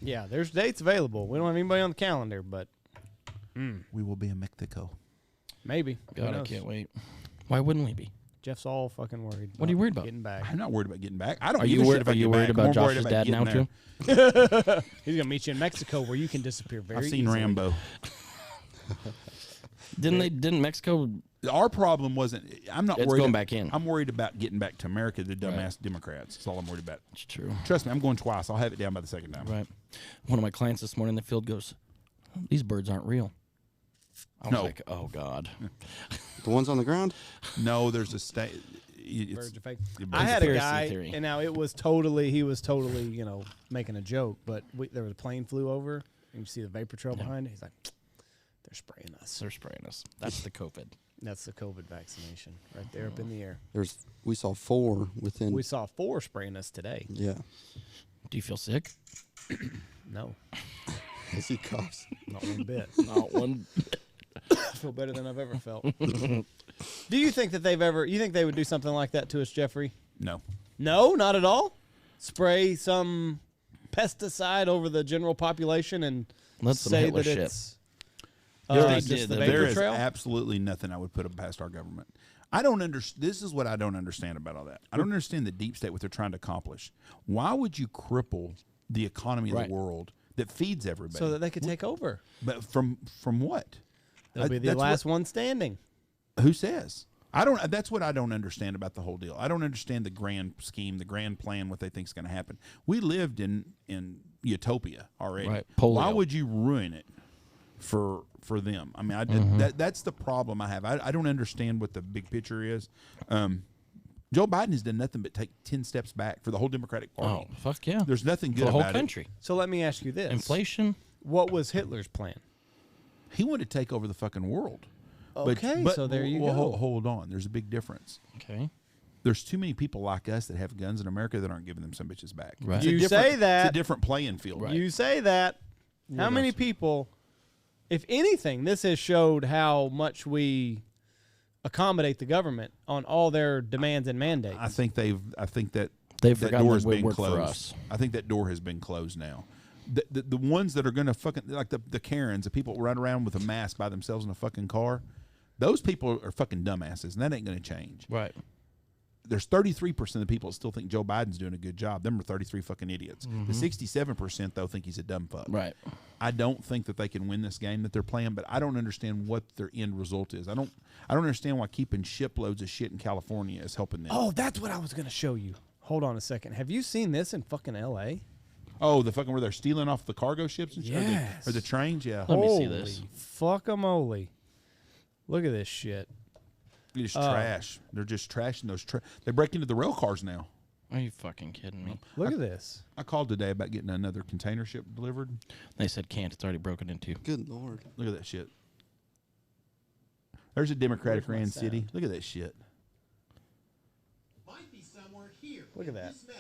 Yeah, there's dates available. We don't have anybody on the calendar, but We will be in Mexico. maybe. Who God, I knows? can't wait. Why wouldn't we be? Jeff's all fucking worried. What are you worried about? Getting back. I'm not worried about getting back. I don't Are give you a worried? shit if Are I you get worried back. about I'm more worried Josh's about dad getting now there. too? He's gonna meet you in Mexico where you can disappear very I've seen easily. Rambo. Didn't Mexico? Our problem wasn't. I'm not It's worried. going back in. I'm worried about getting back to America. The dumbass Democrats. That's all I'm worried about. It's true. Trust me, I'm going twice. I'll have it down by the second time. Right. One of my clients this morning in the field goes, "These birds aren't real." I was No. like, "Oh God." The ones on the ground? No, there's a state. Birds are fake. Birds I are had a Conspiracy guy, theory. and now he was totally, making a joke. But there was a plane flew over, and you see the vapor trail behind it. He's like, "They're spraying us." They're spraying us. That's the COVID. That's the COVID vaccination right there up in the air. We saw 4 within. We saw 4 spraying us today. Yeah. Do you feel sick? No, I see coughs. not one bit. Not one. I feel better than I've ever felt. Do you think that you think they would do something like that to us, Jeffrey? No. No, not at all. Spray some pesticide over the general population and That's some say Hitler that shit. it's They just did the that. vapor There is trail. absolutely nothing I would put past our government. I don't understand. This is what I don't understand about all that. I don't understand the deep state, what they're trying to accomplish. Why would you cripple the economy of Right. the world that feeds everybody? So that they could take over. But from what? They'll be the That's last one standing. Who says? I don't. That's what I don't understand about the whole deal. I don't understand the grand scheme, the grand plan, what they think is going to happen. We lived in utopia already. Right. Polio. Why would you ruin it for them? I mean, that's the problem I have. I don't understand what the big picture is. Joe Biden has done nothing but take 10 steps back for the whole Democratic Party. Oh, fuck yeah. There's nothing good For the whole about country. So let me ask you this: Inflation. What was Hitler's plan? He wanted to take over the fucking world. Okay, so there you go. Hold on. There's a big difference. Okay. There's too many people like us that have guns in America that aren't giving them some bitches back. Right. It's a You different- say that. It's a different playing field. Right. You say that. How many people, if anything, this has showed how much we accommodate the government on all their demands and mandates. I think that They've that forgotten door that has we been work for closed. us. I think that door has been closed now. The ones that are going to fucking like the Karens, the people who run around with a mask by themselves in a fucking car, those people are fucking dumbasses, and that ain't going to change. Right. There's 33% of the people that still think Joe Biden's doing a good job. Them are 33 fucking idiots. The 67% though think he's a dumb fuck. Right. I don't think that they can win this game that they're playing, but I don't understand what their end result is. I don't understand why keeping shiploads of shit in California is helping them. Oh, that's what I was going to show you. Hold on a second. Have you seen this in fucking L.A.? Oh, the fucking where they're stealing off the cargo ships and shit? Yes. Or the trains? Yeah. Let me see Holy this. fuck-a-moly. Look at this shit. It's trash. They're just trashing those. They break into the rail cars now. Are you fucking kidding me? Look at this. I called today about getting another container ship delivered. They said can't. It's already broken into. Good Lord. Look at that shit. There's a Democratic Where's my ran city. sound? Look at that shit. Might be somewhere here. Look at in that. This mess,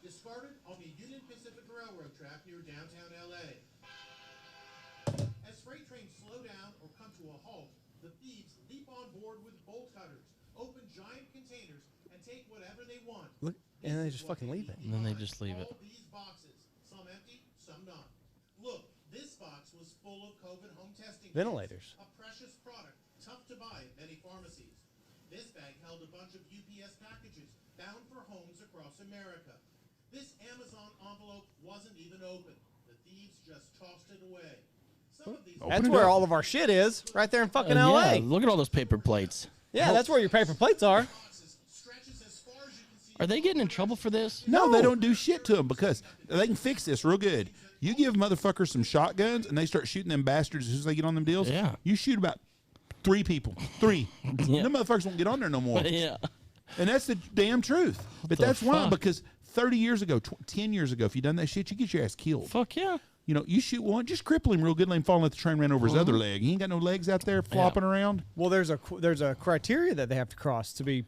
discarded on the Union Pacific Railroad track near downtown LA. As freight trains slow down or come to a halt, the thieves leap on board with bolt cutters, open giant containers, and take whatever they want. Look, and they just fucking leave it. And then they just leave it. All these boxes, some empty, some not. Look, this box was full of COVID home testing kits, Ventilators. a precious product, tough to buy at many pharmacies. This bag held a bunch of UPS packages bound for homes across America. This Amazon envelope wasn't even open. The thieves just tossed it away. Some of these That's where all of our shit is, right there in fucking L.A. Yeah, look at all those paper plates. Yeah, that's where your paper plates are. boxes stretches as far as you can see. Are they getting in trouble for this? No, they don't do shit to them because they can fix this real good. You give motherfuckers some shotguns and they start shooting them bastards as soon as they get on them deals. Yeah. You shoot about 3 people. 3. Yeah. Them motherfuckers won't get on there no more. Yeah. And that's the damn truth. But the that's why, fuck? because 30 years ago, 10 years ago, if you done that shit, you get your ass killed. Fuck yeah. You know, you shoot one, just cripple him real good, let him fall and let the train ran over his other leg. He ain't got no legs out there flopping around. Well, there's a criteria that they have to cross to be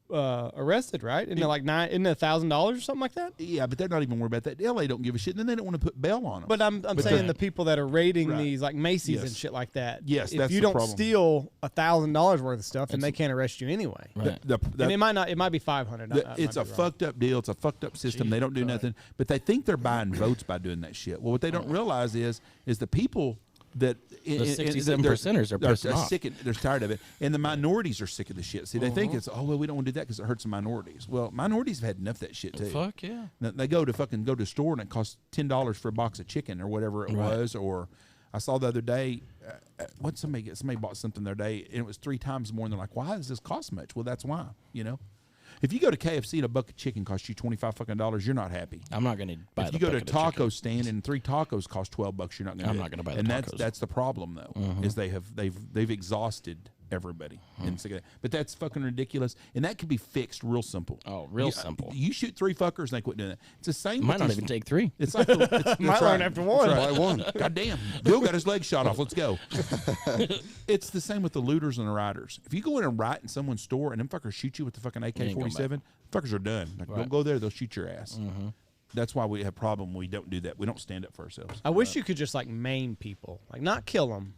arrested, right? Isn't it like isn't it $1,000 or something like that? Yeah, but they're not even worried about that. LA don't give a shit, and then they don't want to put bail on them. But I'm saying the people that are raiding Right. these like Macy's Yes. and shit like that. Yes, if that's you the don't problem. steal $1,000 worth of stuff, then they can't arrest you anyway. Right. And it might not. It might be 500. It's a fucked up deal. It's a fucked up system. They don't do nothing, but they think they're buying votes by doing that shit. Well, what they don't realize is the people that The 67%ers are pissed off. sick. They're tired of it, and the minorities are sick of the shit. See, they think it's well, we don't want to do that because it hurts the minorities. Well, minorities have had enough of that shit too. Fuck yeah. Now, they go to the store and it costs $10 for a box of chicken or whatever it was. Or I saw the other day, somebody bought something the other day and it was 3 times more. And they're like, why does this cost much? Well, that's why. You know, if you go to KFC and a bucket of chicken costs you $25 you're not happy. I'm not going to buy If the you go to a bucket of taco chicken. stand and 3 tacos cost $12, you're not going to. I'm not gonna buy the And tacos. that's the problem though, is they've exhausted everybody. And so, but that's fucking ridiculous, and that could be fixed real simple. Oh, real simple. You shoot 3 fuckers and they quit doing that. It's the same. Might with not these- even take 3. It's like it's, Might learn after one. That's right. Buy one. God damn. Bill got his leg shot off. Let's go. It's the same with the looters and the riders. If you go in and riot in someone's store and them fuckers shoot you with the fucking AK-47, fuckers are done. Like, don't go there. They'll shoot your ass. That's why we have a problem when we don't do that. We don't stand up for ourselves. I wish you could just like maim people, like not kill them,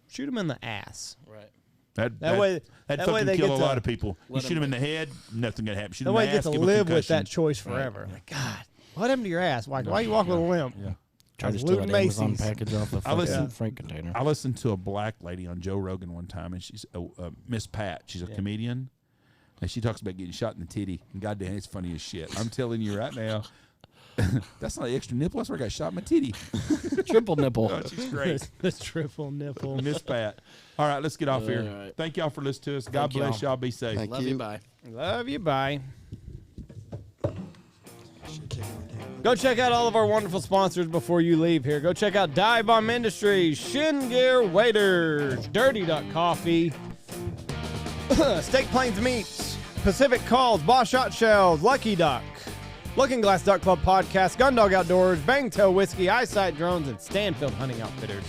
shoot them in the ass. Right. That'd That way fucking they kill get a to- lot of people. You shoot them in the head, nothing gonna happen. Shoot That them way in you the get ass, to give them live with concussion. that choice forever. Like, God, what happened to your ass? Why you walk with a limp? Yeah. Tried to was steal looting an Amazon Macy's. package off the listen- fucking freight container. I listened to a black lady on Joe Rogan one time, and she's Miss Pat. She's a comedian, and she talks about getting shot in the titty. And goddamn, it's funny as shit. I'm telling you right now, that's not an extra nipple. That's where I got shot in my titty. Triple nipple. Oh, she's great. The triple nipple. Miss Pat. All right, let's get off here. All right. Thank y'all for listening to us. God Thank bless y'all. y'all. Be safe. Thank Love you. you. Bye. Love you. Bye. Go check out all of our wonderful sponsors before you leave here. Go check out Dive Bomb Industries, Shin Gear Waders, Dirty Duck Coffee, Steak Plains Meats, Pacific Calls, Boss Shot Shells, Lucky Duck, Looking Glass Duck Club Podcast, Gundog Outdoors, Bangtail Whiskey, Eyesight Drones, and Stanfield Hunting Outfitters.